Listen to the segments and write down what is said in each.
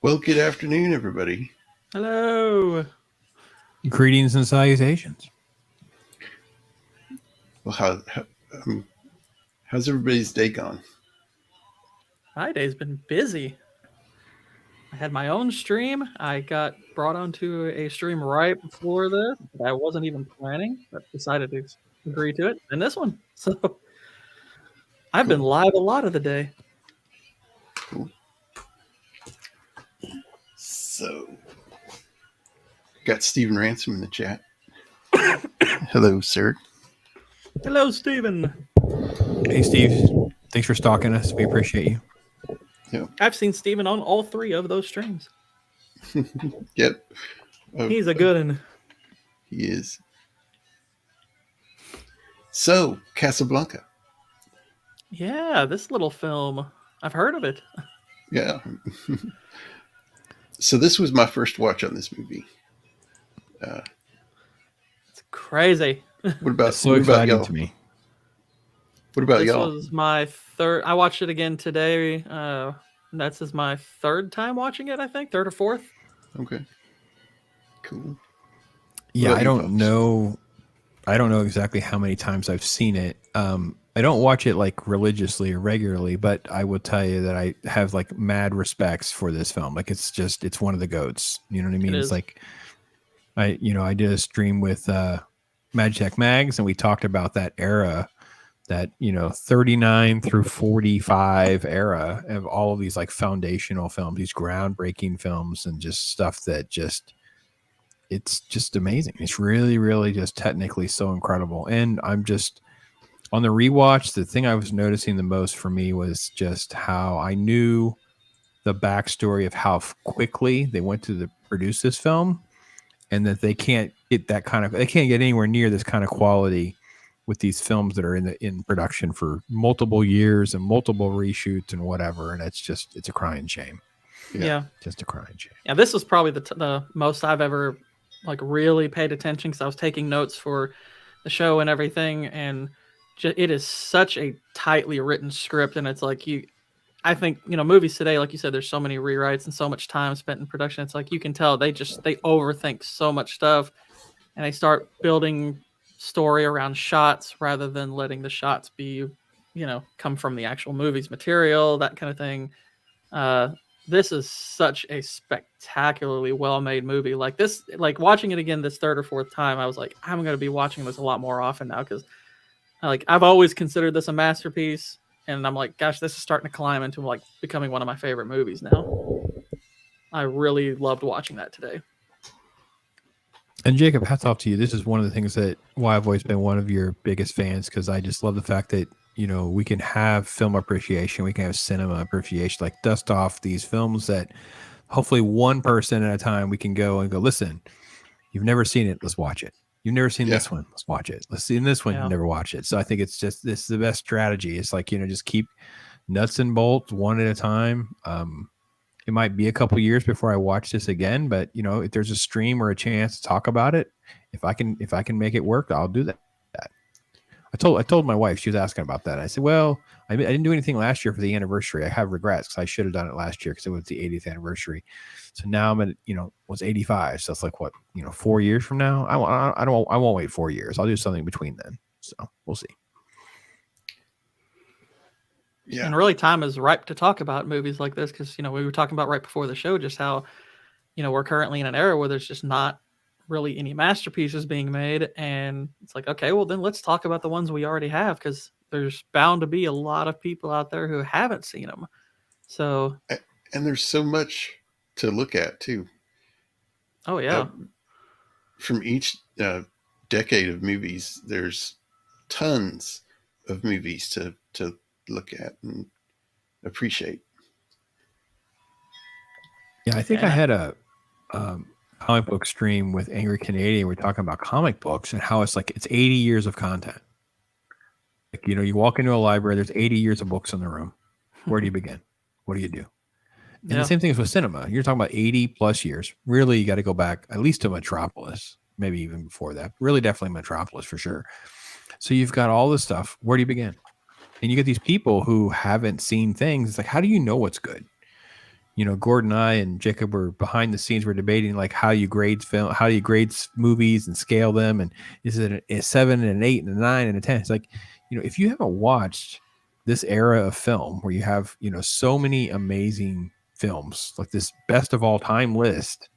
Well, good afternoon, everybody. Hello. Greetings and salutations. Well, um, how's everybody's day gone? My day's been busy. I had my own stream. I got brought onto a stream right before this that I wasn't even planning, but decided to agree to it. And this one. So I've been Cool, live a lot of the day. cool. So, got Stephen Ransom in the chat. Hello, sir. Hello, Steven. Hey, Steve. Thanks for stalking us. We appreciate you. Yeah. I've seen Steven on all three of those streams. Yep. He's a good one. He is. So, Casablanca. Yeah, this little film. I've heard of it. Yeah. So this was my first watch on this movie. It's crazy. What about It's so what about exciting y'all? to me. What about This y'all? was my third. I watched it again today. This is my third time watching it. I think third or fourth. Okay. Cool. Yeah, about I you, don't Pops? know. I don't know exactly how many times I've seen it. I don't watch it like religiously or regularly, but I will tell you that I have like mad respects for this film. Like it's one of the goats. You know what I mean? It It's is. like I did a stream with Magitech Mags, and we talked about that era, that 39 through 45 era of all of these like foundational films, these groundbreaking films, and just stuff that it's just amazing. It's really, really just technically so incredible. And I'm just on the rewatch, the thing I was noticing the most for me was just how I knew the backstory of how quickly they went to produce this film, and that they can't get anywhere near this kind of quality with these films that are in production for multiple years and multiple reshoots and whatever. And it's a crying shame. Yeah. Just a crying shame. Yeah. This was probably the most I've ever like really paid attention because I was taking notes for the show and everything, and it is such a tightly written script, and it's like I think movies today, like you said, there's so many rewrites and so much time spent in production. It's like you can tell they overthink so much stuff, and they start building story around shots rather than letting the shots be, come from the actual movie's material, that kind of thing. This is such a spectacularly well-made movie. Like this, like watching it again this third or fourth time, I was like, I'm going to be watching this a lot more often now because, like, I've always considered this a masterpiece, and I'm like, gosh, this is starting to climb into like becoming one of my favorite movies now. I really loved watching that today. And Jacob, hats off to you. This is one of the things that why I've always been one of your biggest fans, because I just love the fact that we can have film appreciation, we can have cinema appreciation, like dust off these films that hopefully one person at a time we can go and go, listen, you've never seen it, let's watch it. You've never seen this one, let's watch it. Let's see this one, you never watch it. So I think this is the best strategy. It's like, just keep nuts and bolts one at a time. It might be a couple years before I watch this again, but if there's a stream or a chance to talk about it, if I can make it work, I'll do that. I told my wife, she was asking about that. I said, well, I didn't do anything last year for the anniversary. I have regrets because I should have done it last year because it was the 80th anniversary. So now I'm at, was 85. So it's like what, 4 years from now. I won't wait 4 years. I'll do something between then. So we'll see. Yeah. And really, time is ripe to talk about movies like this because we were talking about right before the show just how we're currently in an era where there's just not really any masterpieces being made, and it's like, okay, well then let's talk about the ones we already have because there's bound to be a lot of people out there who haven't seen them. So, and there's so much to look at too. Oh yeah. From each decade of movies, there's tons of movies to look at and appreciate. Yeah, I think I had a comic book stream with Angry Canadian. We're talking about comic books and how it's 80 years of content. Like, you walk into a library, there's 80 years of books in the room. Where do you begin? What do you do? And the same thing is with cinema. You're talking about 80 plus years. Really, you got to go back at least to Metropolis, maybe even before that. Really, definitely Metropolis for sure. So you've got all this stuff. Where do you begin? And you get these people who haven't seen things. It's like, how do you know what's good? Gordon and I and Jacob were behind the scenes. We're debating like how you grade film, how you grade movies and scale them, and is it a 7 and an 8 and a 9 and a 10? It's like, if you haven't watched this era of film where you have so many amazing films, like this best of all time list,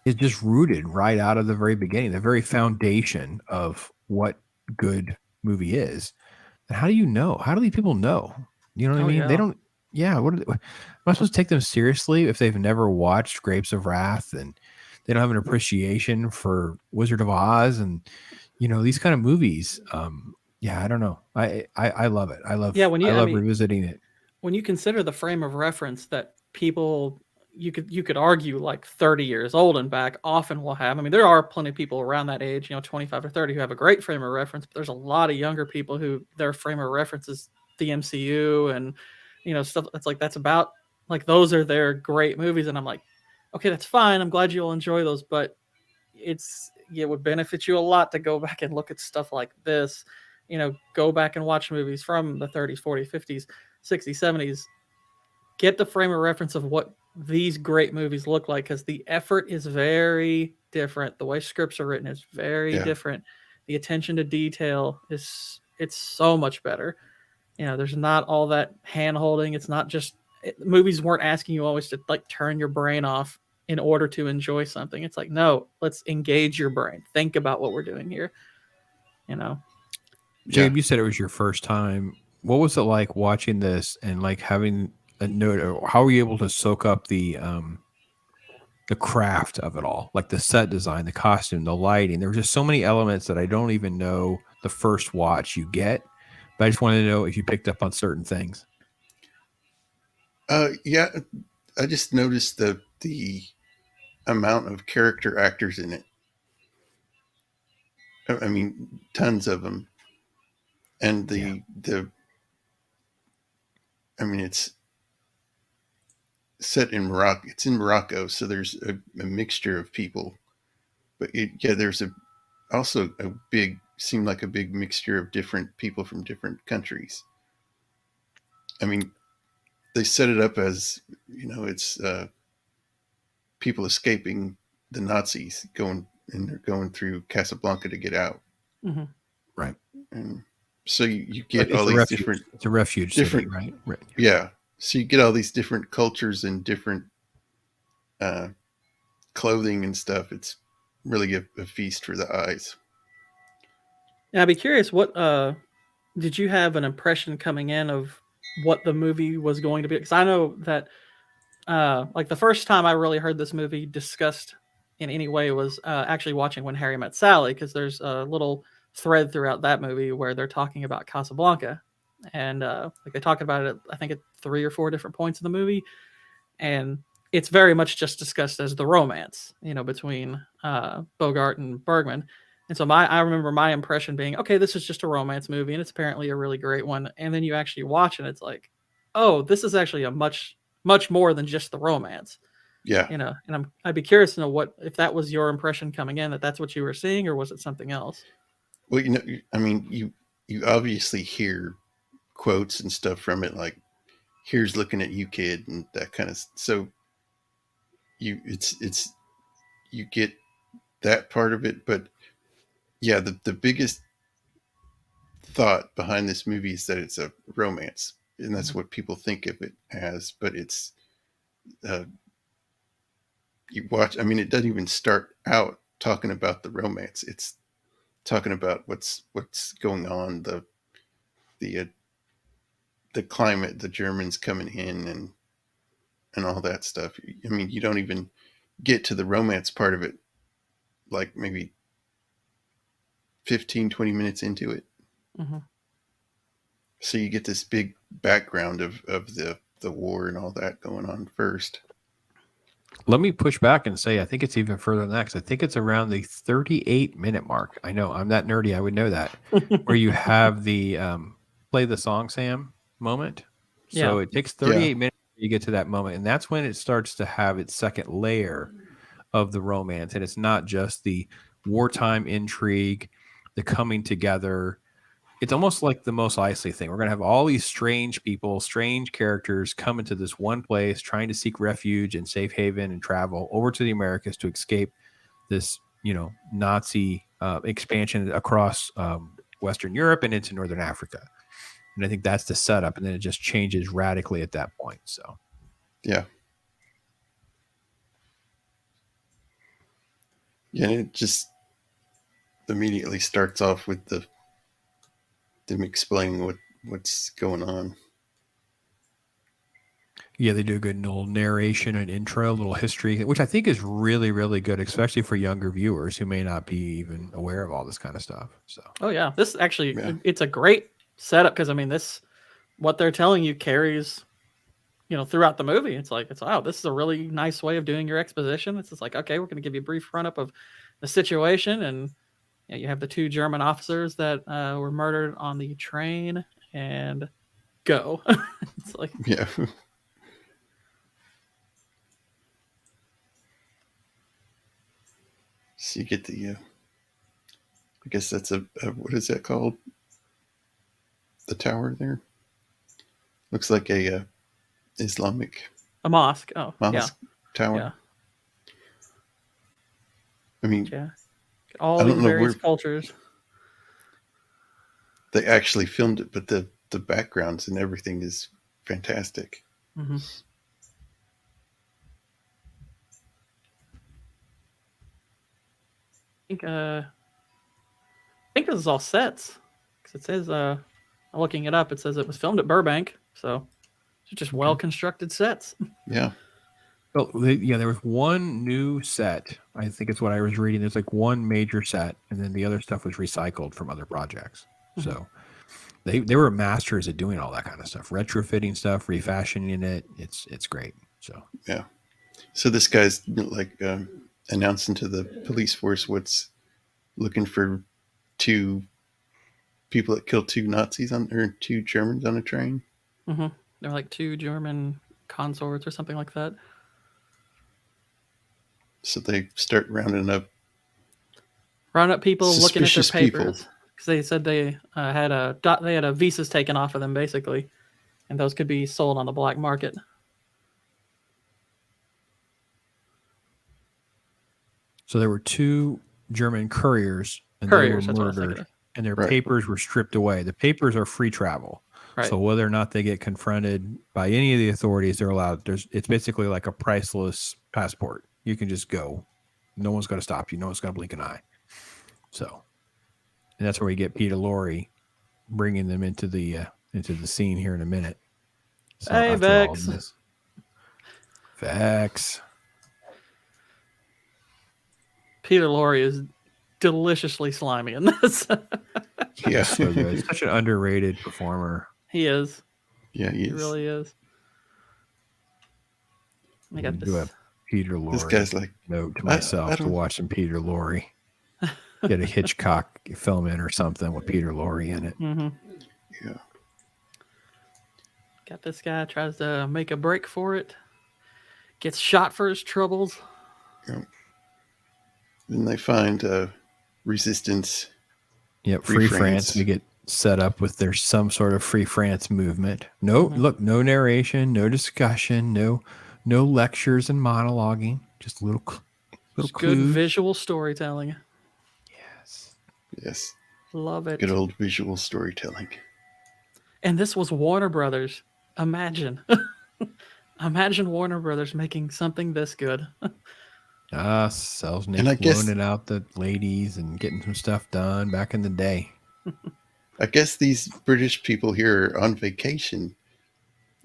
is just rooted right out of the very beginning, the very foundation of what good movie is. And how do you know? How do these people know? You know what I mean? Yeah. They don't. Yeah. Am I supposed to take them seriously if they've never watched Grapes of Wrath and they don't have an appreciation for Wizard of Oz and these kind of movies? Yeah, I don't know. I love it. I love revisiting it. When you consider the frame of reference that people you could argue like 30 years old and back often will have. I mean, there are plenty of people around that age, 25 or 30, who have a great frame of reference, but there's a lot of younger people who their frame of reference is the MCU and stuff that's about like those are their great movies, and I'm like, okay, that's fine. I'm glad you'll enjoy those, but it would benefit you a lot to go back and look at stuff like this. Go back and watch movies from the 30s, 40s, 50s, 60s, 70s. Get the frame of reference of what these great movies look like, because the effort is very different. The way scripts are written is very different. The attention to detail it's so much better. There's not all that hand holding. It's not just movies weren't asking you always to like turn your brain off in order to enjoy something. It's like, no, let's engage your brain. Think about what we're doing here. Jacob, you said it was your first time. What was it like watching this and like having a note? How were you able to soak up the craft of it all, like the set design, the costume, the lighting? There were just so many elements that I don't even know the first watch you get, but I just wanted to know if you picked up on certain things. Yeah, I just noticed the amount of character actors in it. I mean, tons of them, and it's set in Morocco. It's in Morocco, so there's a mixture of people. But there's also a big mixture of different people from different countries. I mean, they set it up as it's people escaping the Nazis they're going through Casablanca to get out. Mm-hmm. Right. And so you get all these different. It's a refuge city, right? Yeah. So you get all these different cultures and different clothing and stuff. It's really a feast for the eyes. Yeah, I'd be curious, what did you have an impression coming in of what the movie was going to be? Because I know that like the first time I really heard this movie discussed in any way was actually watching When Harry Met Sally, because there's a little thread throughout that movie where they're talking about Casablanca, and like they talk about it, I think at 3 or 4 different points in the movie, and it's very much just discussed as the romance, between Bogart and Bergman. And so I remember my impression being, okay, this is just a romance movie, and it's apparently a really great one. And then you actually watch it, it's like, oh, this is actually a much more than just the romance. Yeah. And I'd be curious to know if that was your impression coming in, that's what you were seeing, or was it something else? Well, I mean, you obviously hear quotes and stuff from it, like, "Here's looking at you, kid," and that kind of. So you get that part of it, but yeah, the biggest thought behind this movie is that it's a romance, and that's what people think of it as. But it's you watch. I mean, it doesn't even start out talking about the romance. It's talking about what's going on, the climate, the Germans coming in, and all that stuff. I mean, you don't even get to the romance part of it like maybe 15, 20 minutes into it. Mm-hmm. So you get this big background of the war and all that going on first. Let me push back and say I think it's even further than that, because I think it's around the 38-minute mark. I know I'm that nerdy, I would know that, where you have the play the song, Sam moment. So it takes 38 minutes to get to that moment, and that's when it starts to have its second layer of the romance. And it's not just the wartime intrigue, the coming together. It's almost like the Mos Eisley thing. We're going to have all these strange people, strange characters come into this one place, trying to seek refuge and safe haven and travel over to the Americas to escape this, Nazi expansion across Western Europe and into Northern Africa. And I think that's the setup. And then it just changes radically at that point. So, yeah. Yeah, it just immediately starts off with them explaining what's going on. Yeah, they do a good little narration and intro, a little history, which I think is really, really good, especially for younger viewers who may not be even aware of all this kind of stuff. So, oh yeah, this actually it's a great setup because I mean what they're telling you carries, throughout the movie. It's like wow, this is a really nice way of doing your exposition. It's just like okay, we're going to give you a brief run up of the situation, and you have the 2 German officers that were murdered on the train, and go. It's like yeah. So you get the, I guess that's a what is that called? The tower there? Looks like a Islamic a mosque. Oh, mosque tower. Yeah. I mean, yeah. All these various cultures. They actually filmed it, but the backgrounds and everything is fantastic. Mm-hmm. I think this is all sets. Because it says, looking it up, it says it was filmed at Burbank. So it's just well-constructed sets. Yeah. Well, there was one new set. I think it's what I was reading. There's like one major set, and then the other stuff was recycled from other projects. Mm-hmm. So they were masters at doing all that kind of stuff, retrofitting stuff, refashioning it. It's great. So yeah. So this guy's like announcing to the police force what's looking for 2 people that killed 2 Nazis or 2 Germans on a train. Mm-hmm. They're like 2 German consorts or something like that. So they start rounding up people looking at their papers because they said they had visas taken off of them basically, and those could be sold on the black market. So there were 2 German couriers, and they were murdered, and their papers were stripped away. The papers are free travel. Right. So whether or not they get confronted by any of the authorities, they're allowed. It's basically like a priceless passport. You can just go. No one's going to stop you. No one's going to blink an eye. So, and that's where we get Peter Lorre bringing them into the scene here in a minute. So hey, Vex. Vex. Peter Lorre is deliciously slimy in this. Yeah, so good. He's such an underrated performer. He is. Yeah, he really is. I got this. Peter Lorre. This guy's like, note to myself to watch some Peter Lorre. Get a Hitchcock film in or something with Peter Lorre in it. Mm-hmm. Yeah. Got this guy, tries to make a break for it. Gets shot for his troubles. Yeah. Then they find resistance. Yep, Free France. We get set up with there's some sort of Free France movement. No, look, no narration, no discussion, no lectures and monologuing. Just little good visual storytelling. Yes. Love it. Good old visual storytelling. And this was Warner Brothers. Imagine. Imagine Warner Brothers making something this good. Selznick loaning out the ladies and getting some stuff done back in the day. I guess these British people here are on vacation.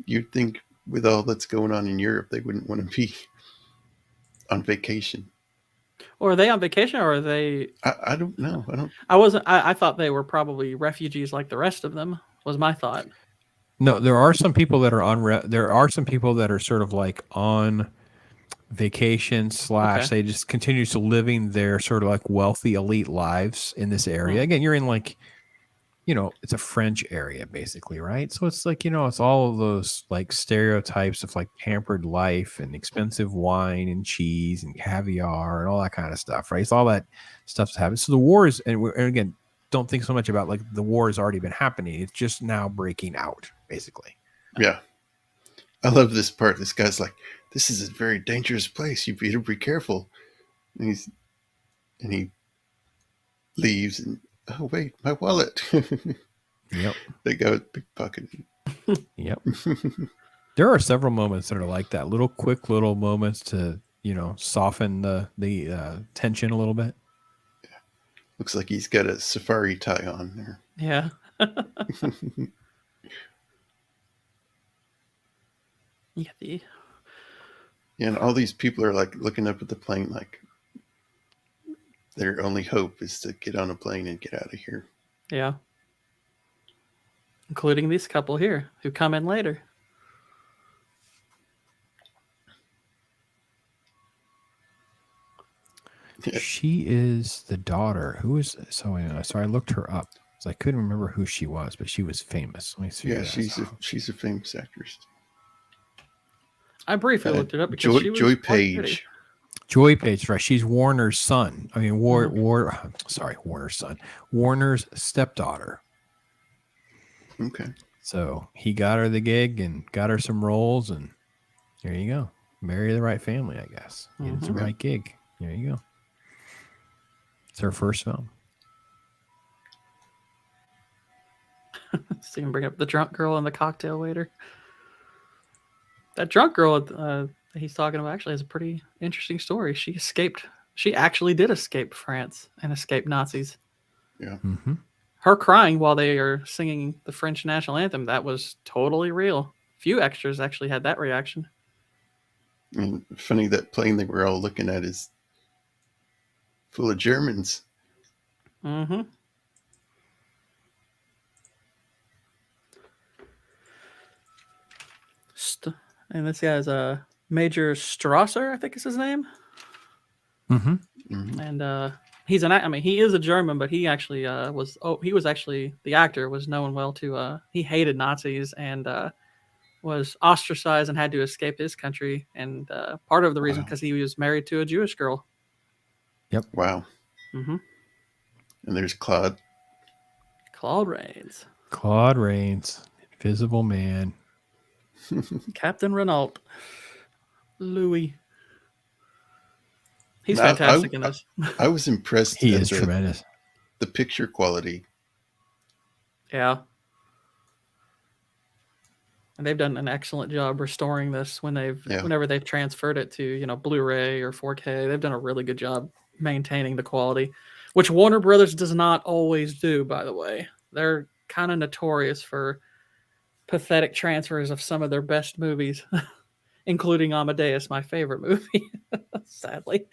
You'd think with all that's going on in Europe, they wouldn't want to be on vacation. Or are they on vacation, or are they? I don't know. I thought they were probably refugees like the rest of them. Was my thought. No, there are some people that are on. There are some people that are sort of like on vacation / they just continue to living their sort of like wealthy elite lives in this area. Again, you're in like, it's a French area basically, right? So it's like, it's all of those like stereotypes of like pampered life and expensive wine and cheese and caviar and all that kind of stuff, right? It's all that stuff's happening. So the war is, and again, don't think so much about like the war has already been happening. It's just now breaking out, basically. Yeah. I love this part. This guy's like, this is a very dangerous place. You better be careful. And he leaves and, oh wait, my wallet. Yep. They go pickpocketing. Yep. There are several moments that are like that. Quick little moments to, soften the tension a little bit. Looks like he's got a safari tie on there. Yeah. Yeah. And all these people are like looking up at the plane like their only hope is to get on a plane and get out of here. Yeah. Including this couple here who come in later. She is the daughter. Who is so I looked her up. So I couldn't remember who she was, but she was famous. Let me see. Yeah, she's a famous actress. I briefly looked it up because she was Joy pretty. Page. Joy Page, right? She's Warner's son. I mean, Warner's son. Warner's stepdaughter. Okay. So he got her the gig and got her some roles, and there you go. Marry the right family, I guess. It's the right gig. There you go. It's her first film. See him bring up the drunk girl and the cocktail waiter. That drunk girl that he's talking about actually has a pretty interesting story. She actually did escape France and escape Nazis. Yeah. Mm-hmm. Her crying while they are singing the French national anthem, that was totally real. Few extras actually had that reaction. And funny, that plane that we're all looking at is full of Germans. Mm-hmm. And this guy's Major Strasser, I think is his name. Mm-hmm. Mm-hmm. And he is a German, but he actually the actor was known well to, he hated Nazis and was ostracized and had to escape his country. And part of the reason because he was married to a Jewish girl. Yep. Wow. Mm-hmm. And there's Claude Rains. Claude Rains, Invisible Man. Captain Renault. Louis. He's fantastic in this. I was impressed. He is tremendous. The picture quality. Yeah. And they've done an excellent job restoring this whenever they've transferred it to, Blu-ray or 4K. They've done a really good job maintaining the quality, which Warner Brothers does not always do, by the way. They're kind of notorious for pathetic transfers of some of their best movies, including Amadeus, my favorite movie, sadly.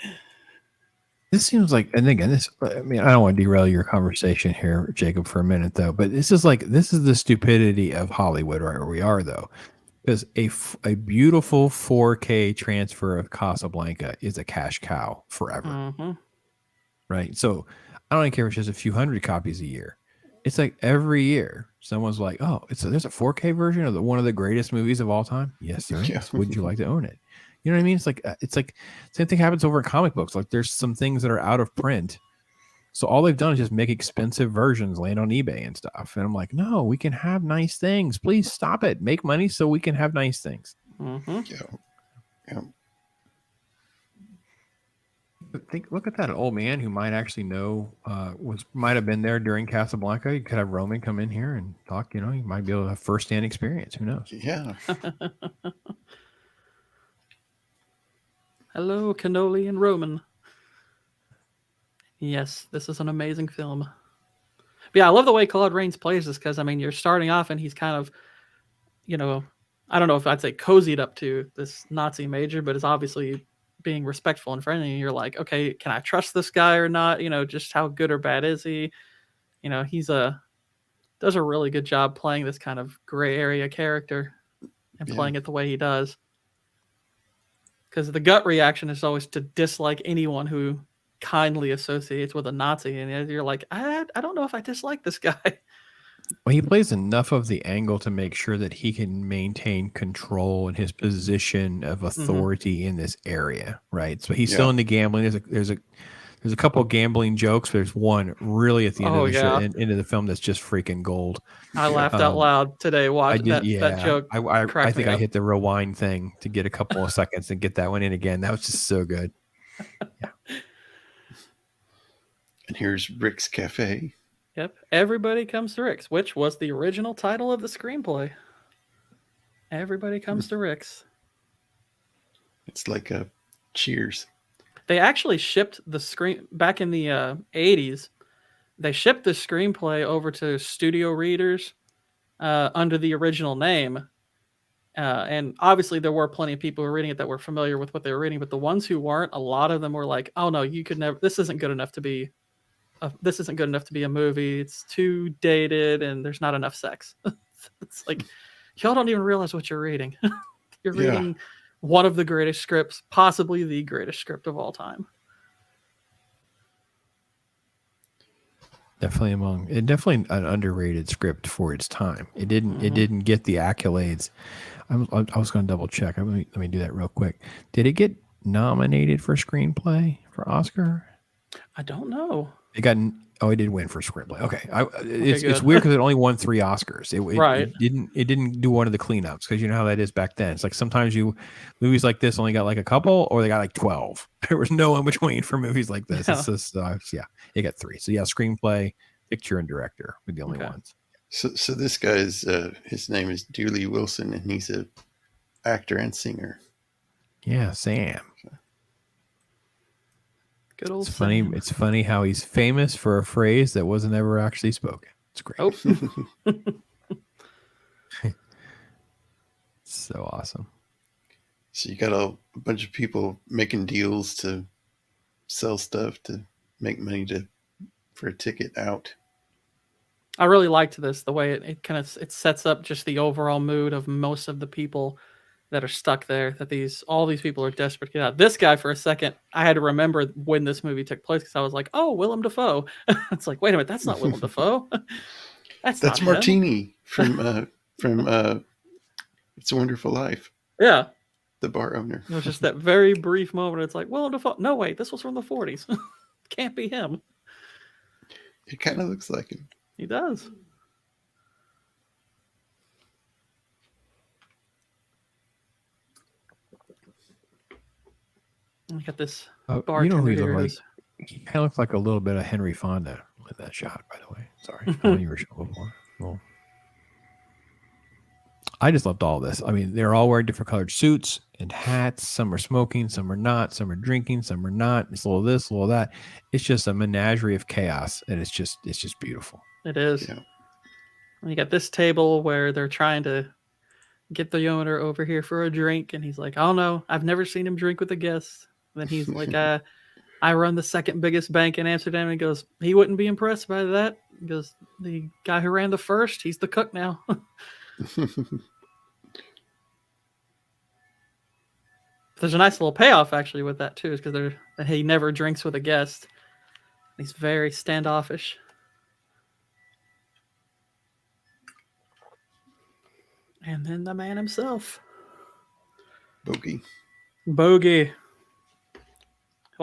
This seems like, and again, I don't want to derail your conversation here, Jacob, for a minute, though, but this is the stupidity of Hollywood right where we are, though, because a beautiful 4K transfer of Casablanca is a cash cow forever. Mm-hmm. Right? So I don't even care if it's just a few hundred copies a year. It's like every year someone's like, oh, there's a 4K version of one of the greatest movies of all time. Yes, there is. Yeah. Would you like to own it? You know what I mean? It's like same thing happens over in comic books. Like there's some things that are out of print. So all they've done is just make expensive versions land on eBay and stuff. And I'm like, no, we can have nice things. Please stop it. Make money so we can have nice things. Mm-hmm. Yeah. Look at that old man who might actually know might have been there during Casablanca. You could have Roman come in here and talk. You might be able to have firsthand experience. Who knows? Yeah. Hello, Cannoli and Roman. Yes, this is an amazing film. But yeah, I love the way Claude Rains plays this because, you're starting off and he's kind of, I don't know if I'd say cozied up to this Nazi major, but it's obviously being respectful and friendly. And you're like, okay, can I trust this guy or not? Just how good or bad is he? He's does a really good job playing this kind of gray area character and playing it the way he does. Because the gut reaction is always to dislike anyone who kindly associates with a Nazi. And you're like, I don't know if I dislike this guy. Well, he plays enough of the angle to make sure that he can maintain control and his position of authority in this area, right? So he's still into gambling. There's There's a couple of gambling jokes. But there's one really at the end of the show, yeah. end of the film that's just freaking gold. I laughed out loud today. I did, that joke. I think me I up. hit the rewind thing to get a couple of seconds and get that one in again. That was just so good. And here's Rick's Cafe. Yep. Everybody Comes to Rick's, which was the original title of the screenplay. Everybody Comes to Rick's. It's like a Cheers. They actually shipped the screen back in the 80s. They shipped the screenplay over to studio readers under the original name. And obviously there were plenty of people who were reading it that were familiar with what they were reading, but the ones who weren't, a lot of them were like, "Oh no, you could never. This isn't good enough to be. This isn't good enough to be a movie. It's too dated, and there's not enough sex." It's like y'all don't even realize what you're reading. You're reading one of the greatest scripts, possibly the greatest script of all time. Definitely an underrated script for its time. It didn't get the accolades. I was going to double check. Let me do that real quick. Did it get nominated for screenplay for Oscar? I don't know. It did win for screenplay. Okay, it's weird because it only won 3 Oscars. It didn't do one of the cleanups because you know how that is back then. It's like sometimes movies like this only got like a couple, or they got like 12. There was no in between for movies like this. Yeah. It's just it got 3. So screenplay, picture, and director were the only ones. So this guy's his name is Dooley Wilson, and he's a actor and singer. Yeah, Sam. Good old It's funny. Sam. It's funny how he's famous for a phrase that wasn't ever actually spoken. It's great. Oh. So awesome. So you got a bunch of people making deals to sell stuff to make money for a ticket out. I really liked this, the way it kind of it sets up just the overall mood of most of the people that are stuck there, that all these people are desperate to get out. This guy, for a second, I had to remember when this movie took place because I was like, "Oh, Willem Dafoe." It's like, wait a minute, that's not Willem Dafoe. That's Martini from It's a Wonderful Life. Yeah, the bar owner. It was just that very brief moment. It's like, Willem Dafoe. No, wait, this was from the 40s. Can't be him. It kind of looks like him. He does. We got this bartender here. He kind of looks like a little bit of Henry Fonda with that shot, by the way. Sorry. I know you were showing before. Well, I just loved all this. I mean, they're all wearing different colored suits and hats. Some are smoking, some are not. Some are drinking, some are not. It's a little this, a little that. It's just a menagerie of chaos, and it's just beautiful. It is. Yeah. And you got this table where they're trying to get the owner over here for a drink, and he's like, "Oh no, I've never seen him drink with a guest." And then he's like, "I run the second biggest bank in Amsterdam." And he goes, "He wouldn't be impressed by that." He goes, "The guy who ran the first, he's the cook now." There's a nice little payoff actually with that too, is because he never drinks with a guest. He's very standoffish. And then the man himself, Bogey. Who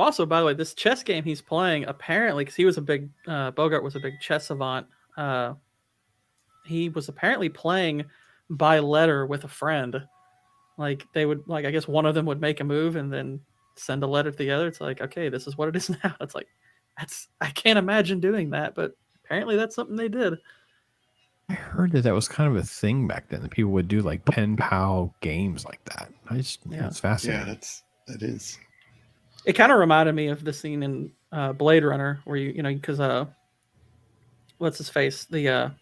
also, by the way, this chess game he's playing, apparently, because he was Bogart was a big chess savant. He was apparently playing by letter with a friend. Like they would, I guess one of them would make a move and then send a letter to the other. It's like, okay, this is what it is now. It's like, I can't imagine doing that, but apparently that's something they did. I heard that was kind of a thing back then. That people would do like pen pal games like that. It's fascinating. Yeah, that is. It kind of reminded me of the scene in Blade Runner where because what's his face, the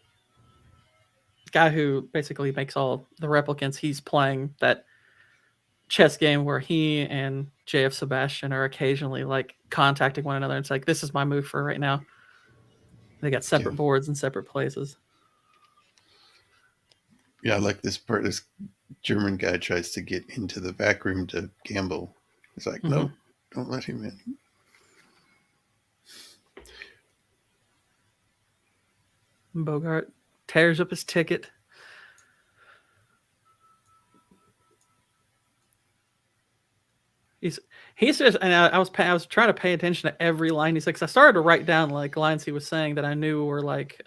guy who basically makes all the replicants, he's playing that chess game where he and JF Sebastian are occasionally like contacting one another. It's like, this is my move for right now. They got separate boards in separate places. Yeah, I like this part. This German guy tries to get into the back room to gamble. It's like, no, don't let him in. Bogart tears up his ticket. He's just, and I was trying to pay attention to every line he said. 'Cause I started to write down like lines he was saying that I knew were like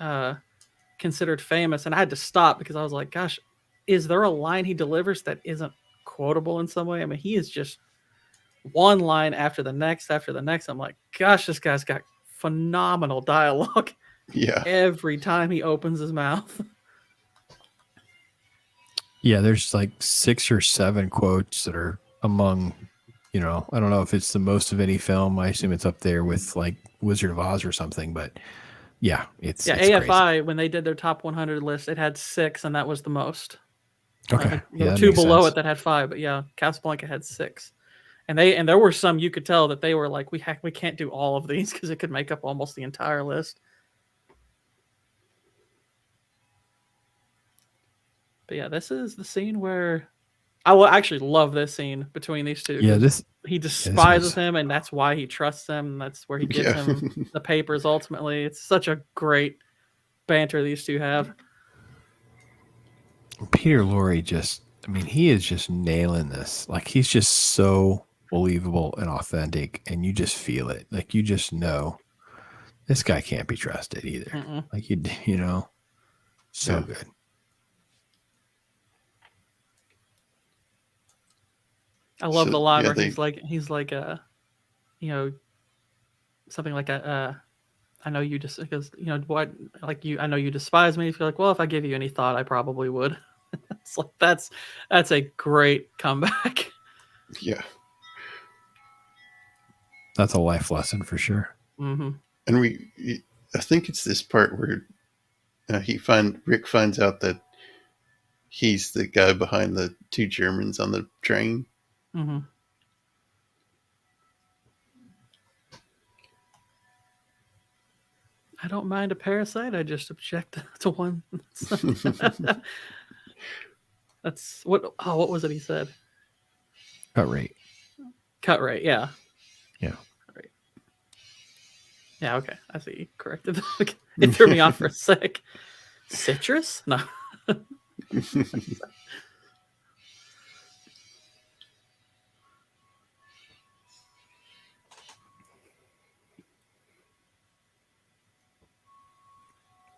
considered famous, and I had to stop because I was like, gosh, is there a line he delivers that isn't quotable in some way? I mean, he is just one line after the next after the next. I'm like, gosh, this guy's got phenomenal dialogue Yeah. every time he opens his mouth. Yeah, there's like 6 or 7 quotes that are among, I don't know if it's the most of any film. I assume it's up there with like Wizard of Oz or something, but yeah, it's AFI, crazy. when they did their top 100 list, it had 6, and that was the most. Okay. I think there Yeah, were that 2 makes below sense. it that had 5, but yeah, Casablanca had 6. And there were some you could tell that they were like, we can't do all of these because it could make up almost the entire list. But yeah, this is the scene where I will actually love this scene between these two. Yeah, he despises him, and that's why he trusts him. That's where he gives him the papers. Ultimately, it's such a great banter these two have. Peter Lorre he is just nailing this. Like, he's just so believable and authentic, and you just feel it. Like, you just know this guy can't be trusted either. Mm-mm. Like, so good. I love the line where he's like, something like I know you just because what like you I know you despise me. If you're like, well, if I give you any thought, I probably would. It's like that's a great comeback. Yeah, that's a life lesson for sure. Mm-hmm. And I think it's this part where Rick finds out that he's the guy behind the 2 Germans on the train. Mm-hmm. I don't mind a parasite. I just object to one. That's what. Oh, what was it he said? Cut rate. Yeah. Yeah. Cut rate. Yeah. Okay. I see. You corrected. It threw me off for a sec. Citrus? No.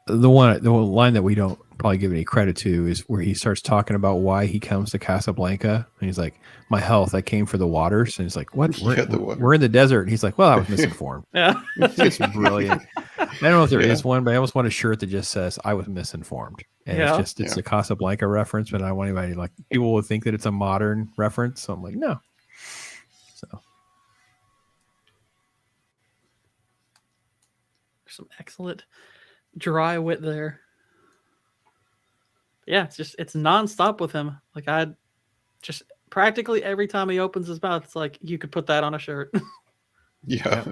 The line that we don't probably give any credit to is where he starts talking about why he comes to Casablanca, and he's like, "My health, I came for the waters," and he's like, "What? We're in the desert," and he's like, "Well, I was misinformed." Yeah, it's brilliant. I don't know if there is one, but I almost want a shirt that just says "I was misinformed," and it's a Casablanca reference, but I want anybody people will think that it's a modern reference, so I'm like, no. So some excellent dry wit there. Yeah, it's nonstop with him. Like, I just practically every time he opens his mouth, it's like you could put that on a shirt. Yeah.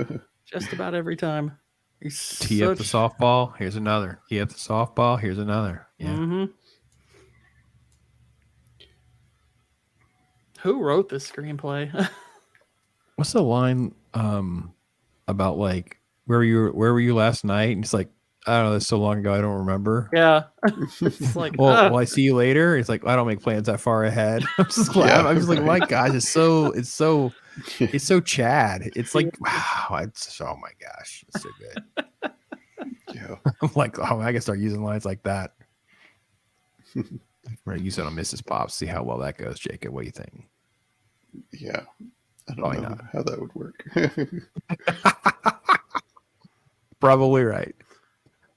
Just about every time. Tee up the softball, here's another. Tee up the softball, here's another. Yeah. Mm-hmm. Who wrote this screenplay? What's the line about like where were you last night? And it's like, I don't know, that's so long ago I don't remember. Yeah. It's like, well, I see you later. It's like, I don't make plans that far ahead. I'm just like, my gosh, it's so Chad. It's like, wow, oh my gosh, it's so good. Yeah. I'm like, oh, I can start using lines like that. We're gonna use it on Mrs. Pops. See how well that goes, Jacob. What do you think? Yeah, I don't know how that would work. Probably right.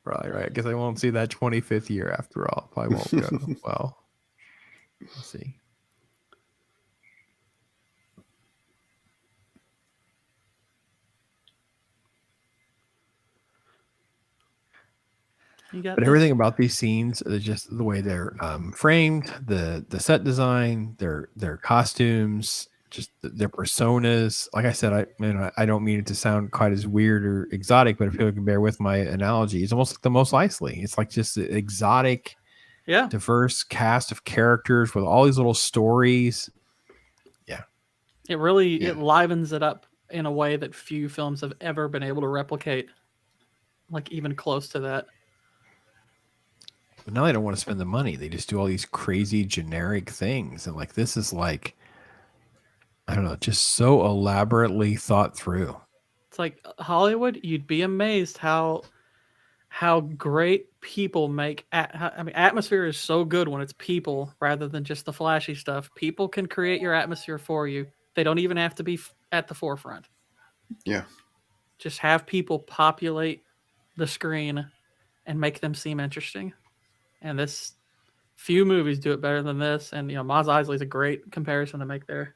I guess I won't see that 25th year after all. Probably won't go well. Let's see. But everything about these scenes is just the way they're framed, the set design, their costumes, just their personas. Like I said, I don't mean it to sound quite as weird or exotic, but if people can bear with my analogy, it's almost like the Mos Eisley. It's like just the exotic, diverse cast of characters with all these little stories. Yeah, it really it livens it up in a way that few films have ever been able to replicate, like even close to that. But now they don't want to spend the money. They just do all these crazy generic things. And like, this is like, I don't know, just so elaborately thought through. It's like Hollywood. You'd be amazed how great people make. I mean, atmosphere is so good when it's people rather than just the flashy stuff. People can create your atmosphere for you. They don't even have to be at the forefront. Yeah. Just have people populate the screen and make them seem interesting. And this few movies do it better than this. And Maz Eisley's a great comparison to make there.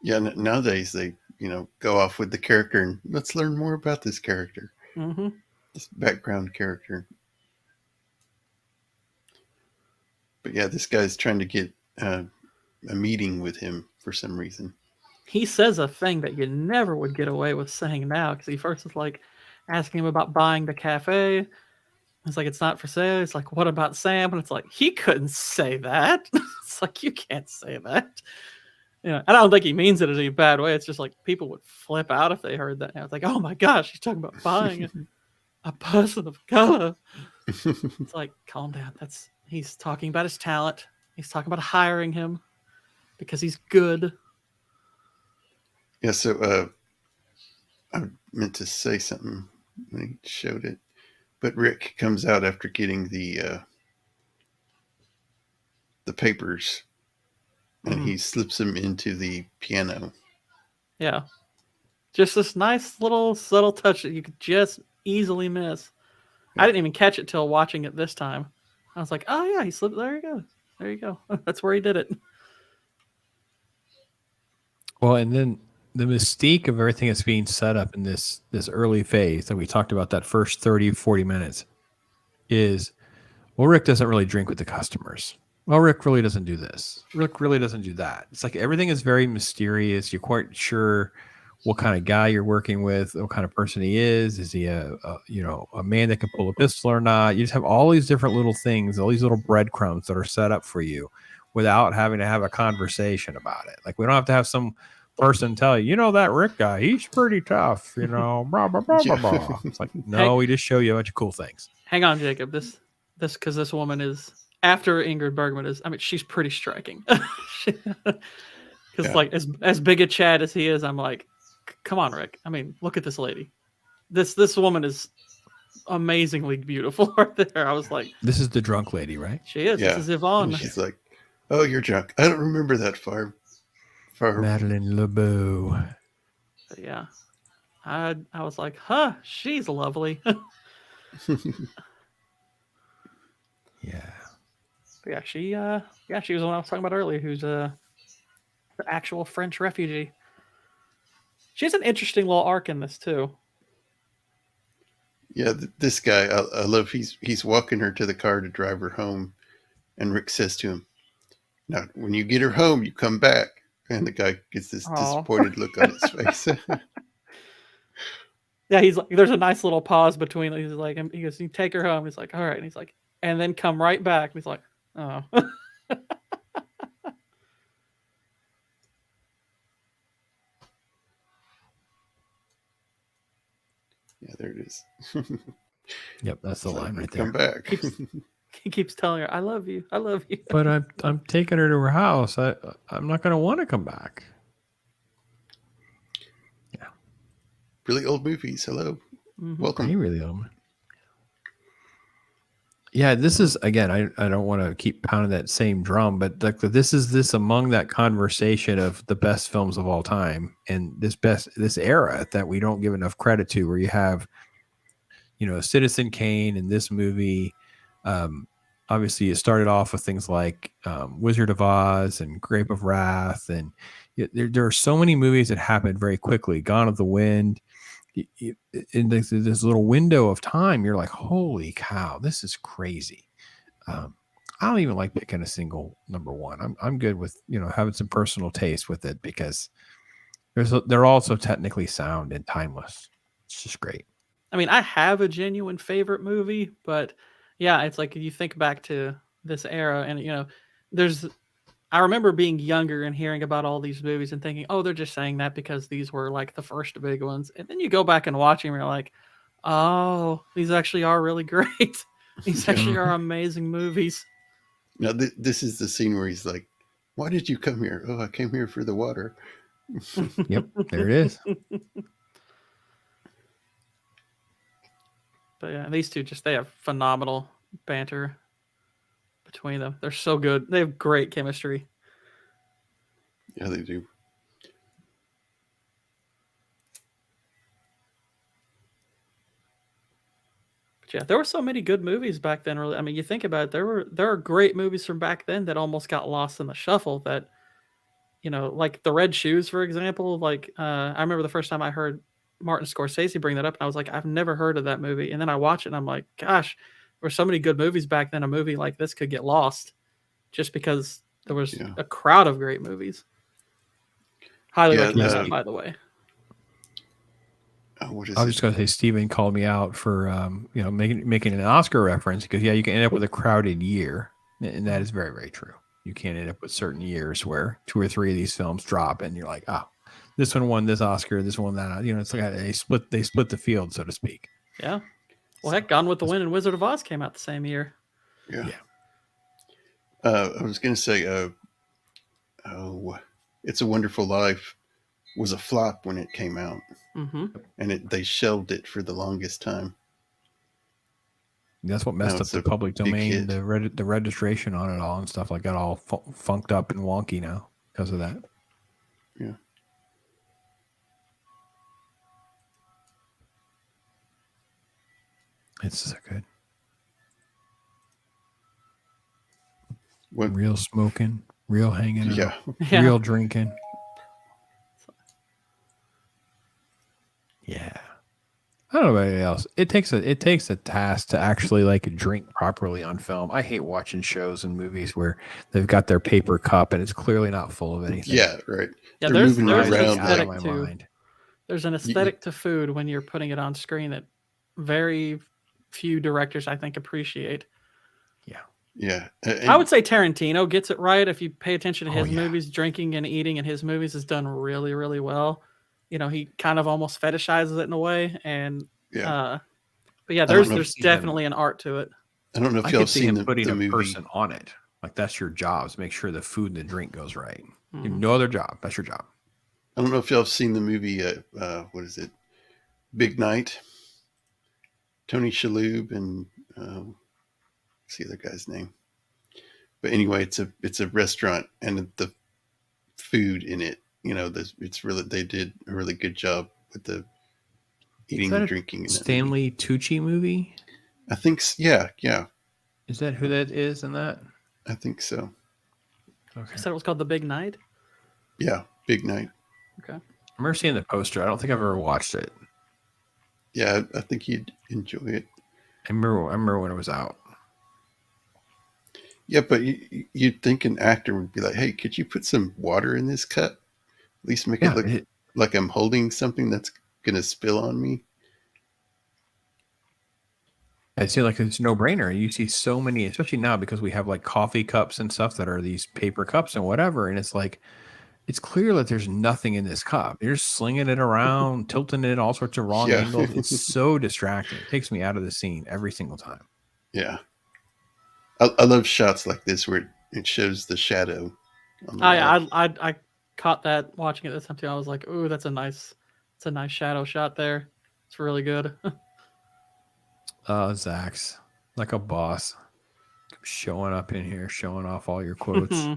Yeah. Nowadays they go off with the character and let's learn more about this character, Mm-hmm. this background character. But yeah, this guy's trying to get a meeting with him for some reason. He says a thing that you never would get away with saying now, because he first is like asking him about buying the cafe. It's like, it's not for sale. It's like, what about Sam? And it's like, he couldn't say that. It's like, you can't say that. I don't think he means it in any bad way. It's just like people would flip out if they heard that. Now it's like, oh my gosh, he's talking about buying a person of color. It's like, calm down. He's talking about his talent. He's talking about hiring him because he's good. Yeah. So I meant to say something when he showed it, but Rick comes out after getting the papers, and he slips them into the piano. Yeah. Just this nice little subtle touch that you could just easily miss. Yeah. I didn't even catch it till watching it this time. I was like, oh yeah, he slipped. There you go. There you go. That's where he did it. Well, and then the mystique of everything that's being set up in this early phase that we talked about, that first 30, 40 minutes, is, well, Rick doesn't really drink with the customers. Well, Rick really doesn't do this. Rick really doesn't do that. It's like everything is very mysterious. You're quite sure what kind of guy you're working with, what kind of person he is. Is he a man that can pull a pistol or not? You just have all these different little things, all these little breadcrumbs that are set up for you without having to have a conversation about it. Like, we don't have to have some person tell you, that Rick guy, he's pretty tough, blah, blah, blah, blah, blah. It's like, no, we just show you a bunch of cool things. Hang on, Jacob. This because this woman is, after Ingrid Bergman is, I mean, she's pretty striking. Because like as big a Chad as he is, I'm like, come on, Rick. I mean, look at this lady. This woman is amazingly beautiful right there. I was like, this is the drunk lady, right? She is. Yeah. This is Yvonne. She's like, oh, you're drunk. I don't remember that far. Madeline LeBeau. Yeah. I was like, huh, she's lovely. Yeah. But she was the one I was talking about earlier, who's the actual French refugee. She has an interesting little arc in this too. Yeah, this guy, I love. He's walking her to the car to drive her home, and Rick says to him, "Now, when you get her home, you come back." And the guy gets this disappointed look on his face. Yeah, he's like, there's a nice little pause between. He's like, he goes, "You take her home." He's like, "All right," and he's like, and then come right back. And he's like, "Oh." Yeah, there it is. Yep, that's the line right there. Come back. He keeps telling her, "I love you. I love you." But I'm taking her to her house. I'm not going to want to come back. Yeah. Really old movies. Hello. Mm-hmm. Welcome. Hey, really old. Yeah, this is, again, I don't want to keep pounding that same drum, but this is among that conversation of the best films of all time, and this era that we don't give enough credit to, where you have, Citizen Kane in this movie. Obviously, it started off with things like Wizard of Oz and Grape of Wrath, and there are so many movies that happened very quickly. Gone with the Wind. In this little window of time, you're like, holy cow, this is crazy. I don't even like picking a single number one. I'm good with having some personal taste with it, because they're all so technically sound and timeless. It's just great. I mean, I have a genuine favorite movie, but yeah, it's like you think back to this era, and I remember being younger and hearing about all these movies and thinking, oh, they're just saying that because these were like the first big ones. And then you go back and watch them and you're like, oh, these actually are really great. These actually are amazing movies. Now, this is the scene where he's like, Why did you come here? Oh, I came here for the water. Yep, there it is. But yeah, these two they have phenomenal banter between them. They're so good. They have great chemistry. Yeah, they do. But yeah, there were so many good movies back then. Really, I mean, you think about it, there are great movies from back then that almost got lost in the shuffle. That like The Red Shoes, for example. Like I remember the first time I heard Martin Scorsese bring that up, and I was like, I've never heard of that movie. And then I watch it, and I'm like, gosh, there were so many good movies back then. A movie like this could get lost just because there was a crowd of great movies. Highly recommend that, by the way. What is I was just going to say, Steven called me out for making an Oscar reference because you can end up with a crowded year, and that is very, very true. You can't end up with certain years where 2 or 3 of these films drop, and you're like, oh, this one won this Oscar, this one that. It's like they split the field, so to speak. Yeah. Well, heck, Gone with the Wind and Wizard of Oz came out the same year. Yeah. I was going to say, It's a Wonderful Life was a flop when it came out, and they shelved it for the longest time. That's what messed up the public domain, the registration on it all and stuff like that, all funked up and wonky now because of that. Yeah. It's so good. What? Real smoking, real hanging out, yeah. Real drinking. Yeah. I don't know about anybody else. It takes a task to actually like drink properly on film. I hate watching shows and movies where they've got their paper cup and it's clearly not full of anything. Yeah, right. Yeah, there's an aesthetic there's an aesthetic to food when you're putting it on screen that very few directors, I think, appreciate. Yeah. Yeah. I would say Tarantino gets it right. If you pay attention to his movies, drinking and eating in his movies is done really, really well. He kind of almost fetishizes it in a way, and but yeah, there's definitely an art to it. I don't know if y'all seen the movie. Person on it, like that's your job, is make sure the food and the drink goes right. You have no other job. That's your job. I don't know if y'all have seen the movie. What is it? Big Night. Tony Shalhoub and what's the other guy's name? But anyway, it's a restaurant, and the food in it. It's really, they did a really good job with the eating and drinking. Stanley Tucci movie? I think, yeah. Is that who that is in that? I think so. Okay. You said it was called The Big Night? Yeah, Big Night. Okay. I remember seeing the poster. I don't think I've ever watched it. Yeah, I think you'd enjoy it. I remember when it was out. Yeah, but you'd think an actor would be like, hey, could you put some water in this cup? At least make it look like I'm holding something that's going to spill on me. I feel like it's a no-brainer. You see so many, especially now because we have like coffee cups and stuff that are these paper cups and whatever. And it's like, it's clear that there's nothing in this cup. You're just slinging it around, tilting it all sorts of wrong angles. It's so distracting. It takes me out of the scene every single time. Yeah. I love shots like this where it shows the shadow. I caught that watching it this time too. I was like, "Ooh, that's a nice shadow shot there. It's really good." Zach's like a boss, showing up in here, showing off all your quotes.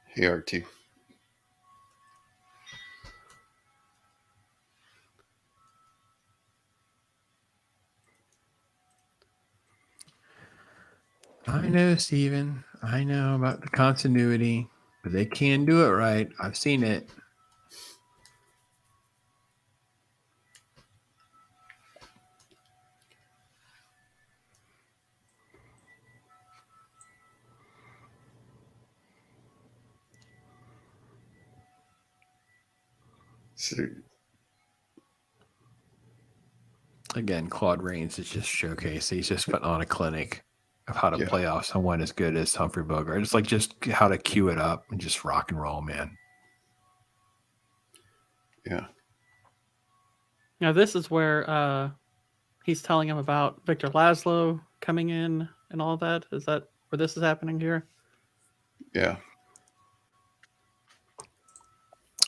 Hey, R2. I know, Steven. I know about the continuity, but they can do it right. I've seen it. Again, Claude Rains is just showcased. He's just putting on a clinic of how to play off someone as good as Humphrey Bogart. It's like just how to cue it up and just rock and roll, man. Yeah. Now this is where he's telling him about Victor Laszlo coming in and all that. Is that where this is happening here? Yeah.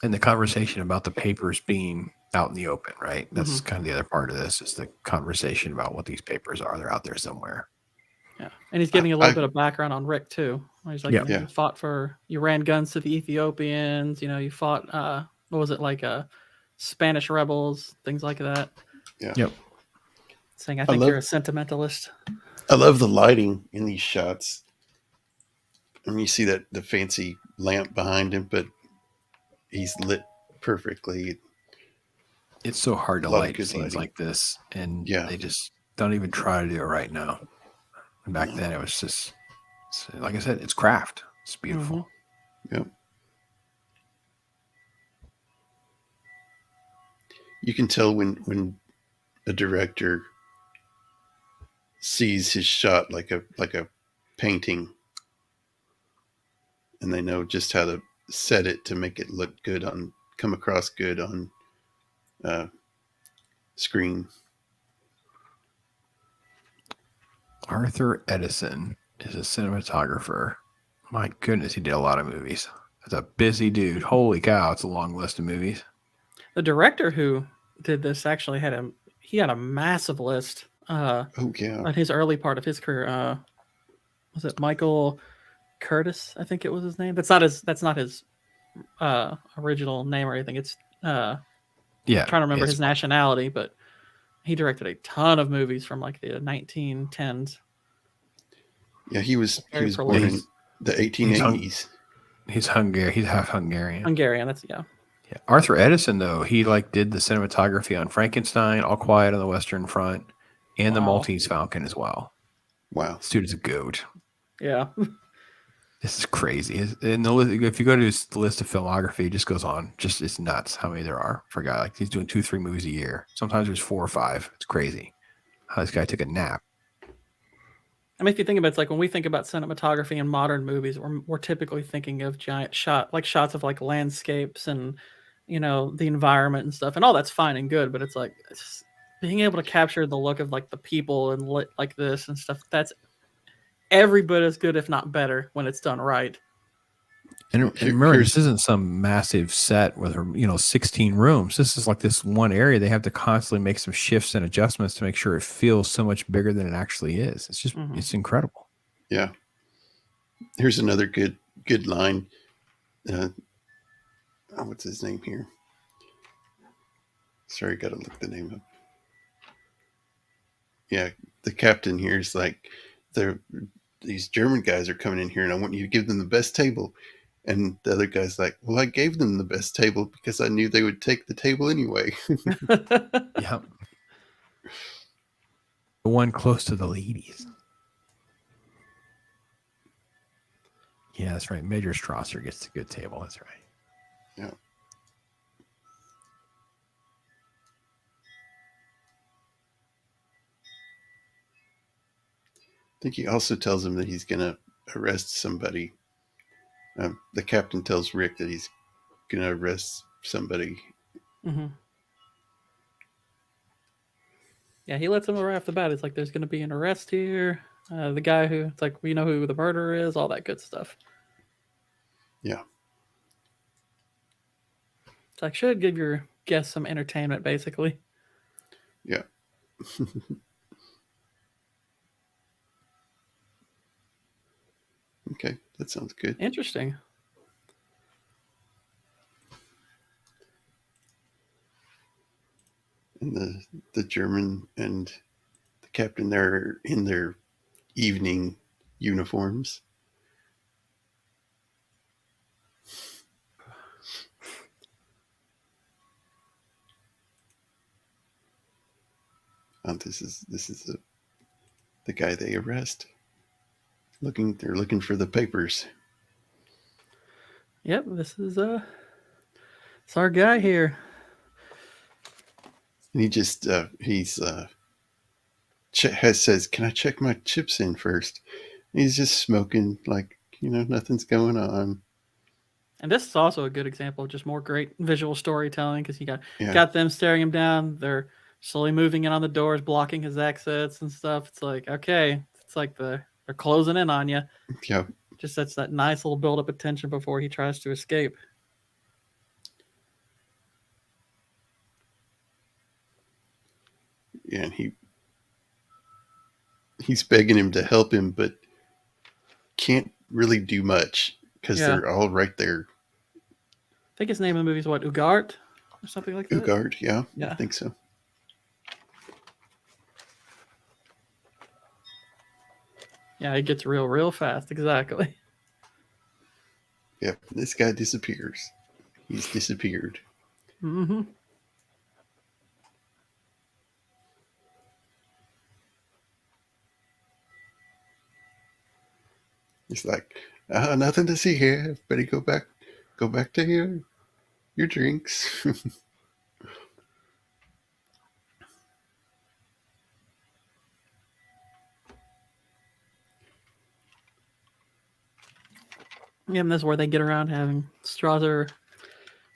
And the conversation about the papers being out in the open, right? That's Mm-hmm. kind of the other part of this is the conversation about what these papers are. They're out there somewhere. Yeah, and he's giving a little I bit of background on Rick too. He's like, Yeah. you know, yeah. you ran guns to the Ethiopians. You know, you fought. What was it like? Spanish rebels, things like that. Yeah. Yep. Saying, I think you're a sentimentalist. I love the lighting in these shots. I mean, you see that the fancy lamp behind him, but he's lit perfectly. It's so hard to light scenes lighting. like this, and Yeah. they just don't even try to do it right now. And back then, it was just, like I said, it's craft. It's beautiful. Mm-hmm. Yep. You can tell when a director sees his shot like a painting, and they know just how to set it to make it look good come across good on screen. Arthur Edison is a cinematographer. My goodness, he did a lot of movies. That's a busy dude. Holy cow, it's a long list of movies. The director who did this actually had a massive list. Oh yeah. On his early part of his career. Was it Michael Curtis? I think it was his name. That's not his original name or anything. It's Yeah. I'm trying to remember his nationality, but he directed a ton of movies from like the 1910s. Yeah, he was born in the 1880s. He's Hungarian. He's half Hungarian. Hungarian. That's yeah. Arthur Edison, though, he like did the cinematography on Frankenstein, All Quiet on the Western Front, and the Maltese Falcon as well. Wow, this dude is a goat. Yeah. This is crazy. And if you go to his list of filmography, it just goes on. Just it's nuts how many there are for a guy. Like he's doing 2-3 movies a year. Sometimes there's 4 or 5. It's crazy. How this guy took a nap. I mean, if you think about it, it's like when we think about cinematography in modern movies, we're typically thinking of giant shots of like landscapes and, you know, the environment and stuff, and all that's fine and good. But it's like being able to capture the look of like the people and like this and stuff. That's every bit as good, if not better, when it's done right. And remember, this isn't some massive set with 16 rooms. This is like this one area. They have to constantly make some shifts and adjustments to make sure it feels so much bigger than it actually is. It's just it's incredible. Yeah. Here's another good line. What's his name here? Sorry, got to look the name up. Yeah, the captain here is like, these German guys are coming in here, and I want you to give them the best table. And the other guy's like, well, I gave them the best table because I knew they would take the table anyway. Yep. The one close to the ladies. Yeah, that's right. Major Strasser gets the good table. That's right. Yeah. I think he also tells him that he's going to arrest somebody. The captain tells Rick that he's going to arrest somebody. Mm-hmm. Yeah, he lets him know right off the bat. It's like there's going to be an arrest here. The guy who, it's like, we know who the murderer is, all that good stuff. Yeah. It's like, should give your guests some entertainment, basically. Yeah. Okay, that sounds good. Interesting. And the German and the captain, they're in their evening uniforms. This is the guy they arrest. They're looking for the papers. Yep, this is it's our guy here. And he just says, "Can I check my chips in first?" And he's just smoking like nothing's going on. And this is also a good example of just more great visual storytelling because you got them staring him down. They're slowly moving in on the doors, blocking his exits and stuff. It's like, okay, it's like they're closing in on you. Yeah. Just that's that nice little build up of tension before he tries to escape. Yeah, and he's begging him to help him, but can't really do much because Yeah. they're all right there. I think his name in the movie is what, Ugart? Or something like that? Gourd, yeah, Yeah. I think so. Yeah, it gets real fast, exactly. Yep, this guy disappears. He's disappeared. Mm-hmm. He's like, nothing to see here. Better go back to your drinks. Yeah, and that's where they get around having Strasser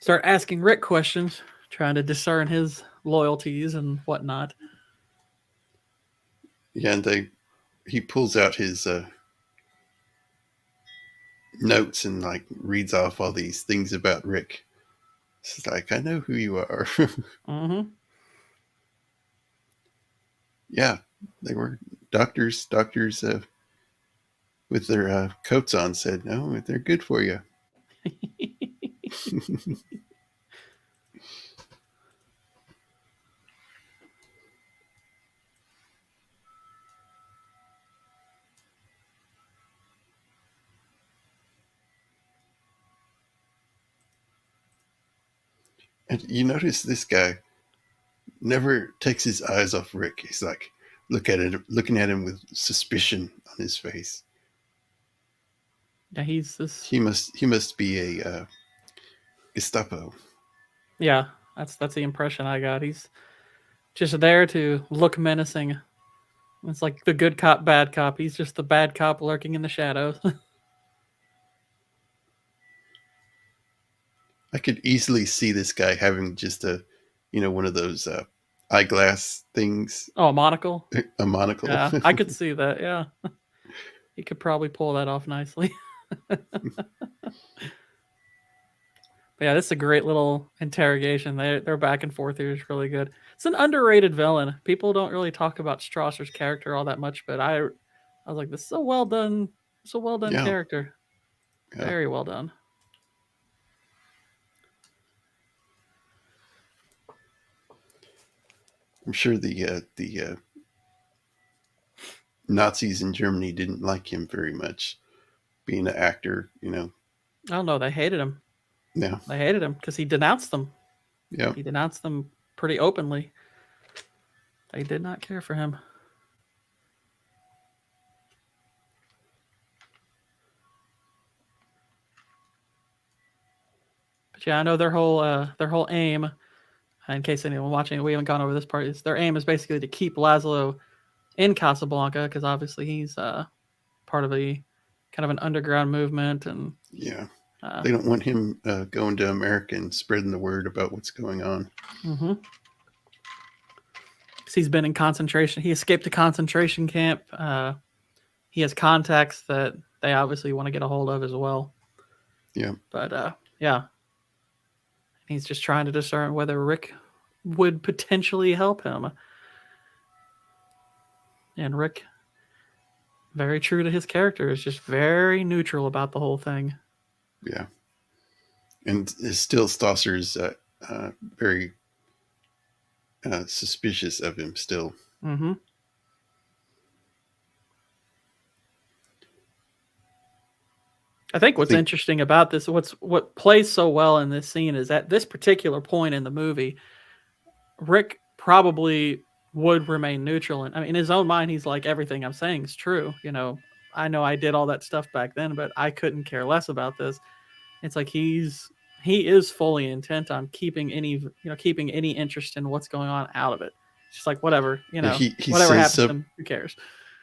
start asking Rick questions, trying to discern his loyalties and whatnot. Yeah, and he pulls out his notes and like reads off all these things about Rick. It's like, I know who you are. Mm-hmm. Yeah, they were doctors. Doctors with their coats on said, no, they're good for you. And you notice this guy never takes his eyes off Rick. He's like, looking at him with suspicion on his face. Yeah, he's this. He must be a Gestapo. Yeah, that's the impression I got. He's just there to look menacing. It's like the good cop, bad cop. He's just the bad cop lurking in the shadows. I could easily see this guy having just one of those eyeglass things, Oh, a monocle. a monocle. Yeah, I could see that. Yeah, he could probably pull that off nicely. But yeah, this is a great little interrogation. They're back and forth here is really good. It's an underrated villain. People don't really talk about Strasser's character all that much, but I was like, this is a well done, Yeah. character. Yeah. Very well done. I'm sure the Nazis in Germany didn't like him very much, being an actor. I don't know. They hated him. Yeah. They hated him because he denounced them. Yeah. He denounced them pretty openly. They did not care for him. But yeah, I know their whole aim. In case anyone watching, we haven't gone over this part. Is their aim is basically to keep Laszlo in Casablanca because obviously he's part of a kind of an underground movement, and Yeah. They don't want him going to America and spreading the word about what's going on. Mm-hmm. He's been in concentration. He escaped a concentration camp. He has contacts that they obviously want to get a hold of as well. Yeah. But yeah, he's just trying to discern whether Rick would potentially help him. And Rick, very true to his character, is just very neutral about the whole thing. Yeah. And still Stasser's very suspicious of him still. Mm-hmm. I think what's interesting about this, what plays so well in this scene is at this particular point in the movie, Rick probably would remain neutral. And I mean, in his own mind, he's like, everything I'm saying is true. I know I did all that stuff back then, but I couldn't care less about this. It's like he is fully intent on keeping any interest in what's going on out of it. It's just like whatever, he whatever happens to him, who cares?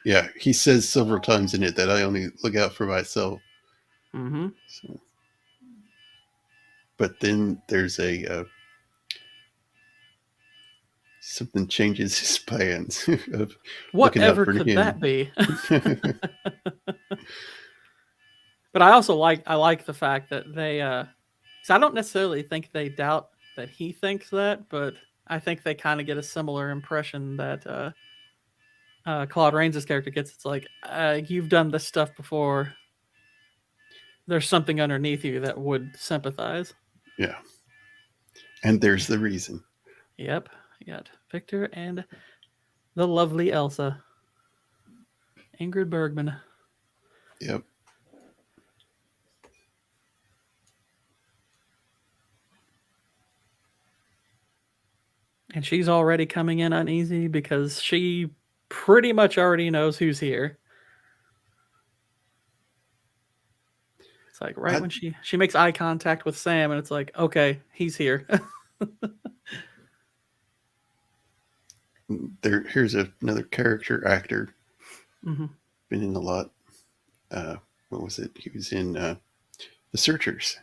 Yeah, he says several times in it that I only look out for myself. Mm-hmm. So, but then there's a something changes his plans of looking out Whatever for could him. that be? But I also like the fact that they so I don't necessarily think they doubt that he thinks that, but I think they kind of get a similar impression that Claude Rains' character gets. It's like, you've done this stuff before. There's something underneath you that would sympathize. Yeah. And there's the reason. Yep. You got Victor and the lovely Elsa. Ingrid Bergman. Yep. And she's already coming in uneasy because she pretty much already knows who's here. It's like when she makes eye contact with Sam, and it's like, okay, he's here. Here's another character actor. Mm-hmm. Been in a lot. What was it? He was in The Searchers.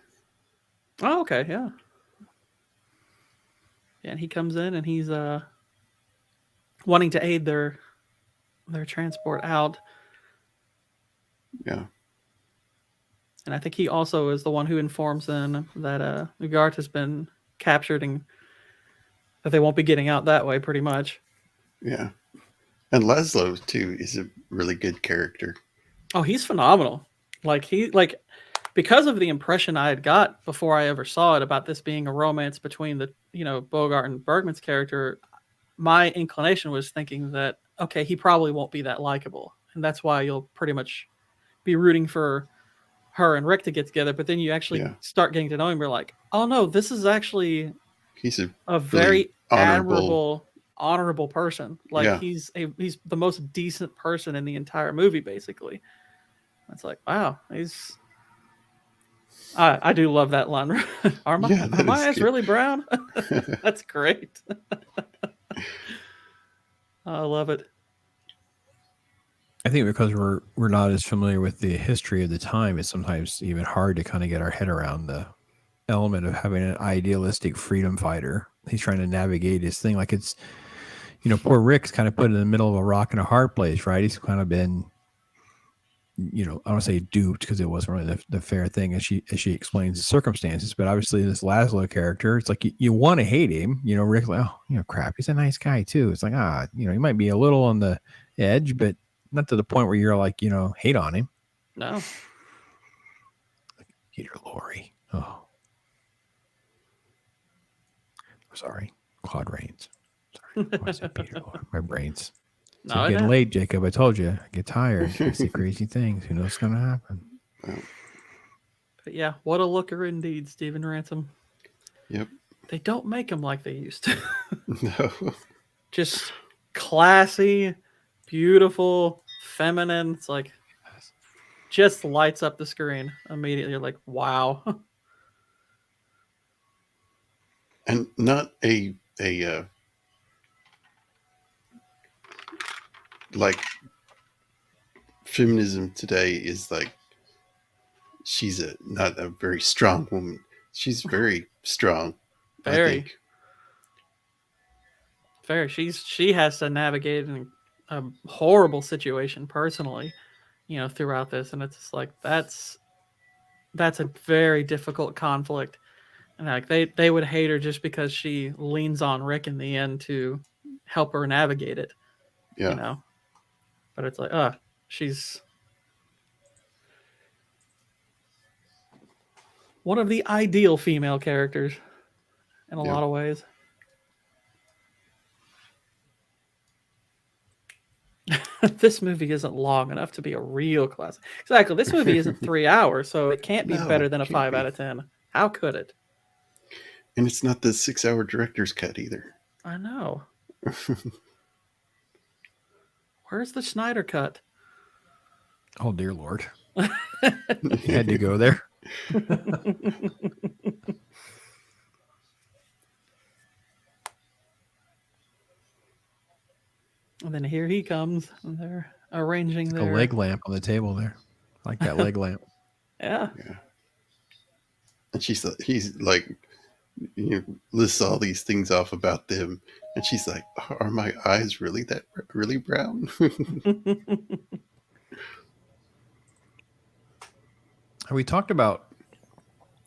Oh, okay, yeah. Yeah, and he comes in and he's wanting to aid their transport out. Yeah. And I think he also is the one who informs them that Gourd has been captured and that they won't be getting out that way, pretty much. Yeah. And Laszlo, too, is a really good character. Oh, he's phenomenal. Because of the impression I had got before I ever saw it about this being a romance between the, Bogart and Bergman's character, my inclination was thinking that, okay, he probably won't be that likable. And that's why you'll pretty much be rooting for her and Rick to get together. But then you actually start getting to know him. You're like, oh no, this is actually he's a very honorable person. Like he's the most decent person in the entire movie, basically. It's like, wow, I do love that line. Are my eyes really brown? That's great. I love it. I think because we're not as familiar with the history of the time, it's sometimes even hard to kind of get our head around the element of having an idealistic freedom fighter. He's trying to navigate his thing. Like it's, poor Rick's kind of put in the middle of a rock and a hard place, right? He's kind of been, I don't want to say duped because it wasn't really the fair thing as she explains the circumstances. But obviously this Laszlo character, it's like you want to hate him. Rick's like, oh, crap, he's a nice guy too. It's like, he might be a little on the edge, but not to the point where you're like, hate on him. No. Peter Lorre. Oh. Sorry. Claude Rains. Sorry. I said Peter Lorre. My brain's getting late, Jacob. I told you. I get tired. I see crazy things. Who knows what's going to happen? But yeah, what a looker indeed, Stephen Ransom. Yep. They don't make him like they used to. No. Just classy, beautiful, feminine. It's like just lights up the screen immediately. You're like, wow. And not a like feminism today is like she's not a very strong woman. She's very strong. Very. I think. Very. She has to navigate a horrible situation personally, throughout this, and it's just like that's a very difficult conflict, and like they would hate her just because she leans on Rick in the end to help her navigate it. Yeah. But it's like, she's one of the ideal female characters in a lot of ways. This movie isn't long enough to be a real classic. Exactly. This movie isn't 3 hours, so it can't be better than a 5 out of 10. How could it? And it's not the 6-hour director's cut either. I know. Where's the Snyder cut? Oh, dear Lord. You had to go there. And then here he comes, and they're arranging their... a leg lamp on the table there. I like that leg lamp. Yeah. And he's like, lists all these things off about them, And she's like, "Are my eyes really brown?" We talked about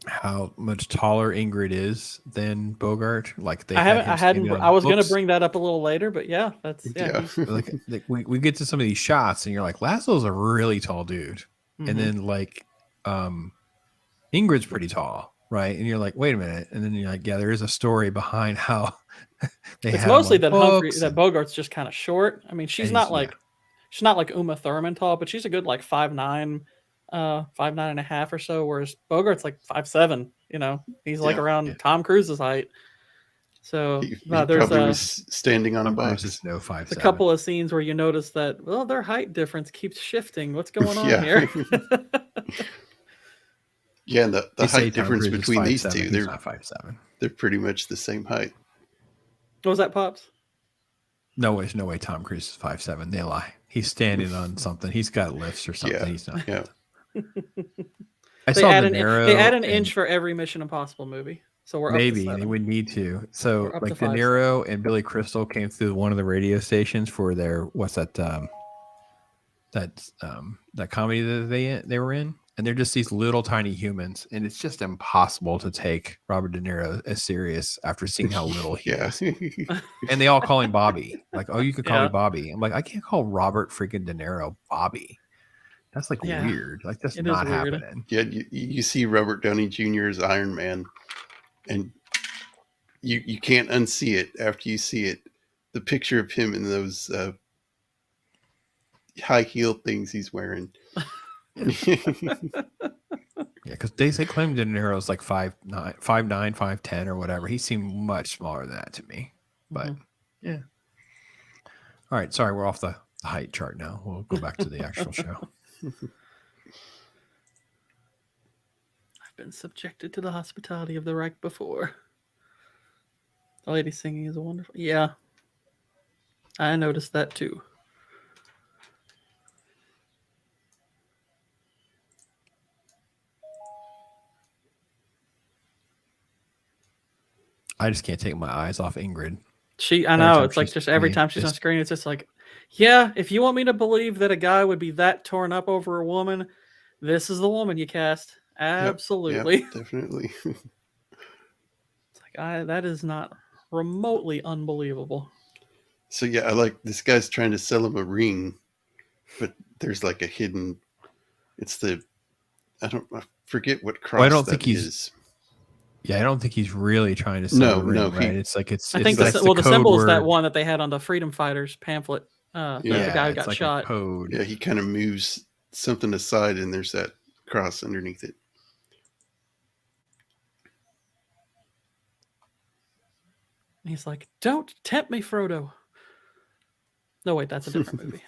how much taller Ingrid is than Bogart. Like they had him standing on I was going to books. bring that up a little later, but yeah, that's Yeah. Like we get to some of these shots, and you're like, Laszlo's a really tall dude, Mhm. and then like Ingrid's pretty tall, right? And you're like, wait a minute, and then you're like, yeah, there is a story behind how they it's had him mostly on that books that Bogart's just kind of short. I mean, she's not like Uma Thurman tall, but she's a good like 5'9", 5'9.5" or so. Whereas Bogart's like 5'7". You know, he's like Yeah. around Tom Cruise's height. So He there's probably was standing on a bike. Is no 5'7". a couple of scenes where you notice that their height difference keeps shifting. What's going on Yeah. here? Yeah, and the height difference Cruise is between these 5'7". two, He's not 5'7". they're pretty much the same height. What was that, Pops? No way. Tom Cruise is 5'7". They lie. He's standing on something. He's got lifts or something. Yeah. He's not. Yeah. They add an inch for every Mission Impossible movie. So we're maybe up to 7. they would need to. So We're up like to De 5. Niro and Billy Crystal came through one of the radio stations for their that comedy that they were in, and they're just these little tiny humans, and it's just impossible to take Robert De Niro as serious after seeing how little he is. And they all call him Bobby. Like, oh, you could call me Bobby. I'm like, I can't call Robert freaking De Niro Bobby. That's like weird. Like that's not happening. Yeah, you see Robert Downey Jr. as Iron Man, and you can't unsee it after you see it. The picture of him in those high heel things he's wearing. Yeah, because they claim De Niro's like 5'9", 5'10", or whatever. He seemed much smaller than that to me. But yeah. All right, sorry, we're off the height chart now. We'll go back to the actual show. I've been subjected to the hospitality of the Reich before. The lady singing is wonderful. Yeah, I noticed that too. I just can't take my eyes off Ingrid. I know. It's like just every time she's on screen, it's just like, yeah, if you want me to believe that a guy would be that torn up over a woman, this is the woman you cast. Absolutely. Yep, definitely. It's like, that is not remotely unbelievable. So yeah, I like this guy's trying to sell him a ring, but there's like a hidden. It's I forget what cross I don't think is. He's. Yeah, I don't think he's really trying to sell a ring, right? It's like it's. I think the symbol is that one that they had on the Freedom Fighters pamphlet. The guy who got shot. Code. Yeah, he kind of moves something aside, and there's that cross underneath it. He's like, "Don't tempt me, Frodo." No, wait, that's a different movie.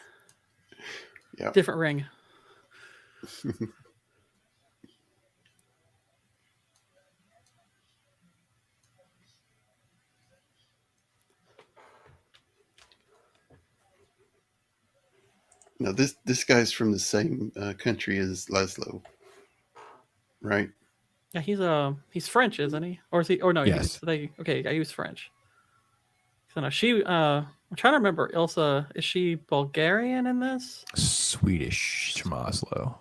Yeah, different ring. Now this guy's from the same country as Laszlo, right? Yeah, he's French, isn't he? Or is he? Or no? Yes. He was French. So no, I'm trying to remember. Ilsa, is she Bulgarian in this? Swedish from Oslo.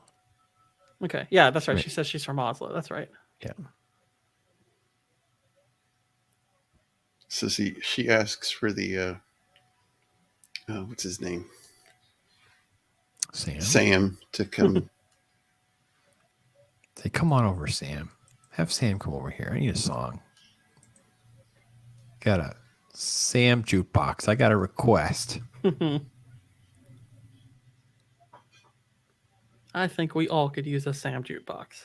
Okay, yeah, that's right. She says she's from Oslo. That's right. Yeah. So she asks for the what's his name? Sam to come. Say, come on over, Sam. Have Sam come over here. I need a song. Got a Sam jukebox. I got a request. I think we all could use a Sam jukebox.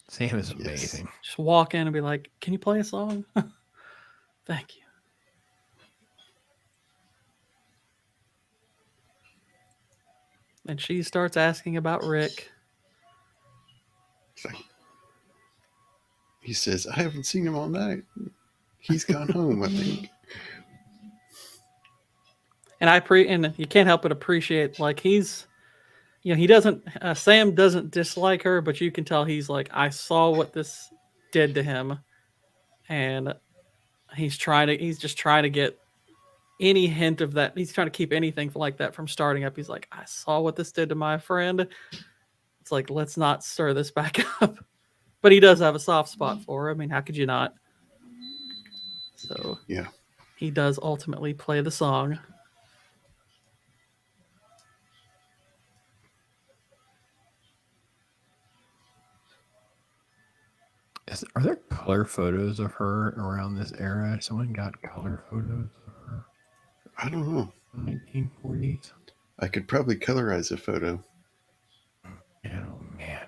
Sam is amazing. Yes. Just walk in and be like, "Can you play a song?" Thank you. And she starts asking about Rick. He says, "I haven't seen him all night. He's gone home, I think." And and you can't help but appreciate, like, he's, he doesn't, Sam doesn't dislike her, but you can tell he's like, I saw what this did to him, and he's just trying to get any hint of that. He's trying to keep anything like that from starting up. He's like, I saw what this did to my friend. It's like, let's not stir this back up. But he does have a soft spot for her. I mean, how could you not? So Yeah. he does ultimately play the song. Are there color photos of her around this era? Someone got color photos of her I don't know. in the 1940s? I could probably colorize a photo. Oh, man.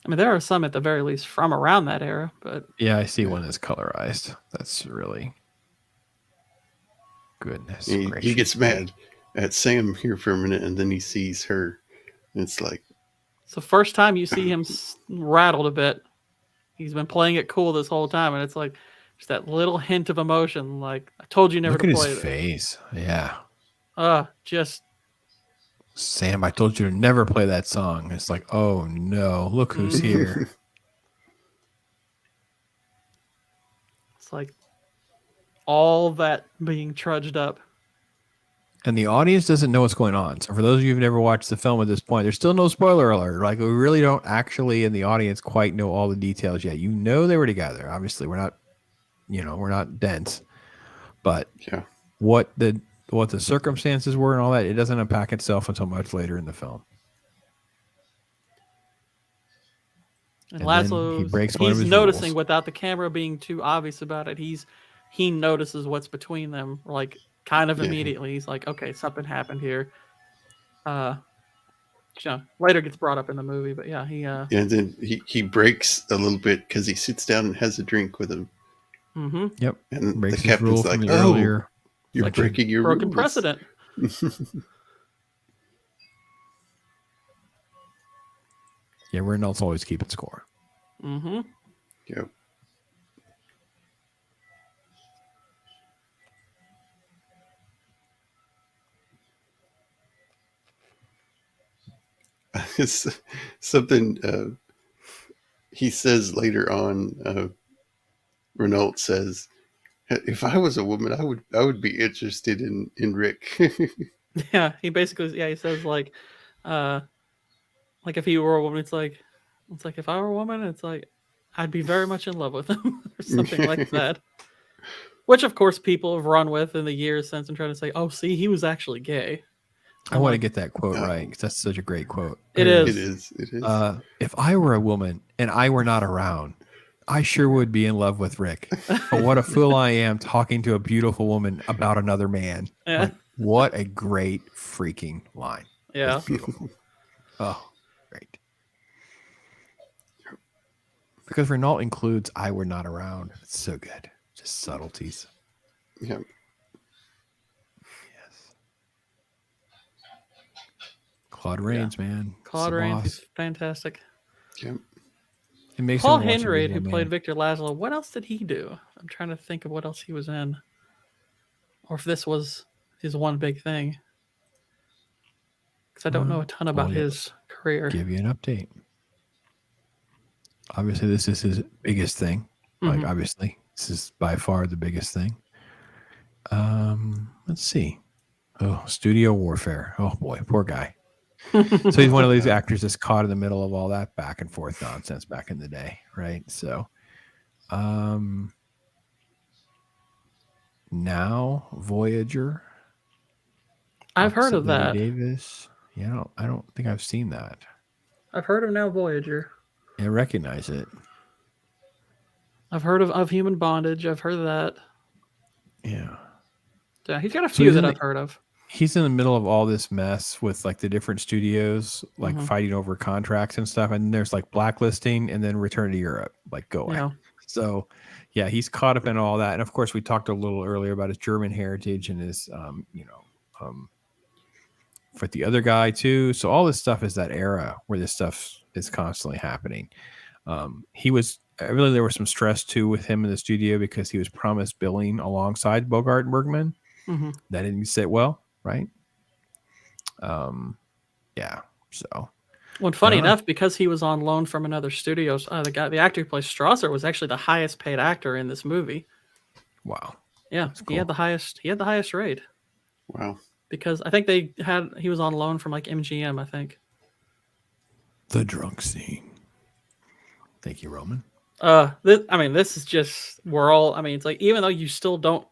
I mean, there are some at the very least from around that era, but Yeah, I see one that's colorized. That's really... Goodness gracious. He gets mad at Sam here for a minute, and then he sees her. And it's like... It's the first time you see him rattled a bit. He's been playing it cool this whole time, and it's like just that little hint of emotion. Like, I told you never to play it. Look at his face. Yeah. Just... Sam, I told you to never play that song. It's like, oh no, look who's here. It's like all that being trudged up. And the audience doesn't know what's going on. So for those of you who've never watched the film at this point, there's still no spoiler alert. Like, we really don't actually in the audience quite know all the details yet. You know they were together. Obviously, we're not dense. But yeah. What the circumstances were and all that, it doesn't unpack itself until much later in the film. And Laszlo, he's noticing rules. Without the camera being too obvious about it, he notices what's between them, like kind of immediately. He's like, okay, something happened here. Later gets brought up in the movie, but yeah, and then he breaks a little bit because he sits down and has a drink with him. Mm-hmm. Yep. And breaks the captain's like, earlier. You're like breaking your broken rules. Precedent. Yeah, Reynolds always keeping score. Mm-hmm. Yep. It's something he says later on. Renault says, "If I was a woman, I would be interested in Rick." Yeah, he basically he says like if he were a woman, it's like if I were a woman, it's like I'd be very much in love with him or something like that. Which of course people have run with in the years since and trying to say, oh, see, he was actually gay. I want to get that quote right because that's such a great quote. It is. It is. If I were a woman and I were not around, I sure would be in love with Rick. But what a fool I am talking to a beautiful woman about another man. Yeah. Like, what a great freaking line. Yeah. That's beautiful. Oh, great. Because Renault includes I were not around. It's so good. Just subtleties. Yeah. Claude Rains, man. Claude Rains is fantastic. Yeah. It makes Paul Henry, who played Victor Laszlo, what else did he do? I'm trying to think of what else he was in. Or if this was his one big thing. Because I don't know a ton about his career. Give you an update. Obviously, this is his biggest thing. Mm-hmm. Like, obviously, this is by far the biggest thing. Let's see. Oh, Studio Warfare. Oh, boy. Poor guy. So he's one of these actors that's caught in the middle of all that back and forth nonsense back in the day, right? So, now Voyager. I've heard of that. Davis. Yeah, I don't think I've seen that. I've heard of Now Voyager. I recognize it. I've heard of Human Bondage. I've heard of that. Yeah. Yeah, he's got a few that I've heard of. He's in the middle of all this mess with like the different studios, like fighting over contracts and stuff. And there's like blacklisting and then Return to Europe, like going. Yeah. So, yeah, he's caught up in all that. And of course, we talked a little earlier about his German heritage and his, for the other guy too. So all this stuff is that era where this stuff is constantly happening. There was some stress too with him in the studio because he was promised billing alongside Bogart and Bergman. Mm-hmm. That didn't sit well. Right. Yeah. So. Well, funny enough, because he was on loan from another studio, the actor who plays Strasser was actually the highest paid actor in this movie. Wow. Yeah, That's he had cool. the highest. He had the highest rate Wow. because I think he was on loan from like MGM. I think. The drunk scene. Thank you, Roman. This is just we're all. I mean, it's like even though you still don't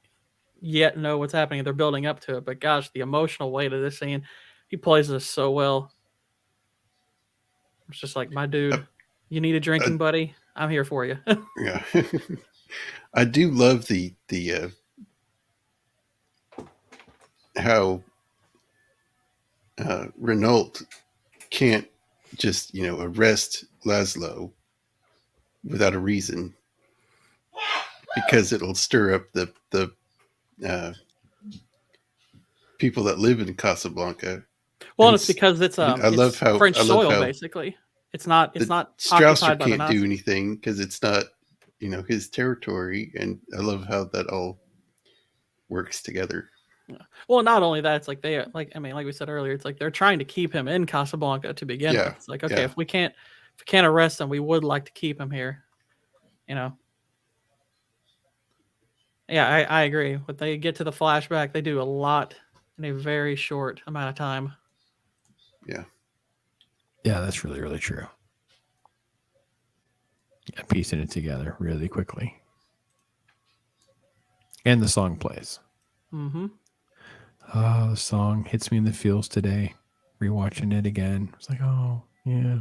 yet know what's happening, they're building up to it. But gosh, the emotional weight of this scene, he plays this so well. It's just like my Uh, dude. You need a uh, drinking buddy? I'm here for you. yeah. I do love the how Renault can't just arrest Laszlo without a reason because it'll stir up the uh, people that live in Casablanca. Well, And and it's because I love it's how French soil basically. It's the not Strausser occupied by the can't do Nazis. anything because it's not his territory, and I love how that all works together. Yeah. Well, not only that, it's like like we said earlier, it's like they're trying to keep him in Casablanca to begin Yeah, with. It's like okay, yeah, if we can't arrest him, we would like to keep him here. You know. Yeah, I agree. When they get to the flashback, they do a lot in a very short amount of time. yeah. Yeah, that's really, really true. Yeah, piecing it together really quickly. And the song plays. Mm-hmm. Oh, the song hits me in the feels today. Rewatching it again. It's like, oh, yeah.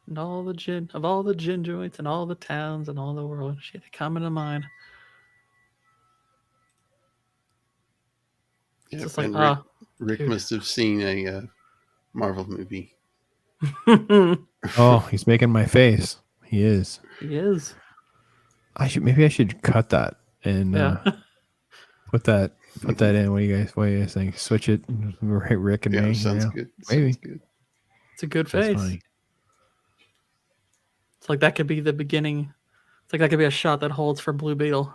And all the gin joints and all the towns and all the world, shit, they come into mind. It's Yep. just like, And Rick dude. must have seen a Marvel movie. Oh, he's making my face. He is. He is. Maybe I should cut that and Yeah. put that in. What do you guys think? Switch it, Rick and Yeah, me. sounds Yeah. good. Maybe. Sounds good. It's a good That's face. funny. It's like that could be the beginning. It's like that could be a shot that holds for Blue Beetle.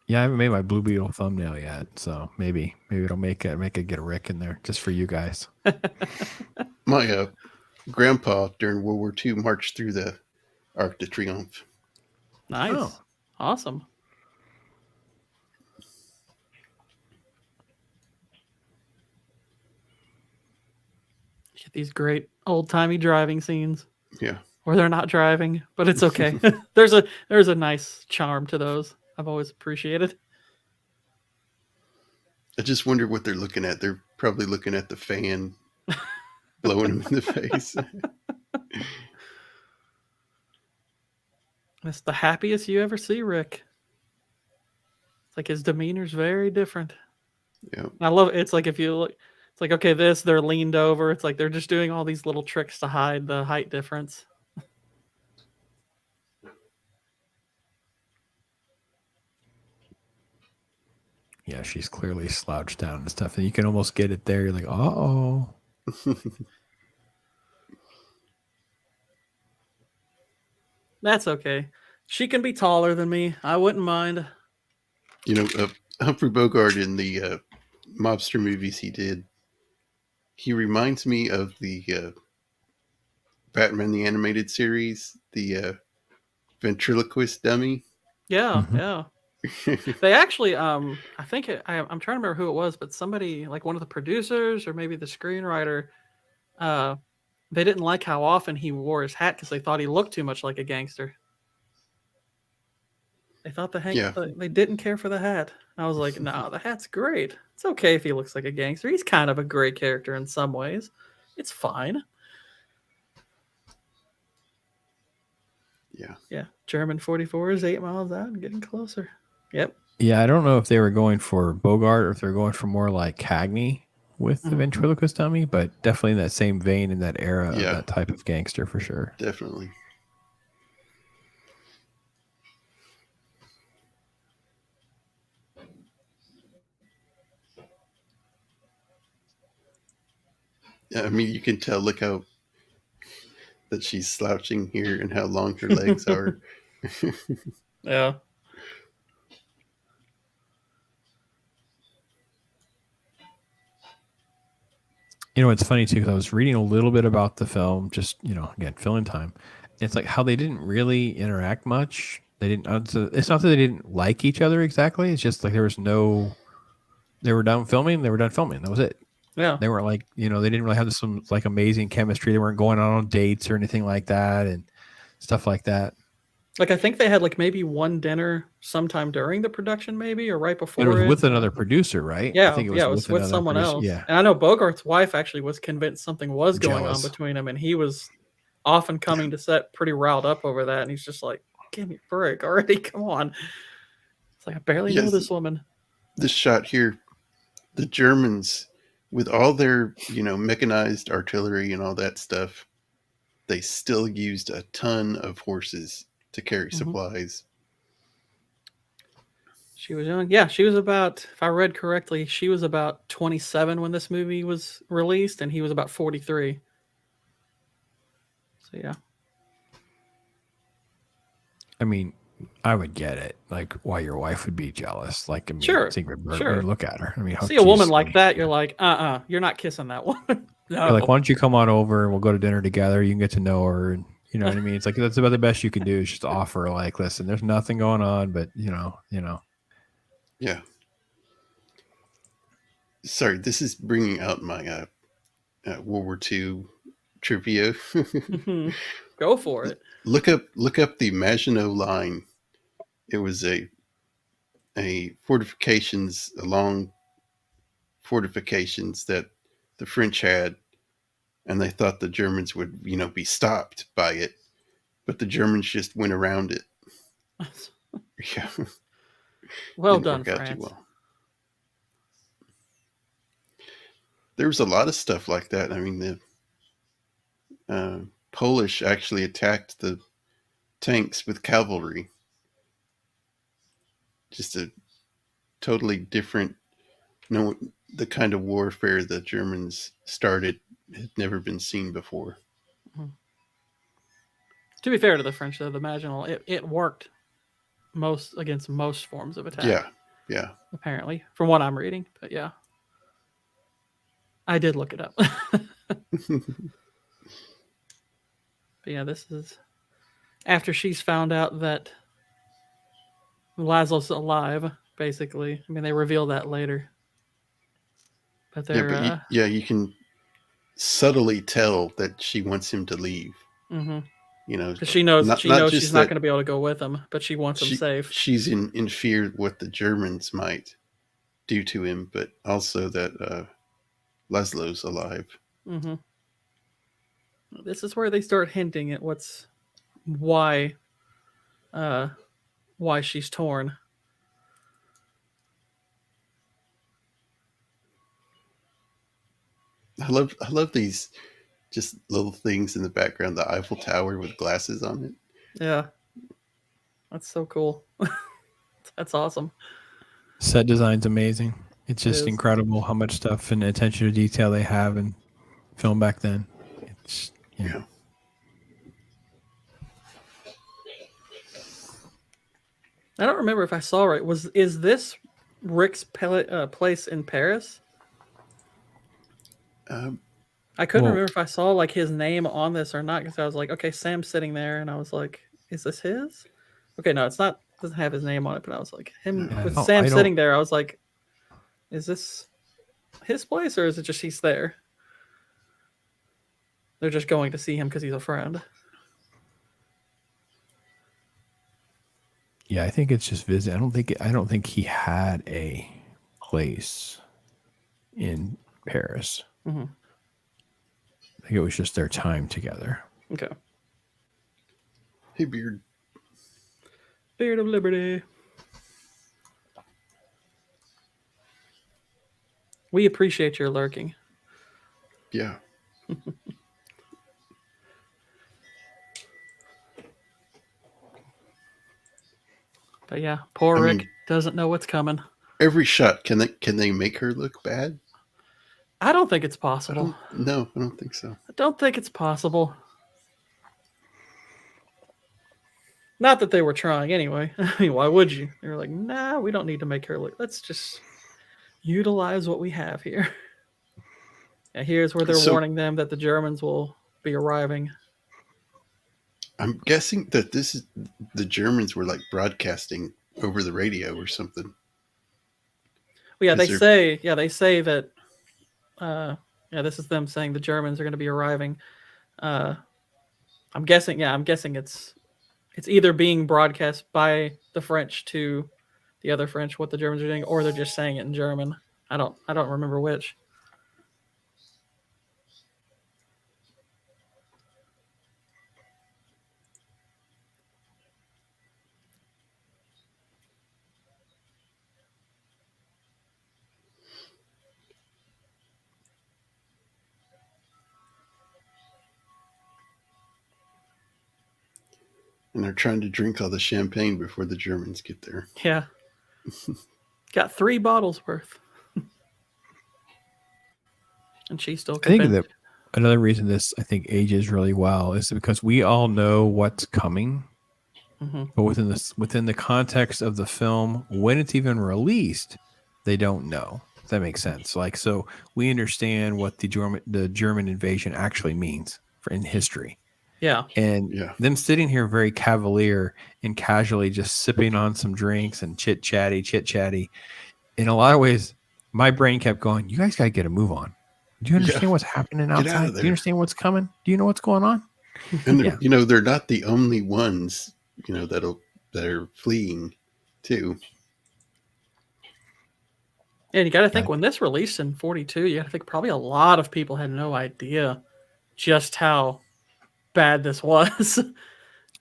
Yeah, I haven't made my Blue Beetle thumbnail yet, so maybe it'll make it get a Rick in there just for you guys. My grandpa during World War II marched through the Arc de Triomphe. Nice. Oh. Awesome. Get these great old timey driving scenes. Yeah. Where they're not driving, but it's okay. there's a nice charm to those. I've always appreciated. I just wonder what they're looking at. They're probably looking at the fan blowing him in the face. It's the happiest you ever see Rick. It's like his demeanor's very different. Yeah. I love it. It's like if you look, it's like okay, they're leaned over. It's like they're just doing all these little tricks to hide the height difference. Yeah, she's clearly slouched down and stuff, and you can almost get it there. You're like, oh. That's okay. She can be taller than me. I wouldn't mind. Humphrey Bogart in the mobster movies he did, he reminds me of the Batman the Animated Series, the ventriloquist dummy. Yeah, Mhm. yeah. They actually, I think I'm trying to remember who it was, but somebody like one of the producers or maybe the screenwriter, uh, they didn't like how often he wore his hat because they thought he looked too much like a gangster. They thought Yeah. they didn't care for the hat. I was like, no, the hat's great. It's okay if he looks like a gangster. He's kind of a great character in some ways. It's fine. Yeah. Yeah. German 44 is 8 miles out and getting closer. Yep. Yeah, I don't know if they were going for Bogart or if they were going for more like Cagney with the ventriloquist dummy, but definitely in that same vein in that era of that type of gangster for sure. Definitely. I mean, you can tell. Look how that she's slouching here and how long her legs are. Yeah. You know, it's funny too because I was reading a little bit about the film, just again, filling time. It's like how they didn't really interact much. They didn't. It's not that they didn't like each other exactly. It's just like there was no. They were done filming. They were done filming. That was it. Yeah. They weren't like they didn't really have some like amazing chemistry. They weren't going on dates or anything like that and stuff like that. Like I think they had like maybe one dinner sometime during the production, maybe or right But it was before with it. another producer, right? I Yeah, think it yeah, was it was with with another someone producer. else. Yeah, And I know Bogart's wife actually was convinced something was going on jealous. between them, and he was often coming to set pretty riled up over that. And he's just like, "Give me a break already! Come on!" It's like I barely know Yes, this woman. this shot here, the Germans, with all their mechanized artillery and all that stuff, they still used a ton of horses to carry supplies. She was young. Yeah, she was about, if I read correctly, she was about 27 when this movie was released, and he was about 43. So yeah. I mean, I would get it. Like, why your wife would be jealous. Like, I mean, Sure, Ingrid Bergman, sure. look at her. I mean, See a woman like that, you're like, you're not kissing that woman. No. You're like, why don't you come on over and we'll go to dinner together? You can get to know her, and you know what I mean. It's like that's about the best you can do is just offer, like, listen, there's nothing going on, but Yeah. Sorry, this is bringing out my World War II trivia. Go for it. Look up the Maginot Line. It was a long fortifications that the French had, and they thought the Germans would be stopped by it, but the Germans just went around it. Yeah. Well Didn't done, work out too France. well. There was a lot of stuff like that. I mean, the Polish actually attacked the tanks with cavalry. Just a totally different, the kind of warfare the Germans started had never been seen before. To be fair to the French, though, the Maginot, it worked against most forms of attack. Yeah. Apparently, from what I'm reading, but yeah, I did look it up. But yeah, this is after she's found out that Laszlo's alive. Basically, I mean, they reveal that later. But they're you can subtly tell that she wants him to leave. because she knows not she's not going to be able to go with him, but she wants him safe. She's in fear what the Germans might do to him, but also that Laszlo's alive. This is where they start hinting at why she's torn. I love these just little things in the background. The Eiffel Tower with glasses on it. Yeah, that's so cool. That's awesome. set design's amazing. It's just incredible how much stuff and attention to detail they have in film back then. It's Yeah. I don't remember if I saw right. Is this Rick's place in Paris? I couldn't remember if I saw like his name on this or not because I was like, okay, Sam's sitting there, and I was like, is this his? Okay, no, it's not. It doesn't have his name on it, but I was like, with Sam sitting there, I was like, is this his place or is it just he's there? They're just going to see him because he's a friend. Yeah, I think it's just visit. I don't think he had a place in Paris. I think it was just their time together. Okay. Hey, Beard. Beard of Liberty. We appreciate your lurking. Yeah. But yeah, poor Rick doesn't know what's coming. Every shot, can they make her look bad? I don't think it's possible. No, I don't think so. I don't think it's possible. Not that they were trying anyway. I mean, why would you? They were like, nah, we don't need to make her look. Let's just utilize what we have here. Yeah, here's where they're So warning them that the Germans will be arriving. I'm guessing that this is the Germans were like broadcasting over the radio or something. Well, Because they're they say that. Uh, yeah, this is them saying the Germans are going to be arriving. Uh, I'm guessing. Yeah, I'm guessing it's either being broadcast by the French to the other French what the Germans are doing, or they're just saying it in German. I don't remember which. and they're trying to drink all the champagne before the Germans get there. Yeah, got 3 bottles worth, and she's still I think convinced. that another reason this I think ages really well is because we all know what's coming, but within the context of the film, when it's even released, they don't know. If that makes sense. Like, so we understand what the German invasion actually means in history. Yeah, And Yeah. them sitting here very cavalier and casually just sipping on some drinks and chit chatty. In a lot of ways, my brain kept going, you guys got to get a move on. Do you understand what's happening Get out outside? of Do you there. understand what's coming? Do you know what's going on? And Yeah. they're not the only ones, that are fleeing too. and you got to think Got- when this released in '42, you got to think probably a lot of people had no idea just how bad this was.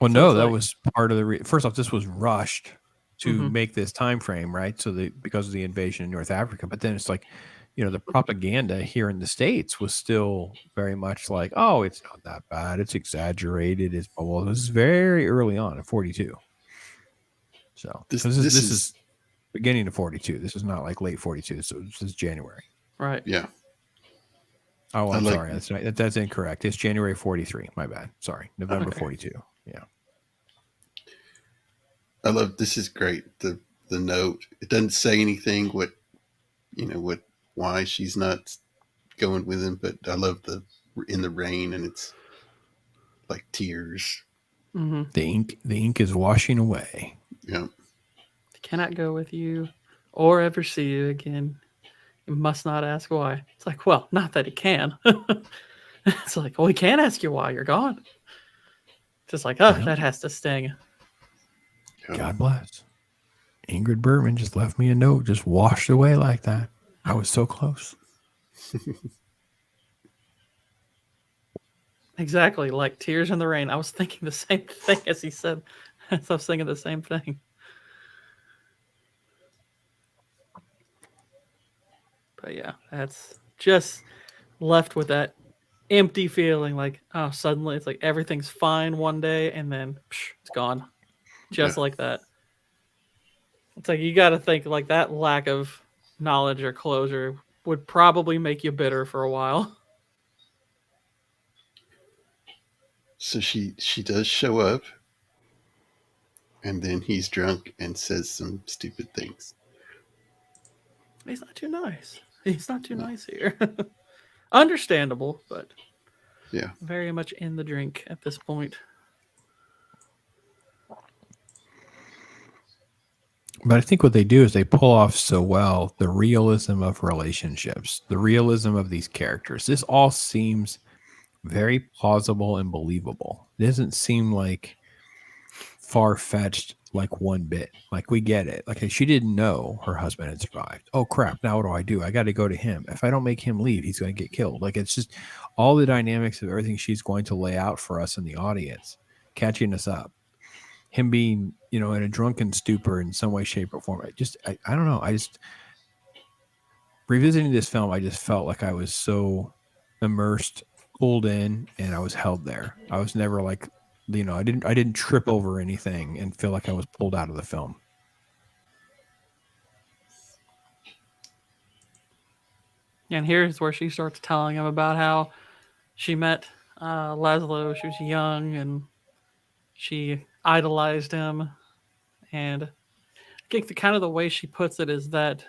Well, So no, it's that like, was part of the. First off, this was rushed to Mhm. make this time frame, right? So because of the invasion in North Africa, but then it's like, the propaganda here in the States was still very much like, oh, it's not that bad, it's exaggerated, it's well, this is very early on in 42. So This this this is is beginning of 42. This is not like late 42. So this is January. right. yeah. Oh, I I'm like sorry. That's right. That's incorrect. It's January 43. My bad. Sorry. November Okay. 42. Yeah. I love this is great. The note. It doesn't say anything why she's not going with him, but I love the in the rain and it's like tears. Hmm. The ink is washing away. Yeah. Cannot go with you or ever see you again. You must not ask why. It's like, well, not that he can. It's like, well, he can't ask you why you're gone. Just like, oh, Well, that has to sting. Yeah. God bless. Ingrid Bergman just left me a note, just washed away like that. I was so close. Exactly, like tears in the rain. I was thinking the same thing as he said. As I was thinking the same thing. But yeah, that's just left with that empty feeling like, oh, suddenly it's like everything's fine one day and then it's gone. Just Yeah. like that. It's like you got to think like that lack of knowledge or closure would probably make you bitter for a while. So she does show up, and then he's drunk and says some stupid things. He's not too nice. He's not too nice here. Understandable, but Yeah. very much in the drink at this point. But I think what they do is they pull off so well the realism of relationships, the realism of these characters. This all seems very plausible and believable. It doesn't seem like far fetched like one bit. Like we get it. Like she didn't know her husband had survived. Oh crap! Now what do? I got to go to him. If I don't make him leave, he's going to get killed. Like it's just all the dynamics of everything she's going to lay out for us in the audience, catching us up. Him being, in a drunken stupor in some way, shape, or form. I don't know. I just revisiting this film, I just felt like I was so immersed, pulled in, and I was held there. I was never like, I didn't trip over anything and feel like I was pulled out of the film. And here's where she starts telling him about how she met Laszlo. She was young and she idolized him. And I think the kind of the way she puts it is that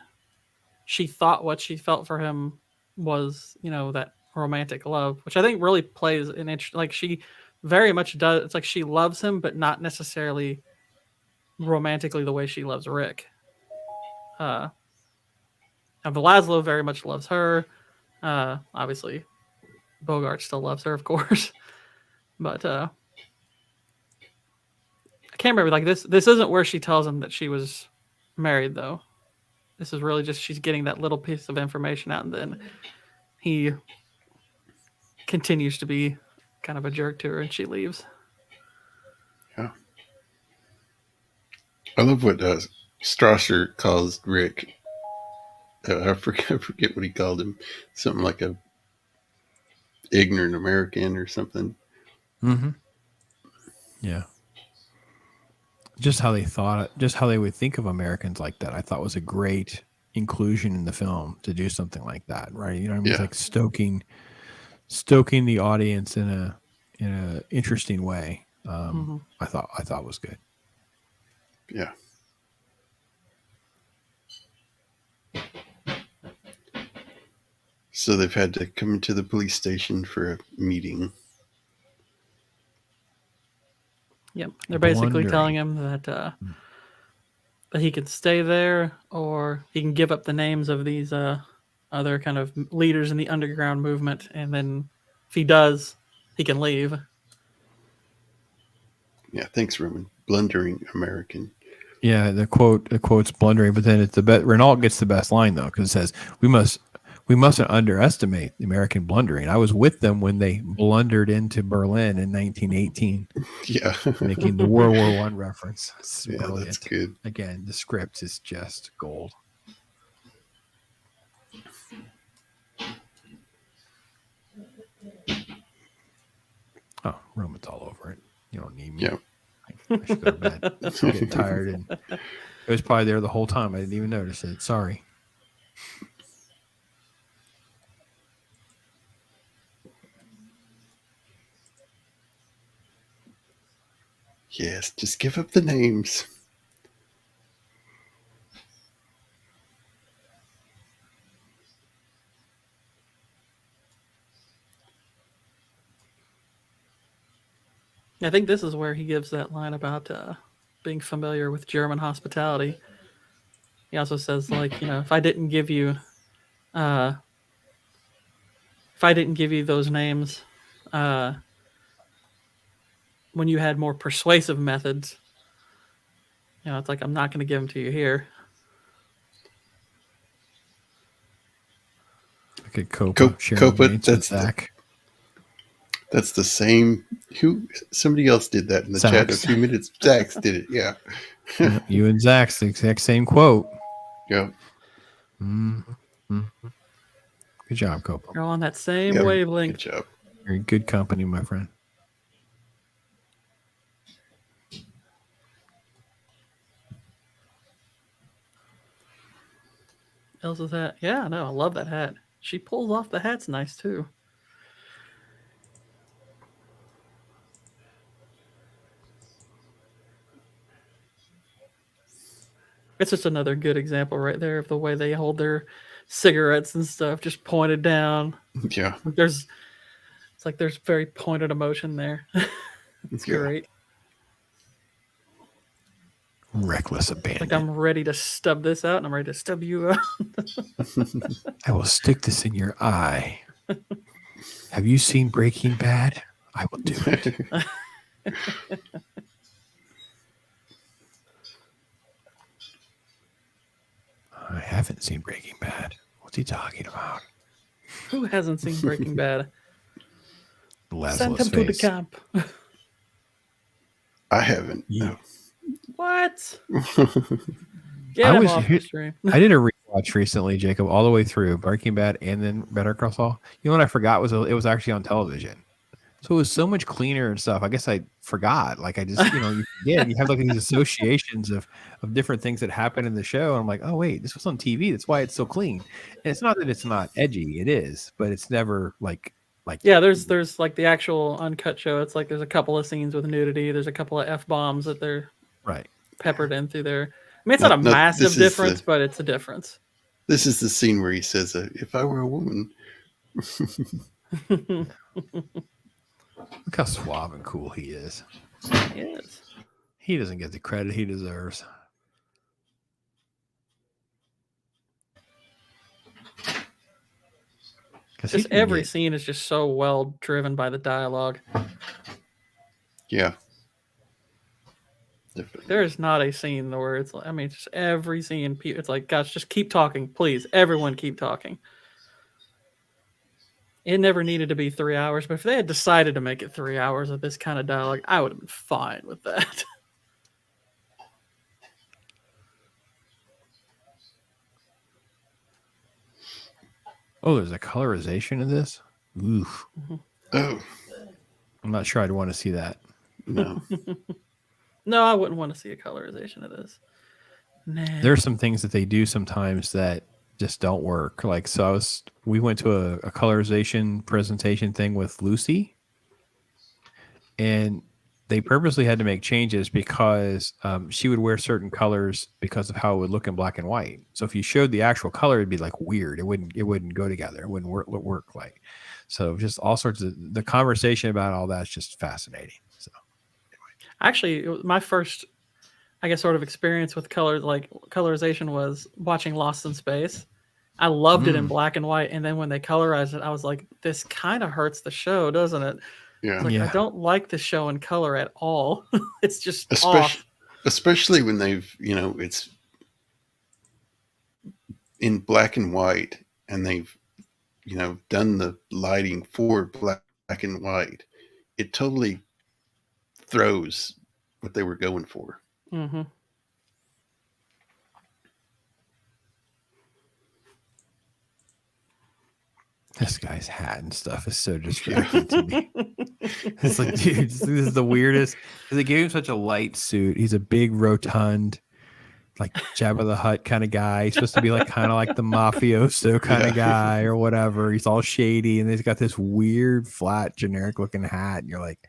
she thought what she felt for him was, you know, that romantic love, which I think really plays an interest. Like she very much does. It's like she loves him, but not necessarily romantically the way she loves Rick. And Laszlo very much loves her. Obviously, Bogart still loves her, of course. But I can't remember. Like this isn't where she tells him that she was married, though. This is really just she's getting that little piece of information out, and then he continues to be kind of a jerk to her, and she leaves. Yeah. I love what Strasser calls Rick. I forget what he called him. Something like a ignorant American or something. Mm-hmm. Yeah. Just how they thought, just how they would think of Americans like that, I thought was a great inclusion in the film to do something like that, right? You know what I mean? Yeah. It's like stoking the audience in a interesting way. I thought was good. Yeah. So they've had to come into the police station for a meeting. Yep, they're basically telling him that he can stay there, or he can give up the names of these other kind of leaders in the underground movement, and then if he does, he can leave. Yeah, thanks, Roman. Blundering American. Yeah, the quote's blundering, but then it's the best. Renault gets the best line though, because it says we mustn't underestimate the American blundering. I was with them when they blundered into Berlin in 1918. Yeah, making the World War I reference. It's brilliant. That's good. Again, the script is just gold. Oh, Roman's all over it. You don't need me. Yeah. I should go to bed. I'm getting tired, and it was probably there the whole time. I didn't even notice it. Sorry. Yes, just give up the names. I think this is where he gives that line about being familiar with German hospitality. He also says, like, you know, if I didn't give you those names when you had more persuasive methods, you know, it's like I'm not going to give them to you here. Okay, Copa. That's Zach. That's the same. Somebody else did that in the chat a few minutes. Zach did it. Yeah. You and Zach's the exact same quote. Yeah. Mm-hmm. Good job, Copa. You're all on that same wavelength. Good job. You're in good company, my friend. Elsa's hat. Yeah, no, I love that hat. She pulls off the hat's nice too. It's just another good example right there of the way they hold their cigarettes and stuff, just pointed down. Yeah. It's like there's very pointed emotion there. It's great. Reckless abandon. Like I'm ready to stub this out, and I'm ready to stub you out. I will stick this in your eye. Have you seen Breaking Bad? I will do it. I haven't seen Breaking Bad. What's he talking about? Who hasn't seen Breaking Bad? Send him to the camp. I haven't. Yeah. What? Get him off the stream. I did a rewatch recently, Jacob, all the way through Breaking Bad and then Better Call Saul. You know what I forgot was it was actually on television. So it was so much cleaner and stuff. I guess I forgot. Like I just, you forget. You have like these associations of different things that happen in the show. And I'm like, oh wait, this was on TV. That's why it's so clean. And it's not that it's not edgy. It is, but it's never like. Yeah, there's like the actual uncut show. It's like there's a couple of scenes with nudity. There's a couple of F-bombs that they're peppered in through there. I mean, it's not a massive difference, but it's a difference. This is the scene where he says, if I were a woman, Look how suave and cool he is. He is. He doesn't get the credit he deserves. Just every scene is just so well driven by the dialogue. Yeah. Definitely. There is not a scene where it's like, I mean, just every scene, it's like, gosh, just keep talking, please. Everyone keep talking. It never needed to be 3 hours, but if they had decided to make it 3 hours of this kind of dialogue, I would have been fine with that. Oh, there's a colorization of this? Oof. Mm-hmm. Oh. I'm not sure I'd want to see that. No. No, I wouldn't want to see a colorization of this. Nah. There are some things that they do sometimes that just don't work. Like, so we went to a colorization presentation thing with Lucy, and they purposely had to make changes because she would wear certain colors because of how it would look in black and white. So if you showed the actual color, it'd be like weird. It wouldn't go together. It wouldn't work like. So just all sorts of the conversation about all that's just fascinating. So actually, my first, I guess, sort of experience with colorization was watching Lost in Space. I loved it in black and white, and then when they colorized it, I was like, this kind of hurts the show, doesn't it? Yeah. I don't like the show in color at all. It's just off. Especially when they've, it's in black and white, and they've, done the lighting for black and white. It totally throws what they were going for. Mm-hmm. This guy's hat and stuff is so distracting to me. It's like, dude, this is the weirdest. Because they gave him such a light suit. He's a big, rotund, like Jabba the Hutt kind of guy. He's supposed to be like kind of like the mafioso kind of guy or whatever. He's all shady, and he's got this weird, flat, generic-looking hat, and you're like,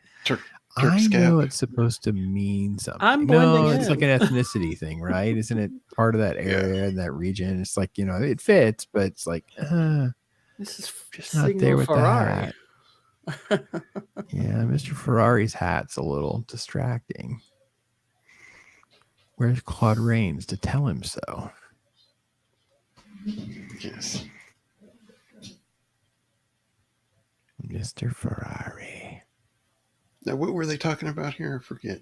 I know it's supposed to mean something. I'm blending in. It's like an ethnicity thing, right? Isn't it part of that area and that region? It's like, it fits, but it's like, this is just not there with Ferrari. The hat. Yeah, Mr. Ferrari's hat's a little distracting. Where's Claude Rains to tell him so? Yes. Mr. Ferrari. Now, what were they talking about here? I forget.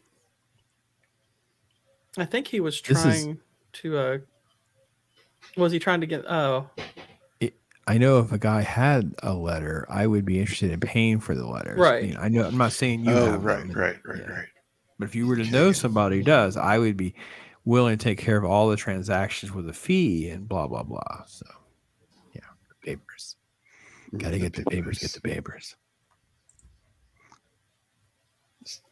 I think he was trying to. Was he trying to get? Oh. I know if a guy had a letter, I would be interested in paying for the letters. Right. I know. I'm not saying you have them. Right. But if you were to know somebody who does, I would be willing to take care of all the transactions with a fee and blah, blah, blah. So, yeah, papers. Got to get the papers, get the papers.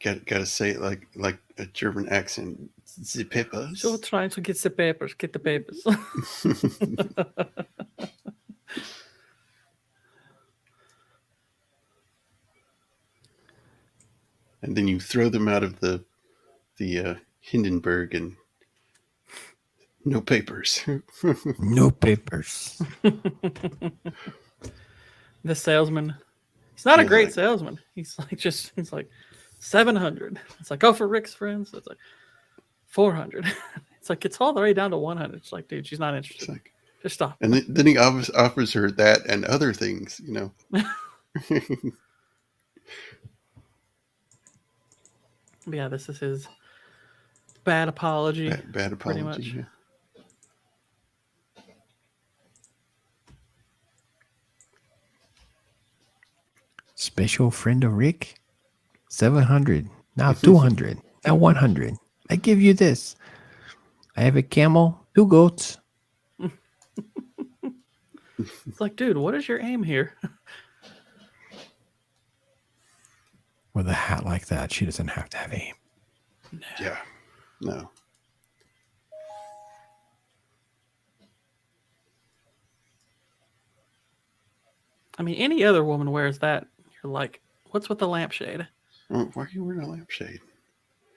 Got to say it like a German accent. The papers. So trying to get the papers, get the papers. And then you throw them out of the Hindenburg and no papers. No papers. The salesman. He's not a great salesman. He's like 700. It's like, go for Rick's friends. It's like 400. It's like, it's all the way down to 100. It's like, dude, she's not interested. Like, just stop. And then he offers her that and other things, Yeah, this is his bad apology. Bad apology. Pretty much. Yeah. Special friend of Rick, 700. Now 200. Now 100. I give you this. I have a camel, 2 goats. It's like, dude, what is your aim here? With a hat like that, she doesn't have to have aim. Yeah. No. I mean, any other woman wears that. You're like, what's with the lampshade? Why are you wearing a lampshade?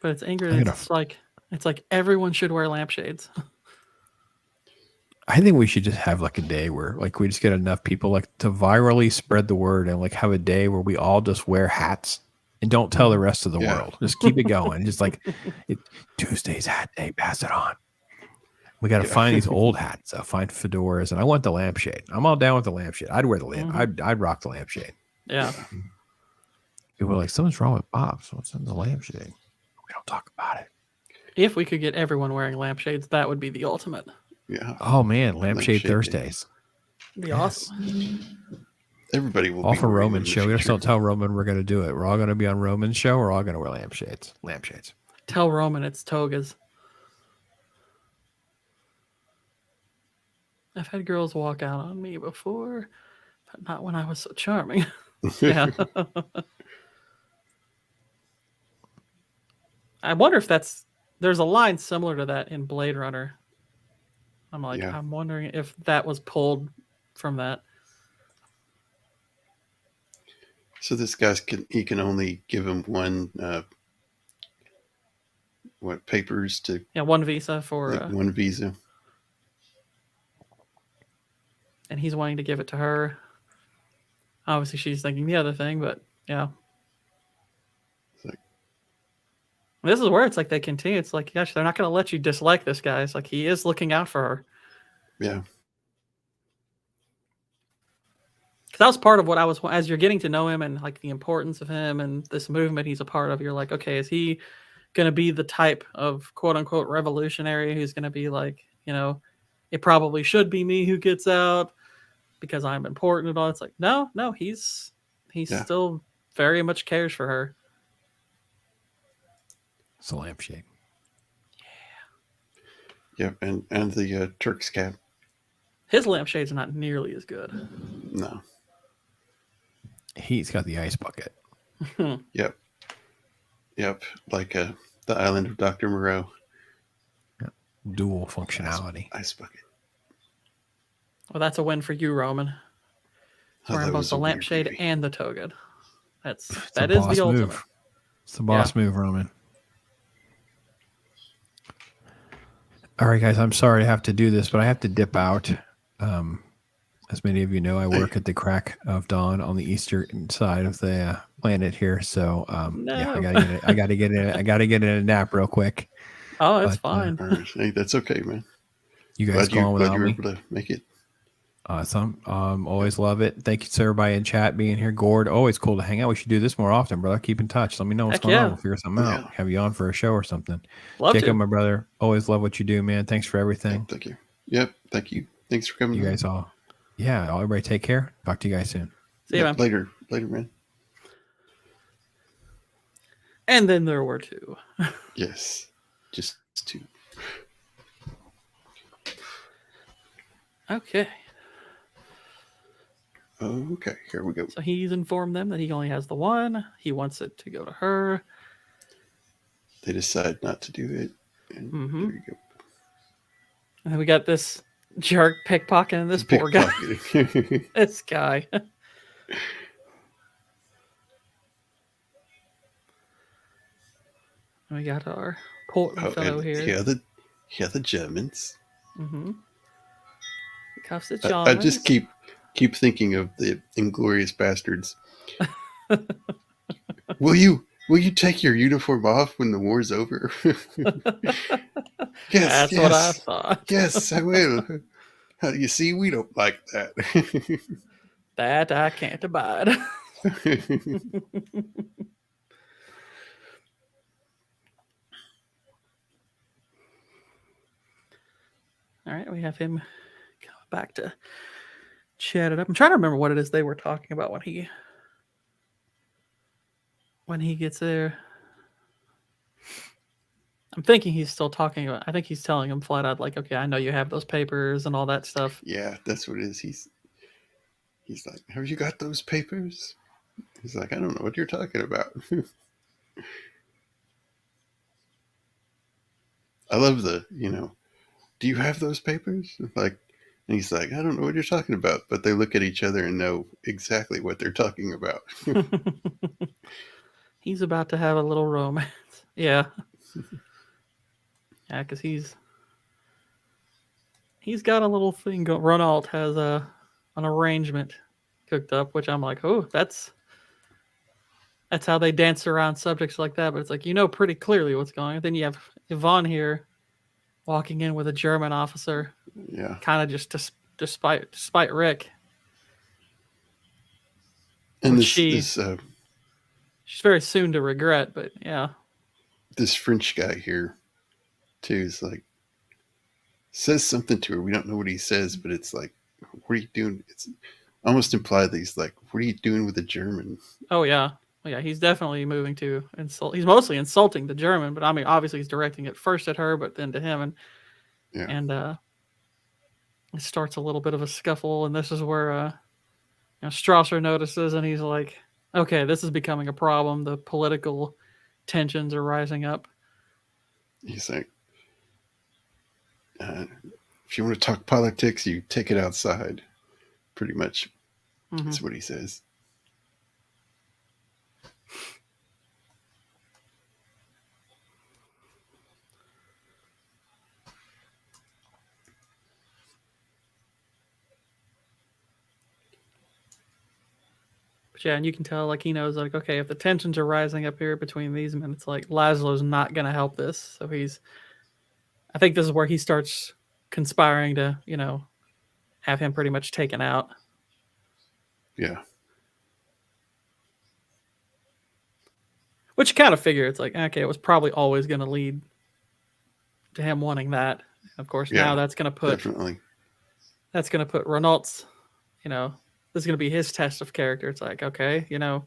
But it's Ingrid. It's like everyone should wear lampshades. I think we should just have like a day where like we just get enough people like to virally spread the word and like have a day where we all just wear hats and don't tell the rest of the world. Just keep it going. Just like Tuesday's hat day, pass it on. We got to find these old hats, find fedoras, and I want the lampshade. I'm all down with the lampshade. I'd wear the lamp. I'd rock the lampshade. Yeah. People are like, something's wrong with Bob. So what's in the lampshade? We don't talk about it. If we could get everyone wearing lampshades, that would be the ultimate. Yeah. Oh man, lampshade Thursdays. Be awesome. Everybody will all be for Roman's show. We just don't tell Roman we're going to do it. We're all going to be on Roman's show. We're all going to wear lampshades. Lampshades. Tell Roman it's togas. I've had girls walk out on me before, but not when I was so charming. Yeah. I wonder if there's a line similar to that in Blade Runner. I'm like, I'm wondering if that was pulled from that. So this guy can only give him one papers to one visa for like one visa, and he's wanting to give it to her. Obviously, she's thinking the other thing, but yeah. This is where it's like they continue. It's like, gosh, they're not going to let you dislike this guy. It's like he is looking out for her. Yeah. Because that was part of what I was, as you're getting to know him and like the importance of him and this movement he's a part of, you're like, okay, is he going to be the type of quote unquote revolutionary who's going to be like, it probably should be me who gets out because I'm important and all. It's like, no, he's still very much cares for her. It's a lampshade. Yeah. Yep, and the Turk's cap. His lampshade's not nearly as good. No. He's got the ice bucket. Yep. Like the island of Dr. Moreau. Yep. Dual functionality. Ice bucket. Well, that's a win for you, Roman. Wearing both the lampshade and the toga. That is the ultimate. Move. It's the boss move, Roman. All right, guys, I'm sorry to have to do this, but I have to dip out. As many of you know, I work at the crack of dawn on the eastern side of the planet here. So, I gotta get in a nap real quick. Oh, it's fine. Hey, that's okay, man. You guys go on without me. Glad you were able to make it. Awesome. Always love it. Thank you to everybody in chat being here. Gourd, always cool to hang out. We should do this more often, brother. Keep in touch. Let me know what's going on. We'll figure something out. Have you on for a show or something. Jacob, my brother, always love what you do, man. Thanks for everything. Oh, thank you. Yep. Thank you. Thanks for coming. You guys all. Yeah. Everybody take care. Talk to you guys soon. See you, man. Later, man. And then there were two. Yes. Just two. Okay. Okay, here we go. So he's informed them that he only has the one. He wants it to go to her. They decide not to do it. And there you go. And then we got this jerk pickpocketing this poor guy. This guy. We got our Portland fellow here. Yeah, the Germans. Mm-hmm. Cuffs the Germans. I just keep thinking of the Inglorious Bastards. Will you take your uniform off when the war's over? Yes, that's what I thought. Yes, I will. You see, we don't like that. That I can't abide. All right, we have him coming back to chat it up. I'm trying to remember what it is they were talking about when he gets there. I'm thinking he's still talking about. I think he's telling him flat out, like, "Okay, I know you have those papers and all that stuff." Yeah, that's what it is. He's like, "Have you got those papers?" He's like, "I don't know what you're talking about." I love do you have those papers? Like, and he's like, I don't know what you're talking about. But they look at each other and know exactly what they're talking about. He's about to have a little romance. Yeah. Yeah, because he's he's got a little thing. Ronald has an arrangement cooked up, which I'm like, oh, that's how they dance around subjects like that. But it's like, pretty clearly what's going on. Then you have Yvonne here walking in with a German officer, Yeah. kind of just despite Rick, And which this she's very soon to regret. But yeah, this French guy here too is like says something to her. We don't know what he says, but it's like, what are you doing? It's almost implied that he's like, what are you doing with a German? oh yeah, he's definitely moving to insult. He's mostly insulting the German, but I mean, obviously he's directing it first at her, but then to him, Yeah. and it starts a little bit of a scuffle, and this is where Strasser notices, and he's like, okay, this is becoming a problem. The political tensions are rising up. He's like, if you want to talk politics, you take it outside. Pretty much, that's what he says. But yeah, and you can tell, like, he knows, like, okay, if the tensions are rising up here between these men, it's like Laszlo's not going to help this. So I think this is where he starts conspiring to, have him pretty much taken out. Yeah. Which you kind of figure, it's like, okay, it was probably always going to lead to him wanting that. Of course, now that's going to put definitely. That's going to put Renault's, this is going to be his test of character. It's like, okay, you've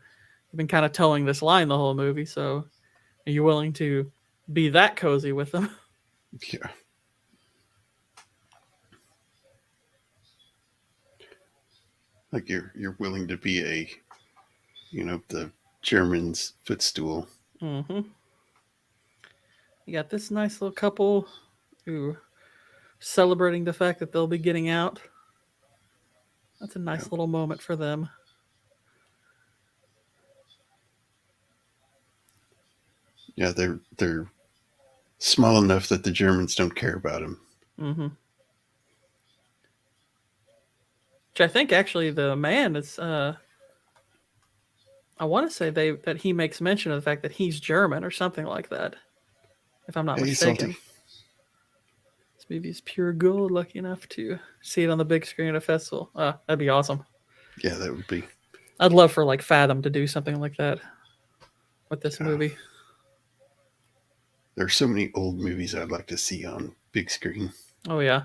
been kind of towing this line the whole movie, so are you willing to be that cozy with them? Yeah. Like you're willing to be the German's footstool. Mm-hmm. You got this nice little couple who celebrating the fact that they'll be getting out. That's a nice little moment for them. Yeah, they're small enough that the Germans don't care about them. Mm-hmm. Which I think actually the man is. I want to say that he makes mention of the fact that he's German or something like that, if I'm not mistaken. This movie is pure gold. Lucky enough to see it on the big screen at a festival. That'd be awesome. Yeah, that would be. I'd love for like Fathom to do something like that with this movie. There are so many old movies I'd like to see on big screen. Oh yeah,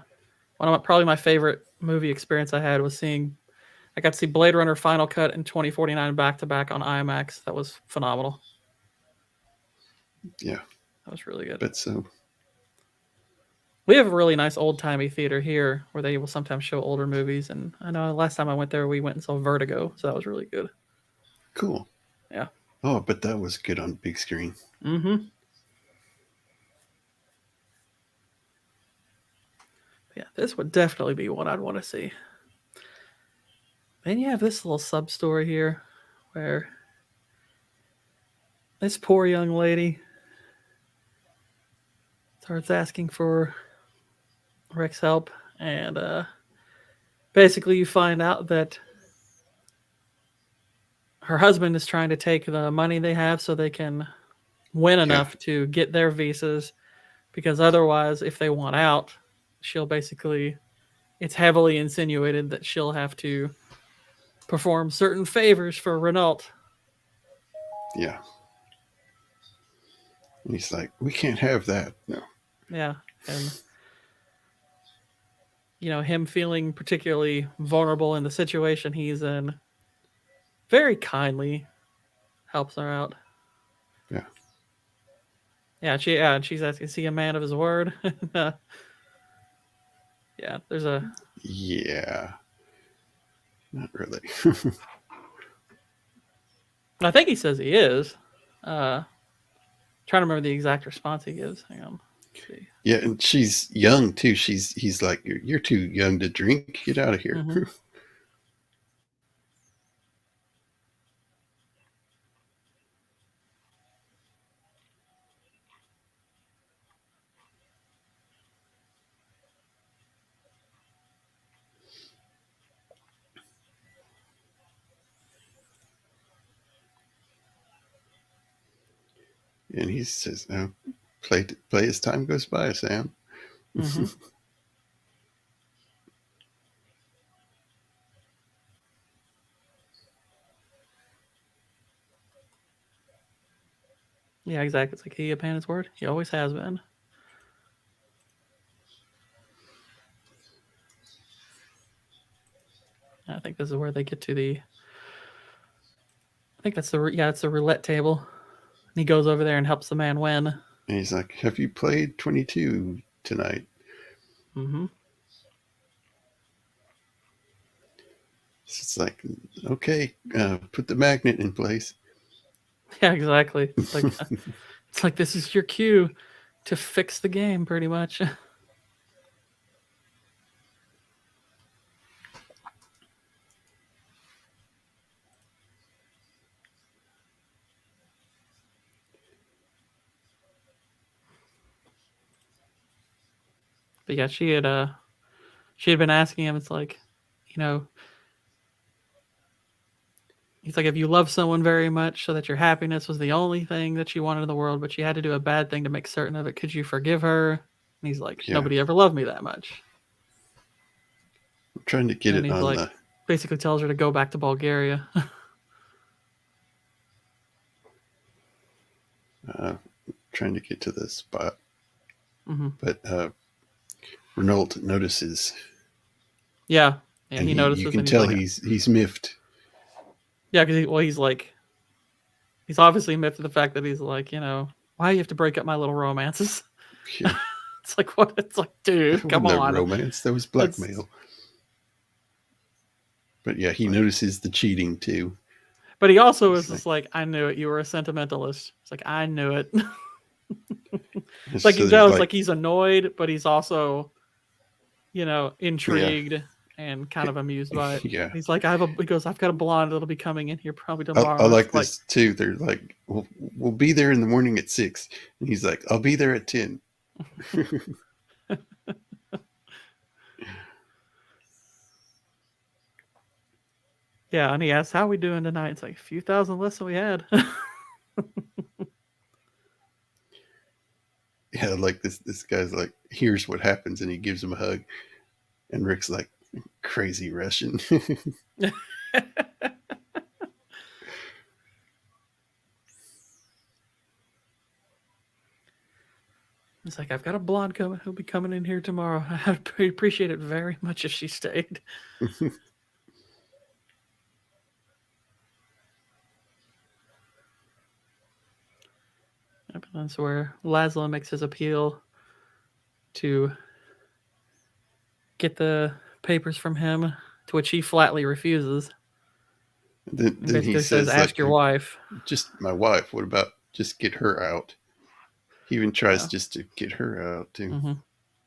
probably my favorite movie experience I had was I got to see Blade Runner Final Cut and 2049 back to back on IMAX. That was phenomenal. Yeah, that was really good. But so we have a really nice old timey theater here where they will sometimes show older movies. And I know last time I went there, we went and saw Vertigo, so that was really good. Cool. Yeah. Oh, but that was good on big screen. Mm-hmm. Yeah, this would definitely be one I'd want to see. Then you have this little sub story here where this poor young lady starts asking for Rick's help, and basically you find out that her husband is trying to take the money they have so they can win enough to get their visas, because otherwise, if they want out, it's heavily insinuated that she'll have to perform certain favors for Renault. Yeah. And he's like, we can't have that. No. Yeah. And, him feeling particularly vulnerable in the situation he's in, very kindly helps her out. Yeah. Yeah, she's asking, is he a man of his word? Yeah, there's a... Yeah. Not really. I think he says he is. Trying to remember the exact response he gives. Hang on. Let's see. Yeah, and she's young too. He's like, you're too young to drink. Get out of here. Mm-hmm. And he says, "No, play as time goes by, Sam." Mm-hmm. Yeah, exactly. It's like he a man his word. He always has been. I think this is where they get to the. I think that's it's the roulette table. And he goes over there and helps the man win. And he's like, "Have you played 22 tonight?" Mm-hmm. It's like, okay, put the magnet in place. Yeah, exactly. It's like this is your cue to fix the game, pretty much. But yeah, she had been asking him. It's like, you know, he's like, if you love someone very much, so that your happiness was the only thing that you wanted in the world, but you had to do a bad thing to make certain of it, could you forgive her? And he's like, Yeah. nobody ever loved me that much. I'm trying to get And it he's on like, basically tells her to go back to Bulgaria. trying to get to the spot. Mm-hmm. But Renault notices. Yeah, and he notices. You can and tell like, he's miffed. Yeah, because he's like, he's obviously miffed at the fact that he's like, why do you have to break up my little romances? Yeah. It's like, what? It's like, dude, come That on. romance. That was blackmail. But yeah, he notices the cheating too. But he also is just like, I knew it. You were a sentimentalist. It's like, I knew it. It's like, it's like he's annoyed, but he's also, intrigued and kind of amused by it. Yeah. He's like, he goes, I've got a blonde that'll be coming in here probably tomorrow. I like this too. They're like, we'll be there in the morning at 6. And he's like, I'll be there at 10. Yeah, and he asks, how are we doing tonight? It's like a few thousand less than we had. Yeah, like this guy's like, here's what happens, and he gives him a hug. And Rick's like, crazy Russian. It's like, I've got a blonde coming who'll be coming in here tomorrow. I'd appreciate it very much if she stayed. And that's where Laszlo makes his appeal to get the papers from him, to which he flatly refuses. Then he says, ask like, your wife. Just my wife. What about just get her out? He even tries just to get her out too. Mm-hmm.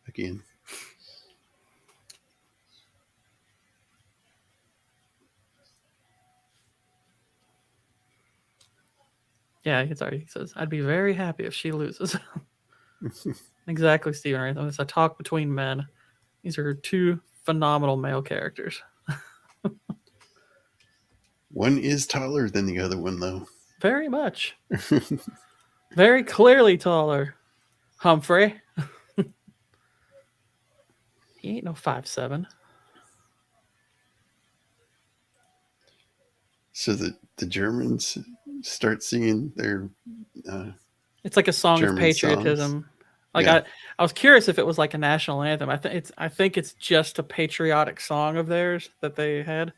Again. Yeah, he says, I'd be very happy if she loses. Exactly, Stephen. Right? It's a talk between men. These are two phenomenal male characters. One is taller than the other one, though. Very much. Very clearly taller. Humphrey. He ain't no 5'7". So the Germans start singing their it's like a song German of patriotism. Songs. Like I was curious if it was like a national anthem. I think it's just a patriotic song of theirs that they had.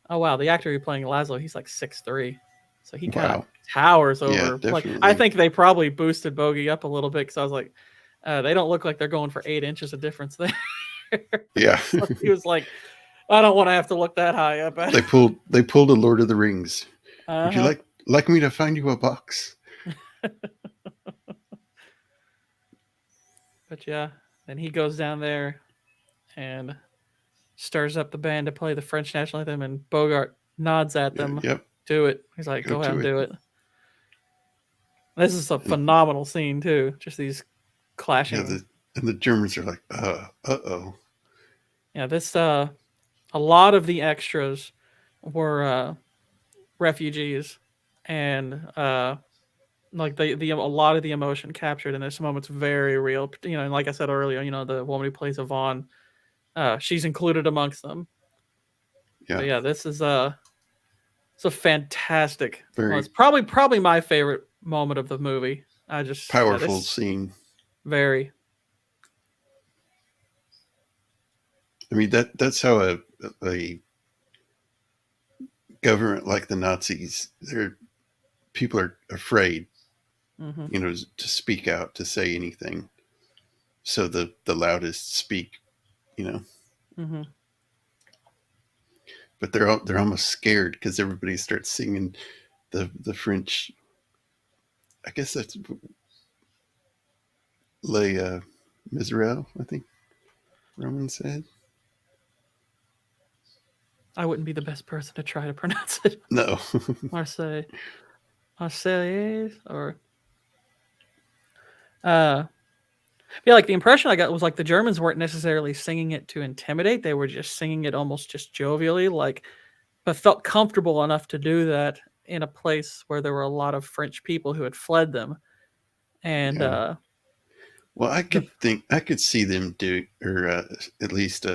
Oh wow, the actor who's playing Laszlo, he's like 6'3", so he kind of towers over. Yeah, like I think they probably boosted Bogey up a little bit because I was like, they don't look like they're going for 8 inches of difference there. Yeah, so he was like, I don't want to have to look that high up. They pulled a Lord of the Rings. Would you like me to find you a box? But yeah, then he goes down there and stirs up the band to play the French national anthem, and Bogart nods at them. Yep. Do it. He's like, go ahead and do it. This is a phenomenal scene too. Just these clashing. Yeah, and the Germans are like, uh-oh. Yeah, this a lot of the extras were refugees, and like the a lot of the emotion captured in this moment's very real. You know, and like I said earlier, you know, the woman who plays Yvonne, she's included amongst them. Yeah, But yeah, this is it's a fantastic. Well, very it's probably my favorite moment of the movie. I just powerful this scene. very. I mean that's how a government like the Nazis, they're people are afraid, Mm-hmm. you know, to speak out, to say anything. So the loudest speak, you know. Mm-hmm. But they're almost scared because everybody starts singing the French. I guess that's Les Miserables, I think Roman said. I wouldn't be the best person to try to pronounce it. No. Marseille, Marseillais, or uh, yeah, like the impression I got was like the Germans weren't necessarily singing it to intimidate; they were just singing it almost just jovially, like, but felt comfortable enough to do that in a place where there were a lot of French people who had fled them, and Yeah. Well, the I could see them do, or at least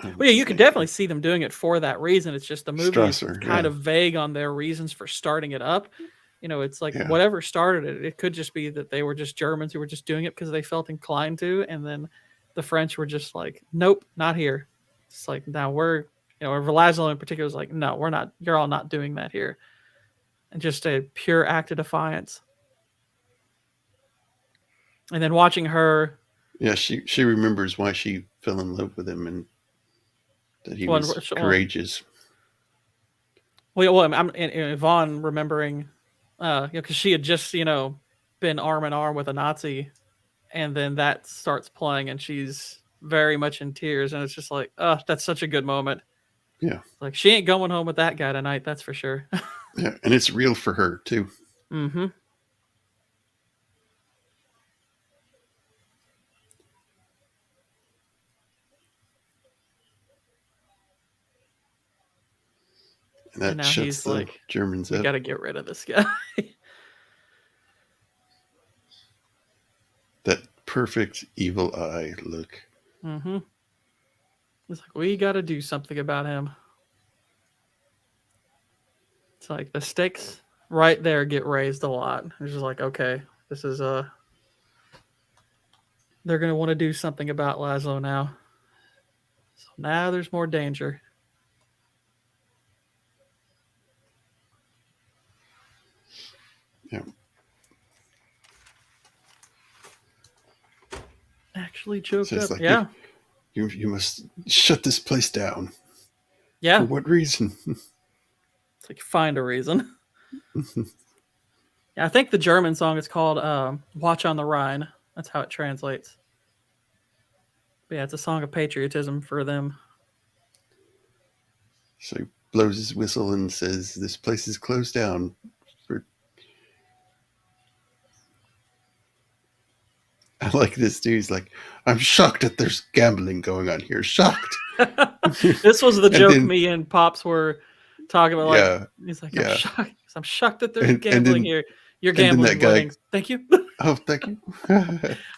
well, what's yeah, you his could name, definitely see them doing it for that reason. It's just the movie is Strasser. kind Yeah, of vague on their reasons for starting it up. You know, it's like yeah, whatever started it. It could just be that they were just Germans who were just doing it because they felt inclined to, and then the French were just like, "Nope, not here." It's like now we're, you know, or Velasquez in particular was like, "No, we're not. You're all not doing that here," and just a pure act of defiance. And then watching her, yeah. She remembers why she fell in love with him and that he well, was courageous. and Yvonne remembering, you know, because she had just, you know, been arm in arm with a Nazi, and then that starts playing, and she's very much in tears, and it's just like, oh, that's such a good moment. Yeah, Like she ain't going home with that guy tonight, that's for sure. yeah, and it's real for her too. Mm-hmm. And And that now shuts he's the like, Germans we up. got to get rid of this guy. That perfect evil eye look. Mm-hmm. It's like we got to do something about him. It's like the stakes right there get raised a lot. It's just like, okay, this is they're gonna want to do something about Laszlo now. So now there's more danger. Yeah, Actually so choked it's up. like Yeah. you must shut this place down. For Yeah. what reason? It's like find a reason. Yeah, I think the German song is called Watch on the Rhine. That's how it translates. But yeah, it's a song of patriotism for them. So he blows his whistle and says, "This place is closed down." For I like this dude. He's like, "I'm shocked that there's gambling going on here. Shocked." This was the And joke then me and Pops were talking about. Like, yeah, he's like, yeah, I'm shocked that there's and gambling then here. Your that gambling guy. winnings. Thank you. Oh, thank you.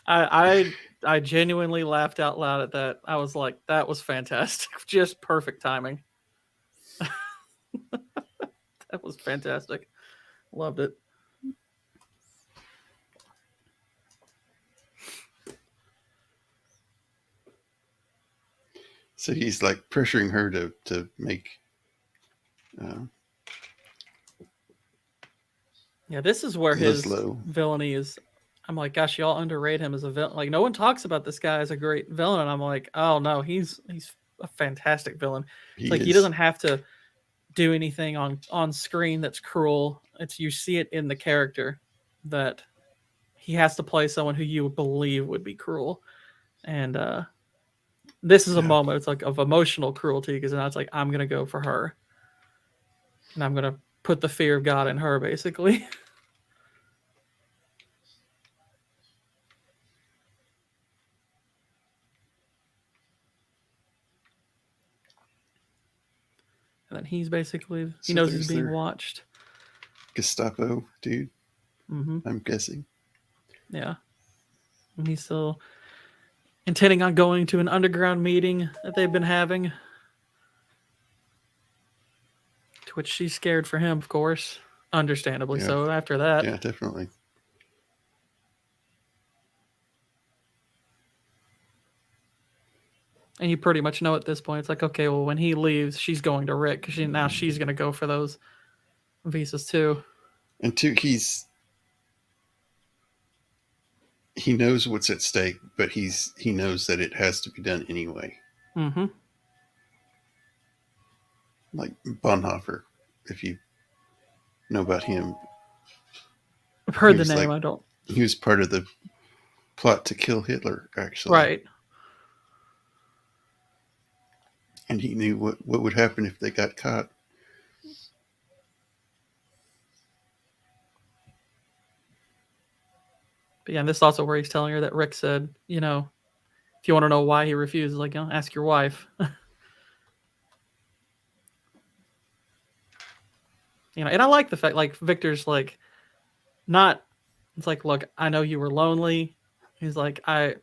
I genuinely laughed out loud at that. I was like, that was fantastic. Just perfect timing. That was fantastic. Loved it. So he's like pressuring her to make. Uh, Yeah, this is where his Laszlo. villainy is. I'm like, gosh, y'all underrate him as a villain. Like, no one talks about this guy as a great villain, and I'm like, oh no, he's a fantastic villain. It's He like he is. doesn't have to do anything on screen that's cruel. It's you see it in the character that he has to play someone who you would believe would be cruel, and this is a Yeah. moment. It's like of emotional cruelty because now it's like I'm gonna go for her, and I'm gonna put the fear of God in her, basically. And then he's basically he So knows he's there's being their watched. Gestapo dude, Mm-hmm. I'm guessing. Yeah. And he's still intending on going to an underground meeting that they've been having. To which she's scared for him, of course. Understandably Yeah. so after that. Yeah, definitely. And you pretty much know at this point, it's like, okay, well, when he leaves, she's going to Rick because now she's going to go for those visas too. And two, he knows what's at stake, but he knows that it has to be done anyway. Mm-hmm. Like Bonhoeffer, if you know about him. I've heard the was name. like- I don't. He was part of the plot to kill Hitler, actually. Right. And he knew what would happen if they got caught. But yeah, and this is also where he's telling her that Rick said, if you want to know why he refuses, like, ask your wife. And I like the fact, like, Victor's like, not, it's like, look, I know you were lonely. He's like, you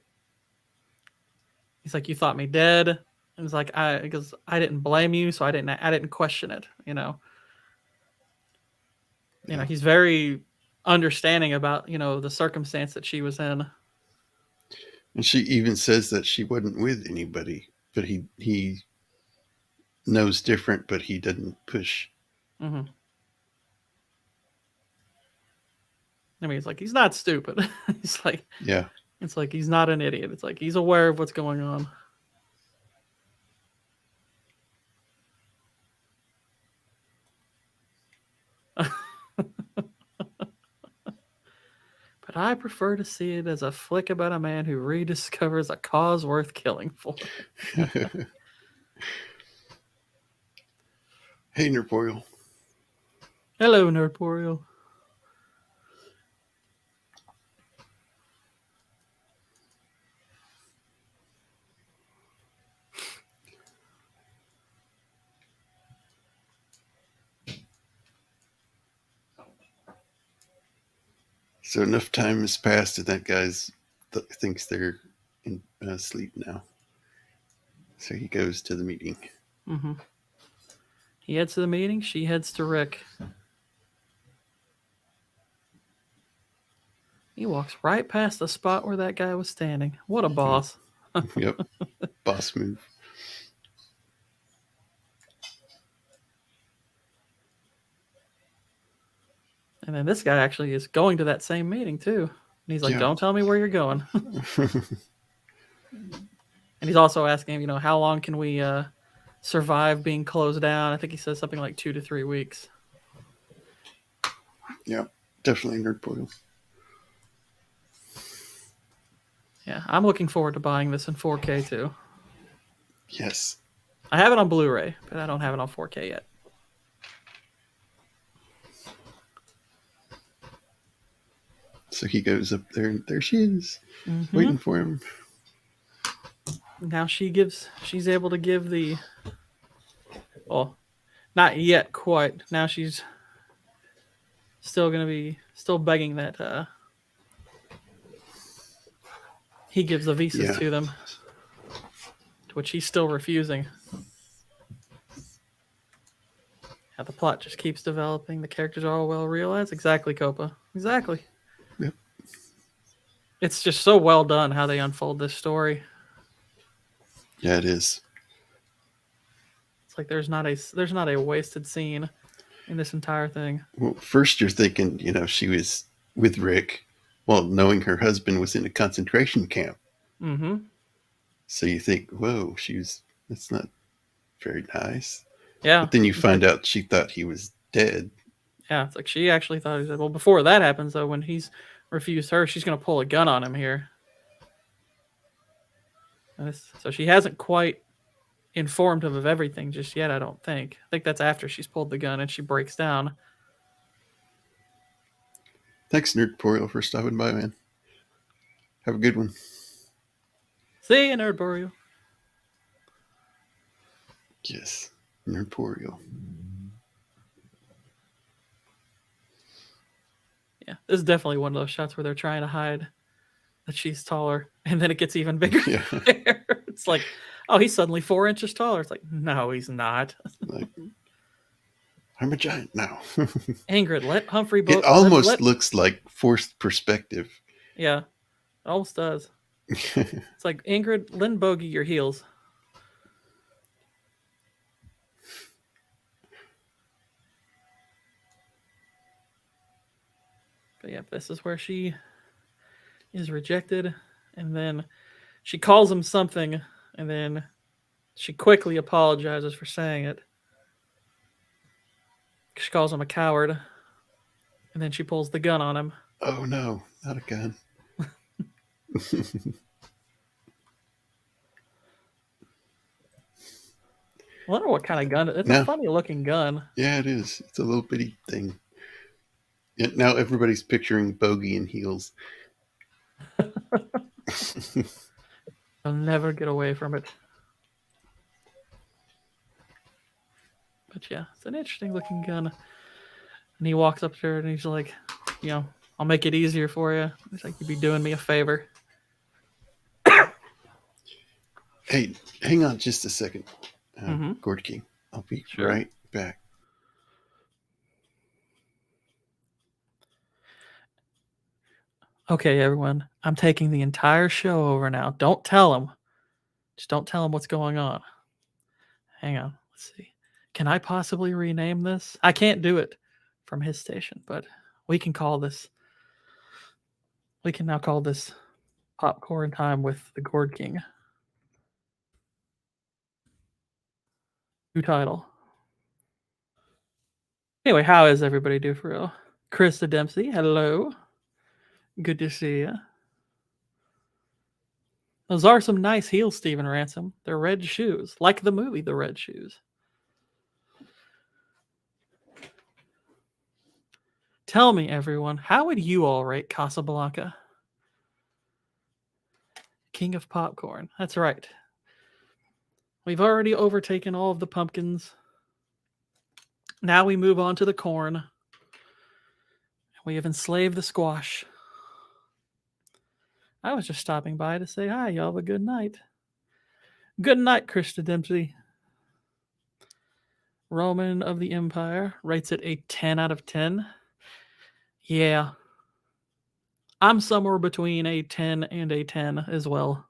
thought me dead. And it's like, because I didn't blame you, so I didn't question it. He's very understanding about the circumstance that she was in. And she even says that she wasn't with anybody, but he knows different, but he doesn't push. Mm-hmm. I mean, it's like he's not stupid. He's like, Yeah. It's like he's not an idiot. It's like he's aware of what's going on. But I prefer to see it as a flick about a man who rediscovers a cause worth killing for. Hey, Nerporial. Hello, Nerdporial. So enough time has passed, and that guy's thinks they're in sleep now. So he goes to the meeting. Mm-hmm. He heads to the meeting. She heads to Rick. He walks right past the spot where that guy was standing. What a boss. Yep. Boss move. And then this guy actually is going to that same meeting too. And he's like, Don't tell me where you're going. And he's also asking him, how long can we survive being closed down? I think he says something like 2 to 3 weeks. Yeah, definitely Nerdporial. Yeah, I'm looking forward to buying this in 4K too. Yes. I have it on Blu-ray, but I don't have it on 4K yet. So he goes up there, and there she is, waiting for him. Now she's able to give the, well, not yet quite. Now she's still begging that he gives the visas to them, to which he's still refusing. How the plot just keeps developing. The characters are all well realized. Exactly, Copa. Exactly. Yep. It's just so well done how they unfold this story. Yeah, it is. It's like there's not a wasted scene in this entire thing. Well, first you're thinking, she was with Rick, well, knowing her husband was in a concentration camp. Mm-hmm. So you think, whoa, that's not very nice. Yeah. But then you find out she thought he was dead. Yeah, it's like she actually thought he said, well, before that happens, though, when he's refused her, she's going to pull a gun on him here. So she hasn't quite informed him of everything just yet, I don't think. I think that's after she's pulled the gun and she breaks down. Thanks, Nerdporial, for stopping by, man. Have a good one. See you, Nerdporial. Yes, Nerdporial. Yeah, this is definitely one of those shots where they're trying to hide that she's taller, and then it gets even bigger. Yeah. It's like, oh, he's suddenly 4 inches taller. It's like, no, he's not. Like, I'm a giant now. Ingrid, let Humphrey. It almost looks like forced perspective. Yeah, it almost does. It's like, Ingrid, lend Bogey your heels. But yeah, this is where she is rejected, and then she calls him something, and then she quickly apologizes for saying it. She calls him a coward, and then she pulls the gun on him. Oh no, not a gun. I wonder what kind of gun. It's a funny looking gun. Yeah, it is. It's a little bitty thing. And now everybody's picturing Bogey in heels. I'll never get away from it. But yeah, it's an interesting looking gun. And he walks up to her and he's like, I'll make it easier for you. He's like, you'd be doing me a favor. Hey, hang on just a second. Gourd King. I'll be right back. Okay, everyone. I'm taking the entire show over now. Don't tell him. Just don't tell him what's going on. Hang on. Let's see. Can I possibly rename this? I can't do it from his station, but we can call this. We can now call this Popcorn Time with the Gourd King. New title. Anyway, how is everybody do for real? Krista Dempsey, hello. Good to see you. Those are some nice heels, Stephen Ransom. They're red shoes, like the movie The Red Shoes. Tell me, everyone, how would you all rate Casablanca? King of popcorn. That's right. We've already overtaken all of the pumpkins. Now we move on to the corn. We have enslaved the squash. I was just stopping by to say hi, y'all, but good night. Good night, Krista Dempsey. Roman of the Empire rates it a 10 out of 10. Yeah. I'm somewhere between a 10 and a 10 as well.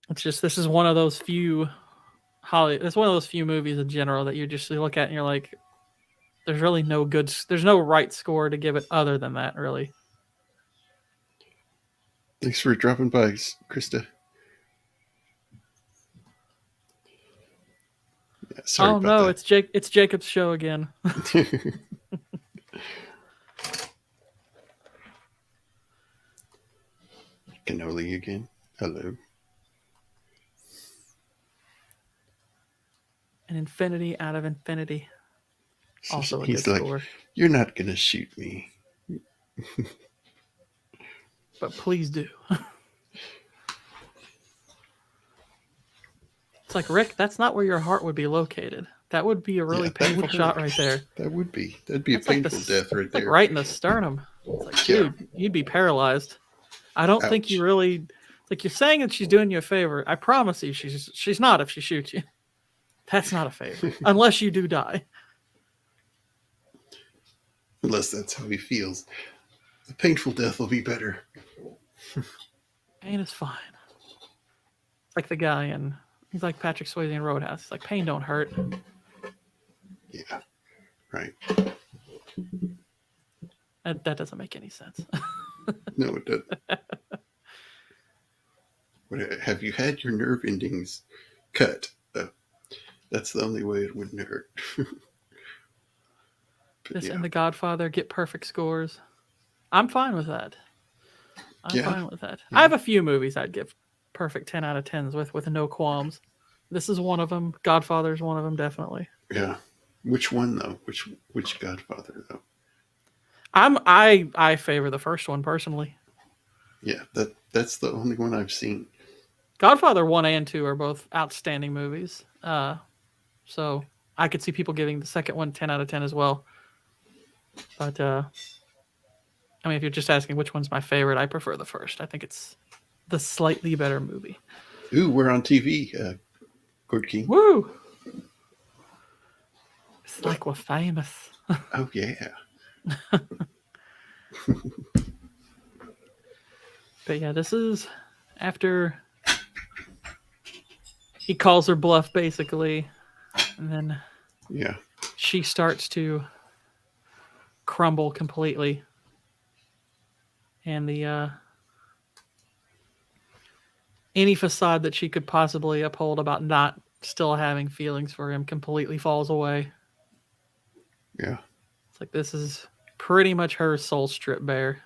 It's just, this is one of those few it's one of those few movies in general that you look at and you're like, there's really there's no right score to give it other than that, really. Thanks for dropping by, Krista. Yeah, sorry about that. It's Jacob's show again. Cannoli again. Hello. An infinity out of infinity. Also a He's good like, score. You're not going to shoot me. But please do. It's like, Rick, that's not where your heart would be located. That would be a really painful shot right there. That would be. That'd be that's a painful death right there. Like right in the sternum. It's like, dude, you'd be paralyzed. I don't think you really... Like, you're saying that she's doing you a favor. I promise you she's not if she shoots you. That's not a favor. Unless you do die. Unless that's how he feels. The painful death will be better. Pain is fine. It's like the guy he's like Patrick Swayze in Roadhouse. He's like, pain don't hurt. Yeah. Right. That doesn't make any sense. No, it doesn't. Have you had your nerve endings cut? That's the only way it wouldn't hurt. This and The Godfather get perfect scores. I'm fine with that. I'm fine with that. Yeah. I have a few movies I'd give perfect 10 out of 10s with no qualms. This is one of them. Godfather's one of them, definitely. Yeah. Which one though? Which Godfather though? I favor the first one personally. Yeah, that's the only one I've seen. Godfather 1 and 2 are both outstanding movies. So I could see people giving the second one 10 out of 10 as well. But I mean, if you're just asking which one's my favorite, I prefer the first. I think it's the slightly better movie. Ooh, we're on TV, Gourd King. Woo! It's like we're famous. Oh yeah. But yeah, this is after he calls her bluff, basically, and then Yeah. she starts to crumble completely. And the any facade that she could possibly uphold about not still having feelings for him completely falls away. Yeah. It's like this is pretty much her soul stripped bare.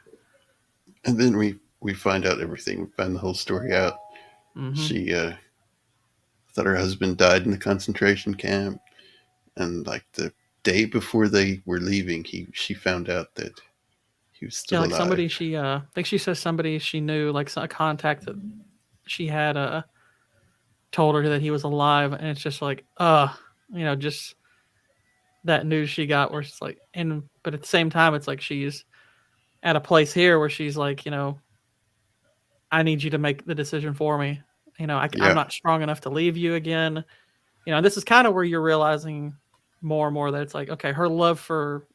And then we find out everything. We find the whole story out. Mm-hmm. She thought her husband died in the concentration camp, and like the day before they were leaving, she found out that he was Yeah, still like alive. somebody she I think she says somebody she knew, like a contact that she had told her that he was alive, and it's just like just that news she got where she's like, and but at the same time it's like she's at a place here where she's like, I need you to make the decision for me. I'm Yeah. not strong enough to leave you again. This is kind of where you're realizing more and more that it's like, okay, her love for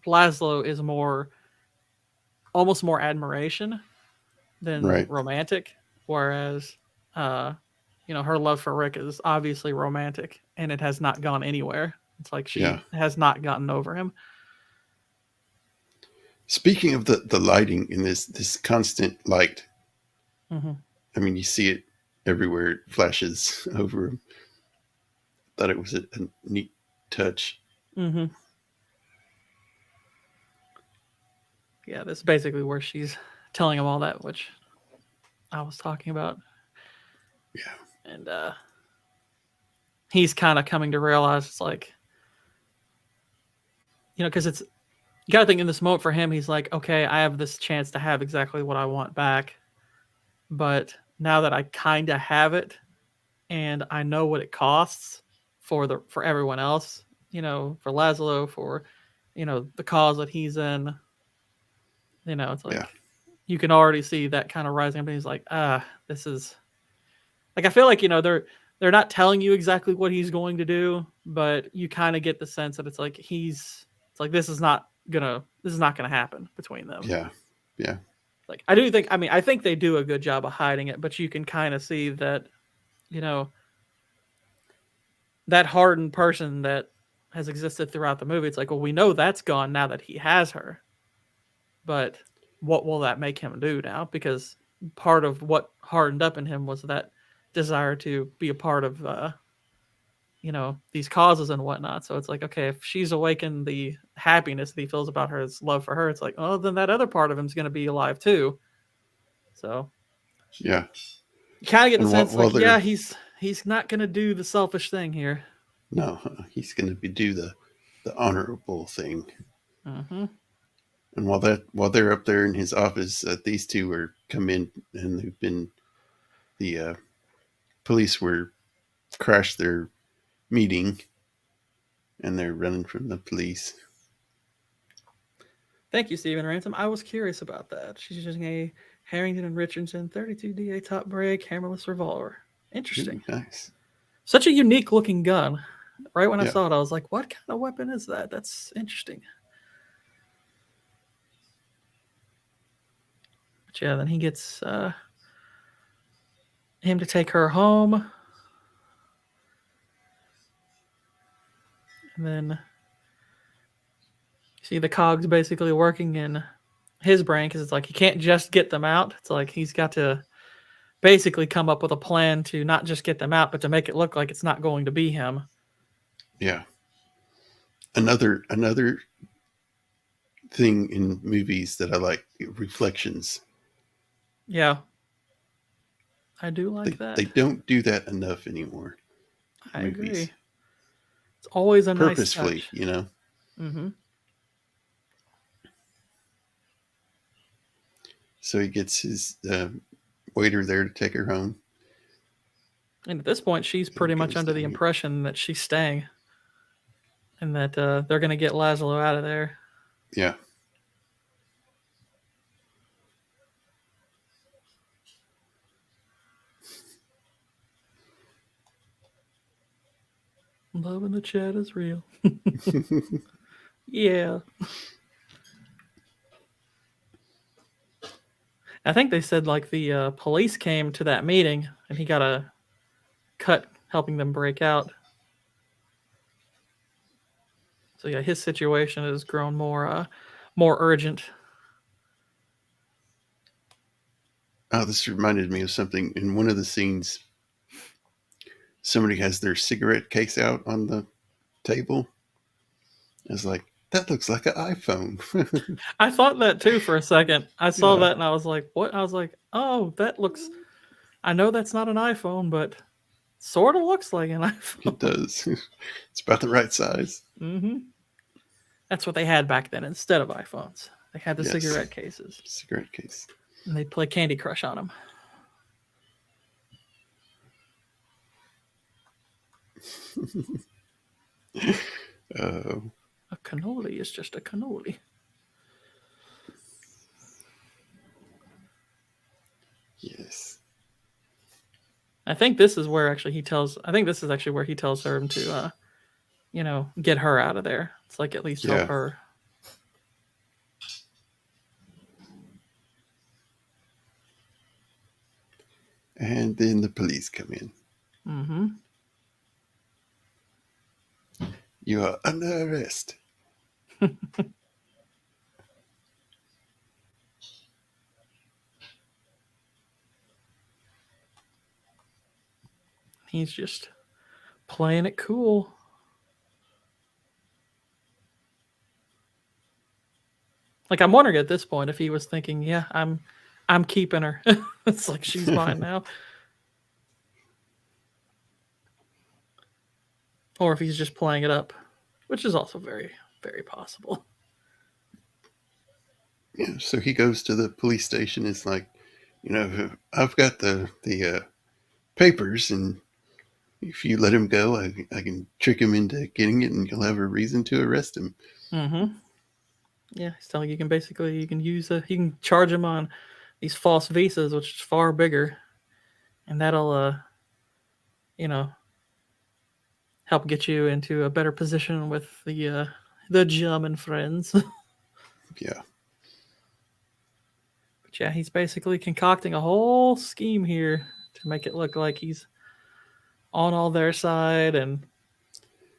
Laszlo is almost more admiration than Right. romantic, whereas, her love for Rick is obviously romantic, and it has not gone anywhere. It's like Yeah. she has not gotten over him. Speaking of the lighting in this constant light, Mm-hmm. I mean, you see it everywhere. It flashes over him. Thought it was a neat touch. Mm-hmm. Yeah, that's basically where she's telling him all that, which I was talking about. Yeah. And he's kind of coming to realize it's like, because you got to think in this moment for him, he's like, okay, I have this chance to have exactly what I want back. But now that I kind of have it and I know what it costs for everyone else, for Laszlo, for, the cause that he's in, it's Yeah. like, you can already see that kind of rising up. And he's like, this is like, I feel like, they're not telling you exactly what he's going to do, but you kind of get the sense that it's like, it's like, this is not gonna happen between them. Yeah. Yeah. Like, I think they do a good job of hiding it, but you can kind of see that, that hardened person that has existed throughout the movie. It's like, well, we know that's gone now that he has her, but what will that make him do now? Because part of what hardened up in him was that desire to be a part of, these causes and whatnot. So it's like, okay, if she's awakened the happiness that he feels about her, his love for her, it's like, oh, then that other part of him's going to be alive too. So Yeah. you kind of get the And sense while like, yeah, they're he's not going to do the selfish thing here. no, he's going to do the honorable thing. Mm-hmm. And while they're up there in his office, these two are come in and they've been the police were crashed their meeting, and they're running from the police. Thank you, Stephen Ransom. I was curious about that. She's using a Harrington and Richardson 32 DA top break hammerless revolver. Interesting. Ooh, nice. Such a unique looking gun. Right when I Yeah. saw it, I was like, what kind of weapon is that? That's interesting. But yeah, then he gets him to take her home. And then see the cogs basically working in his brain because it's like he can't just get them out. It's like he's got to basically come up with a plan to not just get them out, but to make it look like it's not going to be him. Yeah. Another thing in movies that I like, reflections. Yeah. I do like that. They don't do that enough anymore. I movies. agree. It's always a Purposefully, nice touch. you know. Mm-hmm. So he gets his waiter there to take her home. And at this point, she's pretty much under the impression that she's staying and that they're going to get Laszlo out of there. Yeah. Love in the chat is real. Yeah. I think they said like the police came to that meeting and he got a cut helping them break out. So yeah, his situation has grown more urgent. Oh, this reminded me of something. In one of the scenes, somebody has their cigarette case out on the table. It's like, that looks like an iPhone. I thought that too for a second. I saw Yeah, that and I was like, what? I was like, oh, that looks. I know that's not an iPhone, but sort of looks like an it iPhone. does. It's about the right size. Mm-hmm. That's what they had back then instead of iPhones. They had the Yes. cigarette cases. Cigarette case. And they'd play Candy Crush on them. Oh, A cannoli is just a cannoli. yes. I think this is where actually he tells. I think this is actually where he tells her to, get her out of there. It's like at least help Yeah. her. And then the police come in. Mm-hmm. You are under arrest. He's just playing it cool. Like I'm wondering at this point if he was thinking, yeah, I'm keeping her. It's like she's mine now. Or if he's just playing it up, which is also very, very possible. Yeah. So he goes to the police station. It's like, I've got the papers, and if you let him go, I can trick him into getting it, and you'll have a reason to arrest him. Mm-hmm. Yeah, he's telling you can use you can charge him on these false visas, which is far bigger, and that'll you know help get you into a better position with the German friends. Yeah. But yeah, he's basically concocting a whole scheme here to make it look like he's on all their side and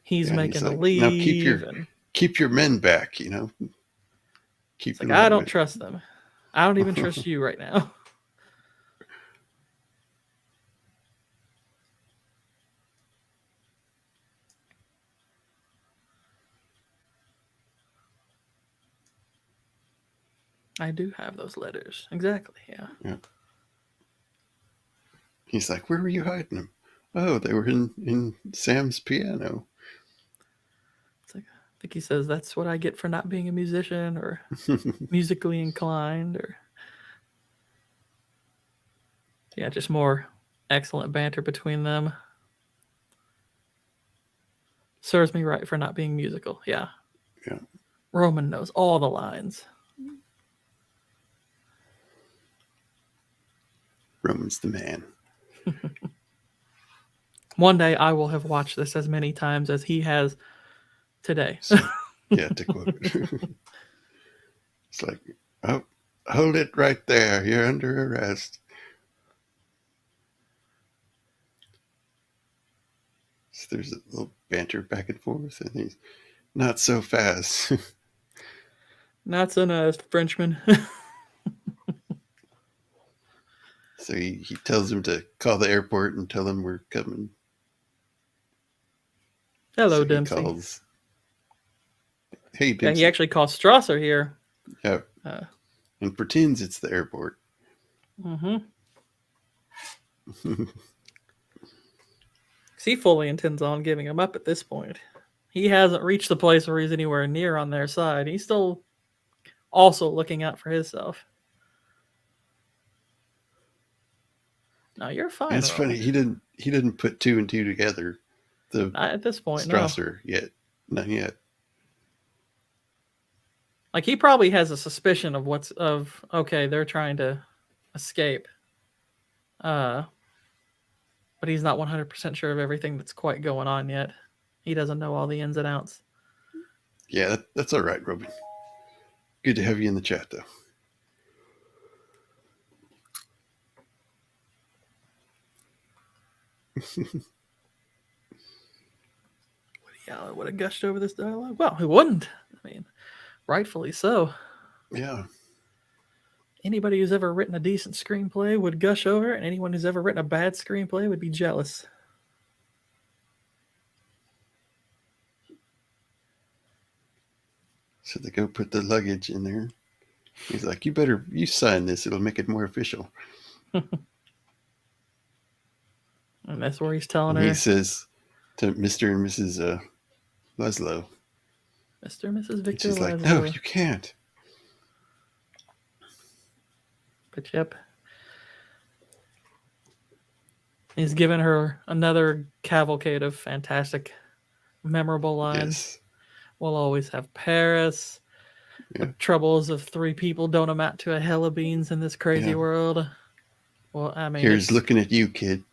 he's Yeah. And he's making the like, now leave and keep your men back. Keep it's like them I out of don't it. trust them. I don't even trust you right now. I do have those letters. Exactly, yeah. Yeah. He's like, where were you hiding them? Oh, they were in Sam's piano. It's like I think he says that's what I get for not being a musician or musically inclined or yeah, just more excellent banter between them. Serves me right for not being musical. Yeah. Yeah. Roman knows all the lines. Roman's the man. One day I will have watched this as many times as he has today. So, yeah, to quote it. It's like, oh, hold it right there. You're under arrest. So there's a little banter back and forth, and he's not so fast. Not so nice, Frenchman. So he tells him to call the airport and tell them we're coming. Hello, So he Dempsey. calls. Hey, Yeah, Dempsey. he actually calls Strasser here. Yeah. And pretends it's the airport. Mm-hmm. He fully intends on giving him up at this point. He hasn't reached the place where he's anywhere near on their side. He's still also looking out for himself. No, you're fine. And it's funny, he didn't put two and two together. Not at this point, Strasser yet. Not yet. Like he probably has a suspicion of okay, they're trying to escape. Uh, but he's not 100% sure of everything that's quite going on yet. He doesn't know all the ins and outs. Yeah, that's all right, Robin. Good to have you in the chat, though. Would have gushed over this dialogue? Well, who wouldn't? I mean, rightfully so. Yeah. Anybody who's ever written a decent screenplay would gush over it, and anyone who's ever written a bad screenplay would be jealous. So they go put the luggage in there. He's like, you sign this. It'll make it more official. And that's where he's telling And her. he says to Mr. and Mrs. Laszlo. Mr. and Mrs. Victor She's like, Laszlo. no, you can't. But yep. He's given her another cavalcade of fantastic, memorable lines. Yes. We'll always have Paris. Yeah. The troubles of three people don't amount to a hell of beans in this crazy world. Well, I mean, here's looking at you, kid.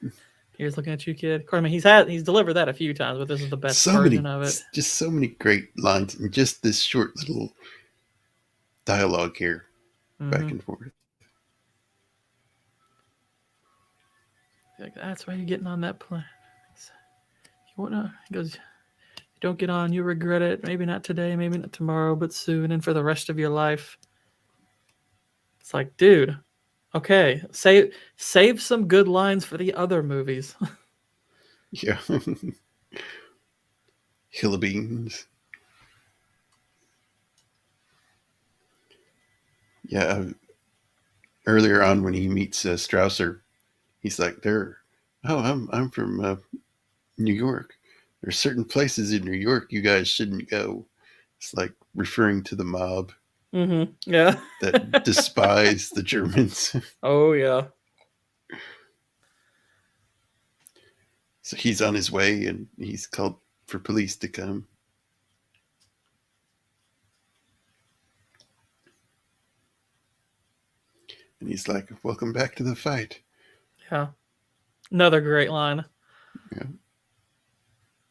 Here's looking at you, kid. I mean, he's delivered that a few times, but this is the best version of it. Just so many great lines in just this short little dialogue here, back and forth. Like, that's why you're getting on that plane. You wanna? He goes, you don't get on, you regret it. Maybe not today, maybe not tomorrow, but soon, and for the rest of your life. It's like, dude, okay, save some good lines for the other movies. Yeah. Hill of Beans. Yeah. Earlier on, when he meets Strausser, he's like, I'm from New York. There's certain places in New York you guys shouldn't go. It's like referring to the mob. Mm-hmm. Yeah. That despise the Germans. Oh, yeah. So he's on his way, and he's called for police to come. And he's like, welcome back to the fight. Yeah. Another great line. Yeah.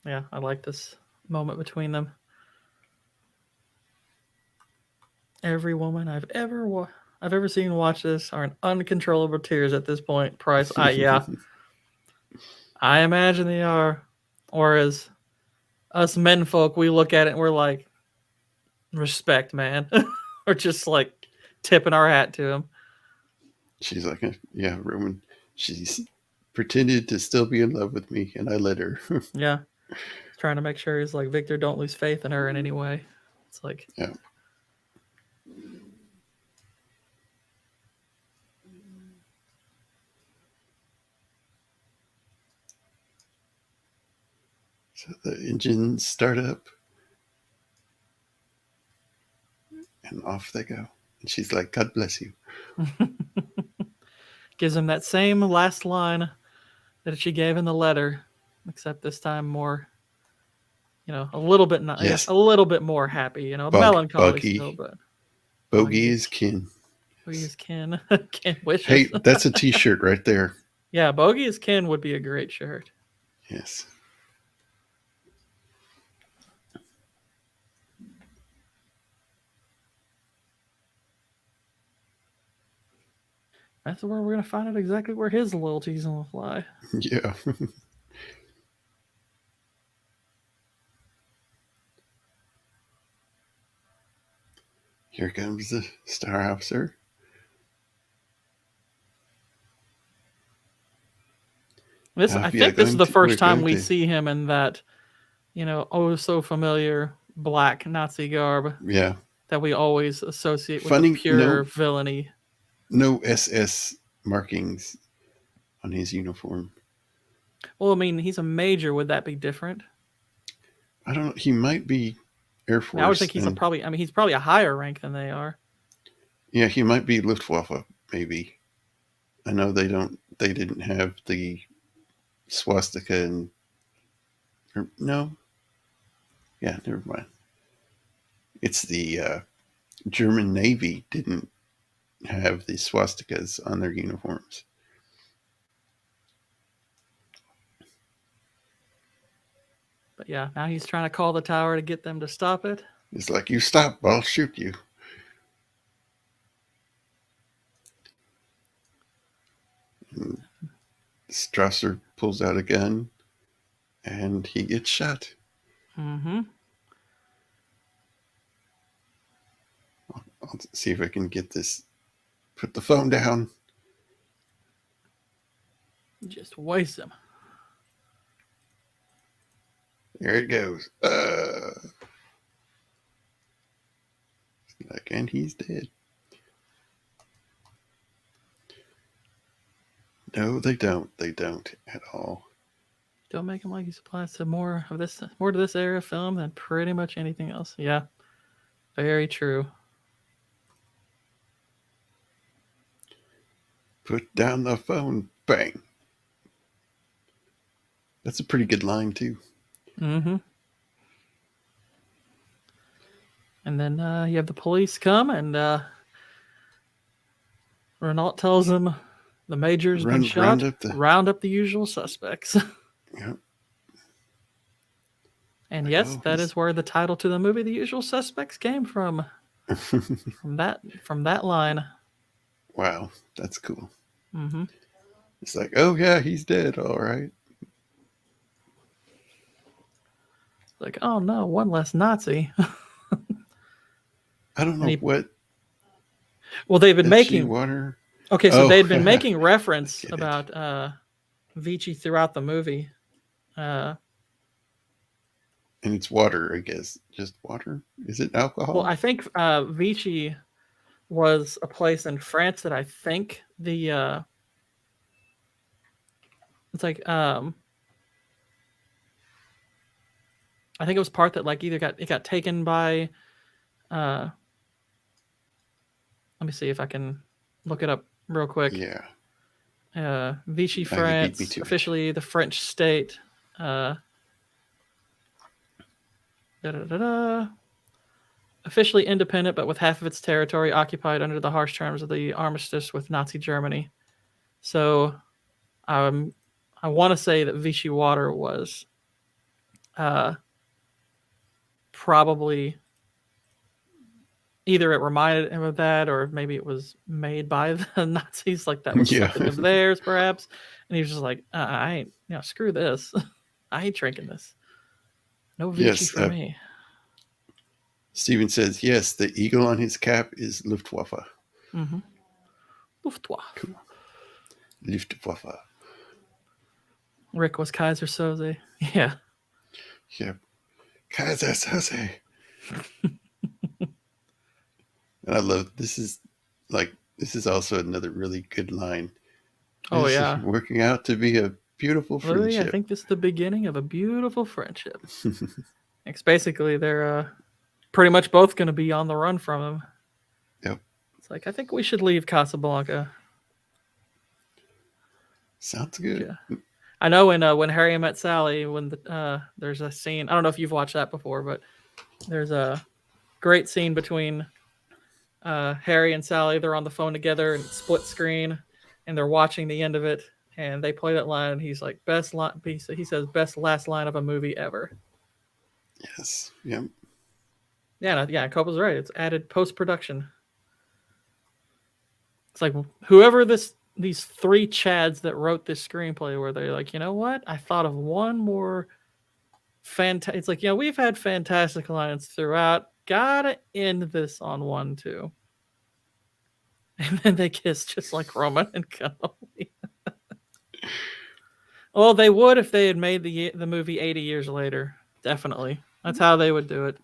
Yeah, I like this moment between them. Every woman I've ever seen watch this are in uncontrollable tears at this point. Price, yeah. I imagine they are. Or as us men folk, we look at it and we're like, respect, man. Or just like tipping our hat to him. She's like, yeah, Roman. She's pretended to still be in love with me, and I let her. Yeah. Trying to make sure he's like, Victor, don't lose faith in her in any way. It's like, yeah. So the engines start up, and off they go. And she's like, God bless you. Gives him that same last line that she gave in the letter, except this time more, a little bit a little bit more happy, melancholy still, but Bogey is kin. Bogey is kin. Kin wishes. Hey, that's a t-shirt right there. Yeah, Bogey is kin would be a great shirt. Yes. That's where we're going to find out exactly where his loyalties going to fly. Yeah. Here comes the Star Officer. I think this is the first time we see him in that, oh so familiar black Nazi garb. Yeah. That we always associate with the pure villainy. No SS markings on his uniform. Well, I mean, he's a major. Would that be different? I don't know. He might be Air Force. I would think he's probably a higher rank than they are. Yeah, he might be Luftwaffe, maybe. I know they didn't have the swastika no. Yeah, never mind. It's the German Navy didn't have the swastikas on their uniforms. But yeah, now he's trying to call the tower to get them to stop it. It's like, you stop, I'll shoot you. And Strasser pulls out a gun, and he gets shot. Mm-hmm. I'll see if I can get this. Put the phone down. Just waste him. There it goes. And he's dead. No, they don't. They don't at all. Don't make him like he applies to more to this era of film than pretty much anything else. Yeah, very true. Put down the phone. Bang. That's a pretty good line, too. Mm-hmm. And then you have the police come, and Renault tells them the major's been shot. Round up the usual suspects. Yep. And yes, that is where the title to the movie, The Usual Suspects, came from. from that line. Wow, that's cool. Mm-hmm. It's like, oh yeah, he's dead. All right. Like, oh no, one less Nazi. I don't know what. Well, they've been making water. Okay, so they'd been making reference about Vichy throughout the movie. And it's water, I guess. Just water? Is it alcohol? Well, I think Vichy was a place in France that I think it's like I think it was part that like either got taken by let me see if I can look it up real quick. Yeah. Vichy, France, officially the French state. Officially independent, but with half of its territory occupied under the harsh terms of the armistice with Nazi Germany. So, I want to say that Vichy water was probably either it reminded him of that, or maybe it was made by the Nazis, like that was something of theirs, perhaps. And he was just like, I ain't, screw this. I ain't drinking this. No Vichy for me. Steven says, yes, the eagle on his cap is Luftwaffe. Mm-hmm. Luftwaffe. Cool. Luftwaffe. Rick was Kaiser Soze. Yeah. Yep. Kaiser Soze. And I love, this is also another really good line. Oh, yeah. Working out to be a beautiful friendship. Really, I think this is the beginning of a beautiful friendship. It's basically they're pretty much both going to be on the run from him. Yep. It's like, I think we should leave Casablanca. Sounds good. Yeah. I know when Harry Met Sally, when there's a scene, I don't know if you've watched that before, but there's a great scene between Harry and Sally. They're on the phone together and split screen, and they're watching the end of it, and they play that line, and he's like, best line, he says, best last line of a movie ever. Yes. Yep. Yeah, Coppola's right. It's added post-production. It's like whoever these three Chads that wrote this screenplay, where they're like, you know what? I thought of one more fantastic. It's like, we've had fantastic lines throughout. Gotta end this on one too. And then they kiss just like Roman and Connolly. Well, they would if they had made the movie 80 years later. Definitely. That's how they would do it.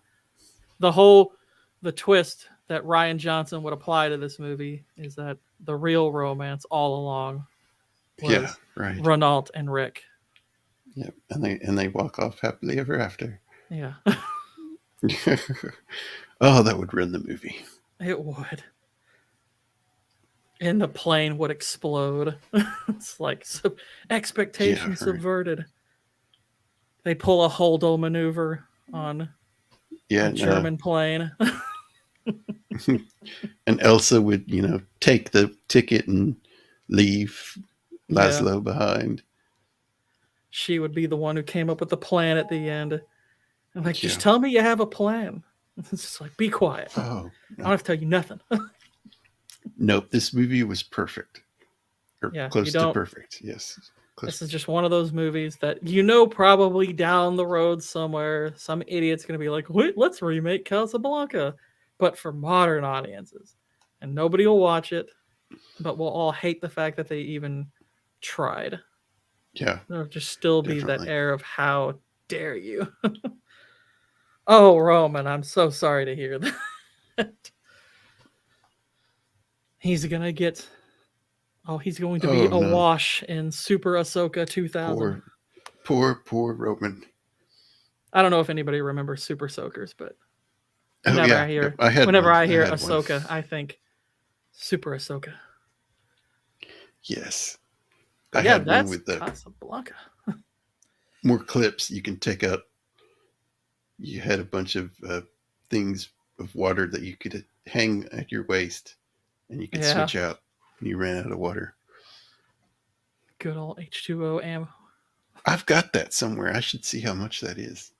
The twist that Rian Johnson would apply to this movie is that the real romance all along was Renault and Rick. Yep, and they walk off happily ever after. Yeah. Oh, that would ruin the movie. It would. And the plane would explode. It's like expectations subverted. They pull a Hold'em maneuver on a German plane. And Elsa would, take the ticket and leave Yeah, Laszlo behind. she would be the one who came up with the plan at the end. I'm like, just Yeah. tell me you have a plan. It's just like, be quiet. Oh, I don't have to tell you nothing. nope. This movie was perfect, or Yeah, you close to don't. perfect. Yes. Close. This is just one of those movies that probably down the road somewhere, some idiot's going to be like, wait, let's remake Casablanca, but for modern audiences. And nobody will watch it, but we'll all hate the fact that they even tried. Yeah. There'll just still be that Definitely. air of how dare you. Oh, Roman, I'm so sorry to hear that. He's going to get. Oh, he's going to be Oh no. awash in Super Ahsoka 2000. Poor Roman. I don't know if anybody remembers Super Soakers, but Oh whenever yeah. I hear Yep. I had one. I had one. Ahsoka, I think Super Ahsoka. Yes. But I yeah, had one that's with the Casablanca. more clips you can take out. You had a bunch of things of water that you could hang at your waist, and you could Yeah, switch out when you ran out of water. good old H2O ammo. I've got that somewhere. I should see how much that is.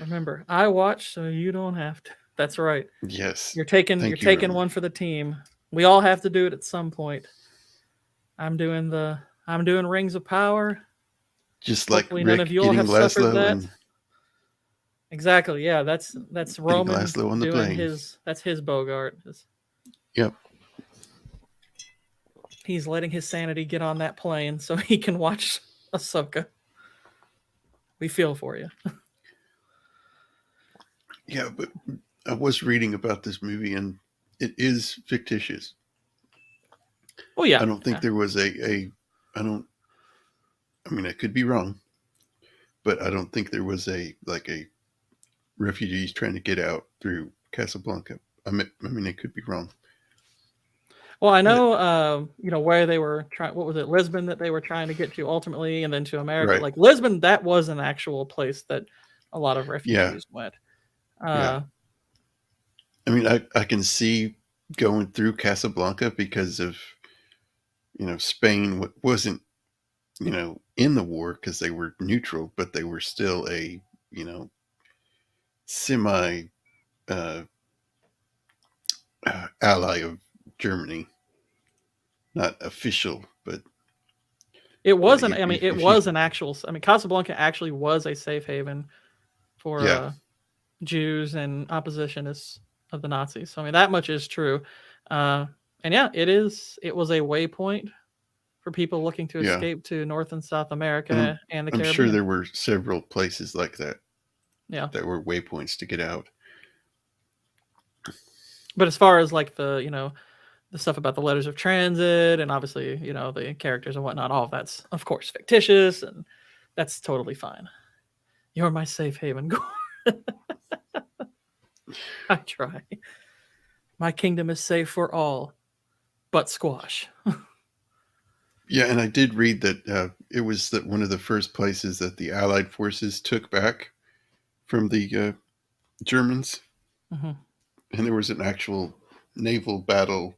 Remember, I watch so you don't have to. That's right. Yes. You're Thank you, taking Roman. one for the team. We all have to do it at some point. I'm doing Rings of Power. Just like Hopefully none of Rick you all getting have suffered Laszlo that. and Exactly. Yeah, that's getting Roman Laszlo on the doing plane. that's his Bogart. Yep. He's letting his sanity get on that plane so he can watch Ahsoka. We feel for you. Yeah, but I was reading about this movie, and it is fictitious. Oh yeah. I don't think Yeah. there was I don't. I mean, I could be wrong, but I don't think there was a refugees trying to get out through Casablanca. I mean, I could be wrong, Well, I but know, where they were trying. What was it, Lisbon, that they were trying to get to ultimately, and then to America. right, Like Lisbon, that was an actual place that a lot of yeah, refugees went. yeah. Uh, I mean, I can see going through Casablanca because of Spain wasn't in the war because they were neutral, but they were still a semi uh, ally of Germany, not official, but it wasn't. I mean, it if you was an actual. I mean, Casablanca actually was a safe haven for yeah, Jews and oppositionists of the Nazis. So I mean, that much is true. Uh, and yeah, it is. It was a waypoint for people looking to yeah, escape to North and South and America and the I'm sure Caribbean. there were several places like that Yeah. that were waypoints to get out. But as far as like the stuff about the letters of transit and obviously the characters and whatnot, all of that's of course fictitious, and that's totally fine. You're my safe haven. I try. My kingdom is safe for all, but squash. Yeah, and I did read that it was that one of the first places that the Allied forces took back from the Germans, Hmm. and there was an actual naval battle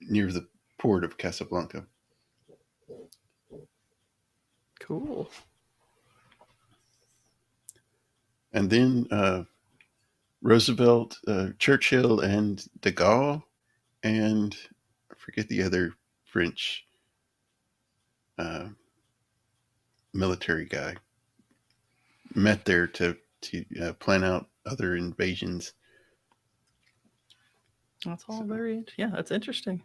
near the port of Casablanca. Cool. And then Roosevelt, Churchill, and de Gaulle, and I forget the other French uh, military guy, met there to plan out other invasions. That's all So, very yeah. That's interesting.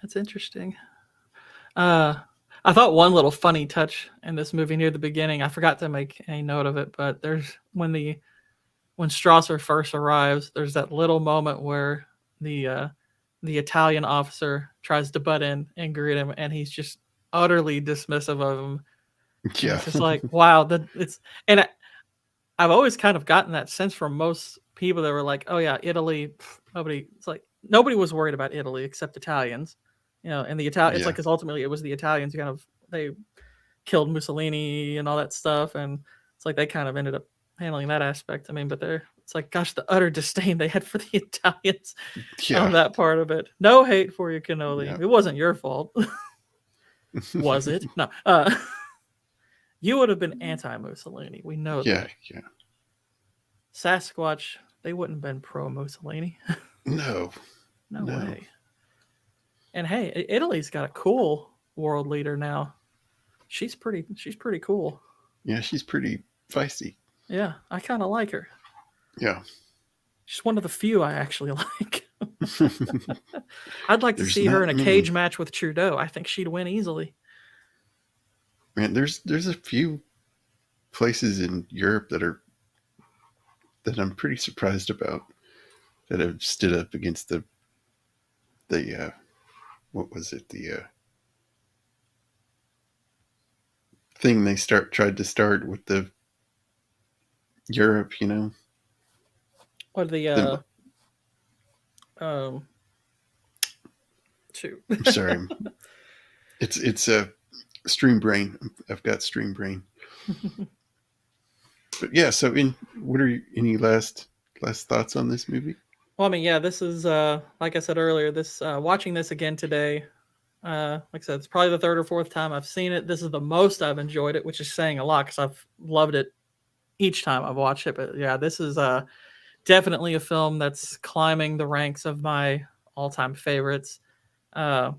That's interesting. Uh, I thought one little funny touch in this movie near the beginning. I forgot to make a note of it, but there's when Strasser first arrives, there's that little moment where the uh, the Italian officer tries to butt in and greet him, and he's just utterly dismissive of him. And yeah, it's just like, wow, and I've always kind of gotten that sense from most people that were like, oh yeah, Italy, nobody. It's like nobody was worried about Italy except Italians, and the Italian. It's like yeah, because ultimately it was the Italians who kind of they killed Mussolini and all that stuff, and it's like they kind of ended up handling that aspect. I mean, but it's like, gosh, the utter disdain they had for the Italians Yeah, on that part of it. No hate for you, cannoli. yeah, It wasn't your fault, was it? No. You would have been anti-Mussolini. We know yeah, that. yeah. Sasquatch, they wouldn't have been pro-Mussolini. No, No no. way. And hey, Italy's got a cool world leader now. She's pretty. She's pretty cool. Yeah, she's pretty feisty. Yeah, I kind of like her. Yeah. She's one of the few I actually like. I'd like to There's see her not in a many. cage match with Trudeau. I think she'd win easily. Man, there's a few places in Europe that I'm pretty surprised about that have stood up against the what was it, the thing they tried to start with the Europe, What the the um shoot. I'm sorry, it's a stream brain. I've got stream brain. But yeah, so what are any last thoughts on this movie? Well, I mean, yeah, this is like I said earlier, this watching this again today. Like I said, it's probably the third or fourth time I've seen it. This is the most I've enjoyed it, which is saying a lot because I've loved it each time I've watched it. But yeah, this is definitely a film that's climbing the ranks of my all-time favorites. Uh,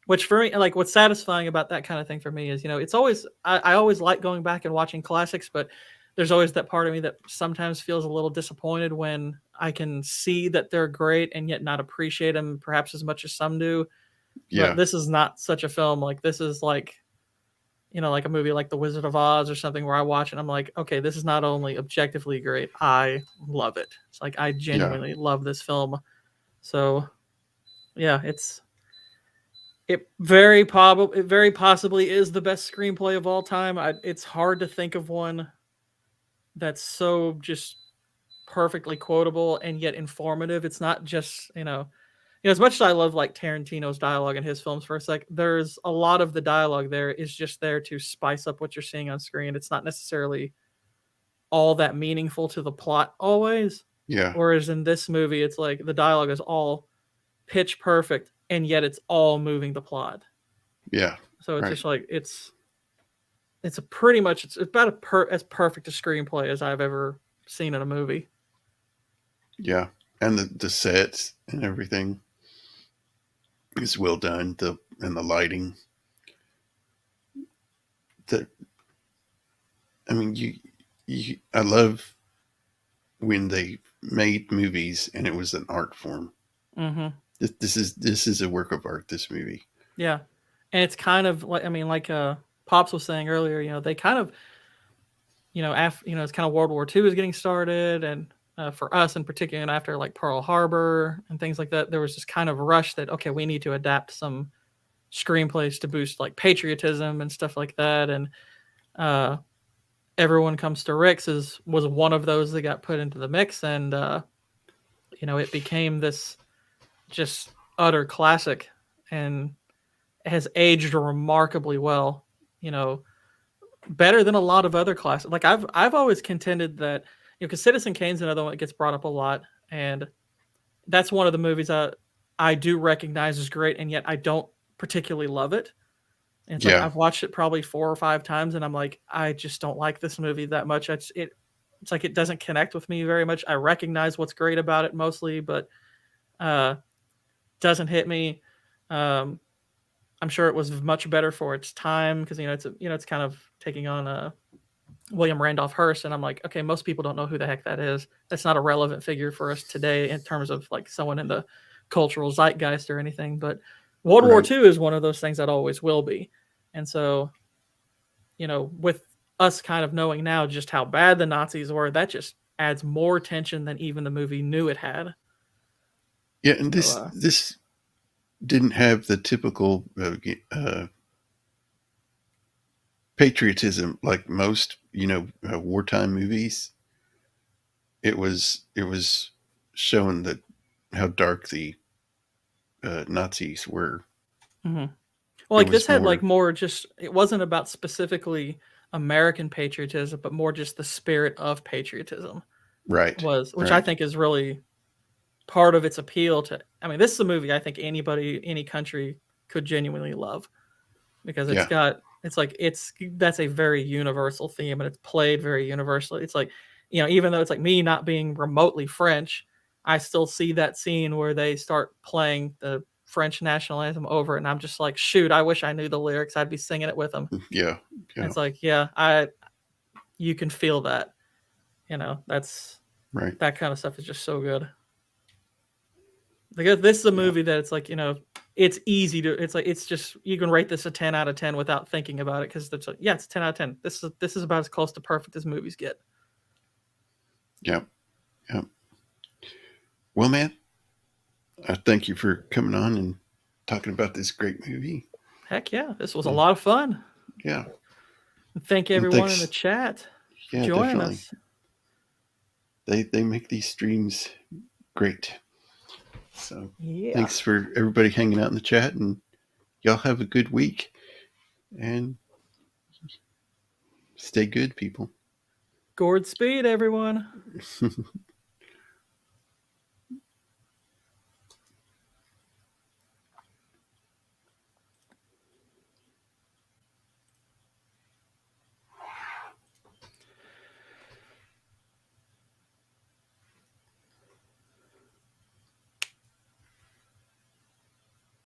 which for me, like what's satisfying about that kind of thing for me is, it's always I always like going back and watching classics, but there's always that part of me that sometimes feels a little disappointed when I can see that they're great and yet not appreciate them perhaps as much as some do. But Yeah, this is not such a film. Like this is like, like a movie like The Wizard of Oz or something where I watch and I'm like, okay, this is not only objectively great, I love it. It's like I yeah, genuinely love this film. So yeah, it very possibly is the best screenplay of all time. It's hard to think of one that's so just perfectly quotable and yet informative. It's not just, as much as I love like Tarantino's dialogue in his films for a sec, there's a lot of the dialogue there is just there to spice up what you're seeing on screen. It's not necessarily all that meaningful to the plot always. yeah, Whereas in this movie, it's like the dialogue is all pitch perfect and yet it's all moving the plot. yeah. So it's Right. just like it's a pretty much it's about as perfect a screenplay as I've ever seen in a movie. Yeah, and the sets and everything is well done. The lighting. The I mean, I love when they made movies and it was an art form. Mm-hmm. This is a work of art. This movie. Yeah, and it's kind of like I mean, like Pops was saying earlier, they kind of, after it's kind of World War II is getting started, and for us in particular, and after like Pearl Harbor and things like that, there was this kind of rush that okay, we need to adapt some screenplays to boost like patriotism and stuff like that, and uh, Everyone Comes to Rick's was one of those that got put into the mix, and it became this just utter classic, and has aged remarkably well. You know, better than a lot of other classics. Like I've always contended that because Citizen Kane's another one that gets brought up a lot, and that's one of the movies I do recognize as great, and yet I don't particularly love it. And it's like Yeah, I've watched it probably 4 or 5 times, and I'm like, I just don't like this movie that much. It's like it doesn't connect with me very much. I recognize what's great about it mostly, but uh, doesn't hit me. Um, I'm sure it was much better for its time because it's kind of taking on William Randolph Hearst, and I'm like, okay, most people don't know who the heck that is. That's not a relevant figure for us today in terms of like someone in the cultural zeitgeist or anything. But World War right. II is one of those things that always will be, and so with us kind of knowing now just how bad the Nazis were, that just adds more tension than even the movie knew it had. Yeah, and So, this didn't have the typical patriotism like most wartime movies. It was showing that how dark the Nazis were. mhm. Well, It like this was had like more. more just it wasn't about specifically American patriotism, but more just the spirit of patriotism Right. which right. I think is really part of its appeal to. I mean, this is a movie I think anybody, any country could genuinely love because Yeah. that's a very universal theme and it's played very universally. It's like, even though it's like me not being remotely French, I still see that scene where they start playing the French national anthem over it, and I'm just like, shoot, I wish I knew the lyrics. I'd be singing it with them. Yeah. And Yeah. it's like, you can feel that. That's Right. that kind of stuff is just so good. Because this is a movie that it's like, it's easy to. It's like it's just you can rate this a 10 out of 10 without thinking about it because it's like, it's 10 out of 10. This is about as close to perfect as movies get. Yep. Yep. Well, man, I thank you for coming on and talking about this great movie. Heck yeah, this was a lot of fun. Yeah. And thank everyone in the chat for joining us. They make these streams great. So Yeah. thanks for everybody hanging out in the chat, and y'all have a good week and stay good, people. Gourd speed, everyone.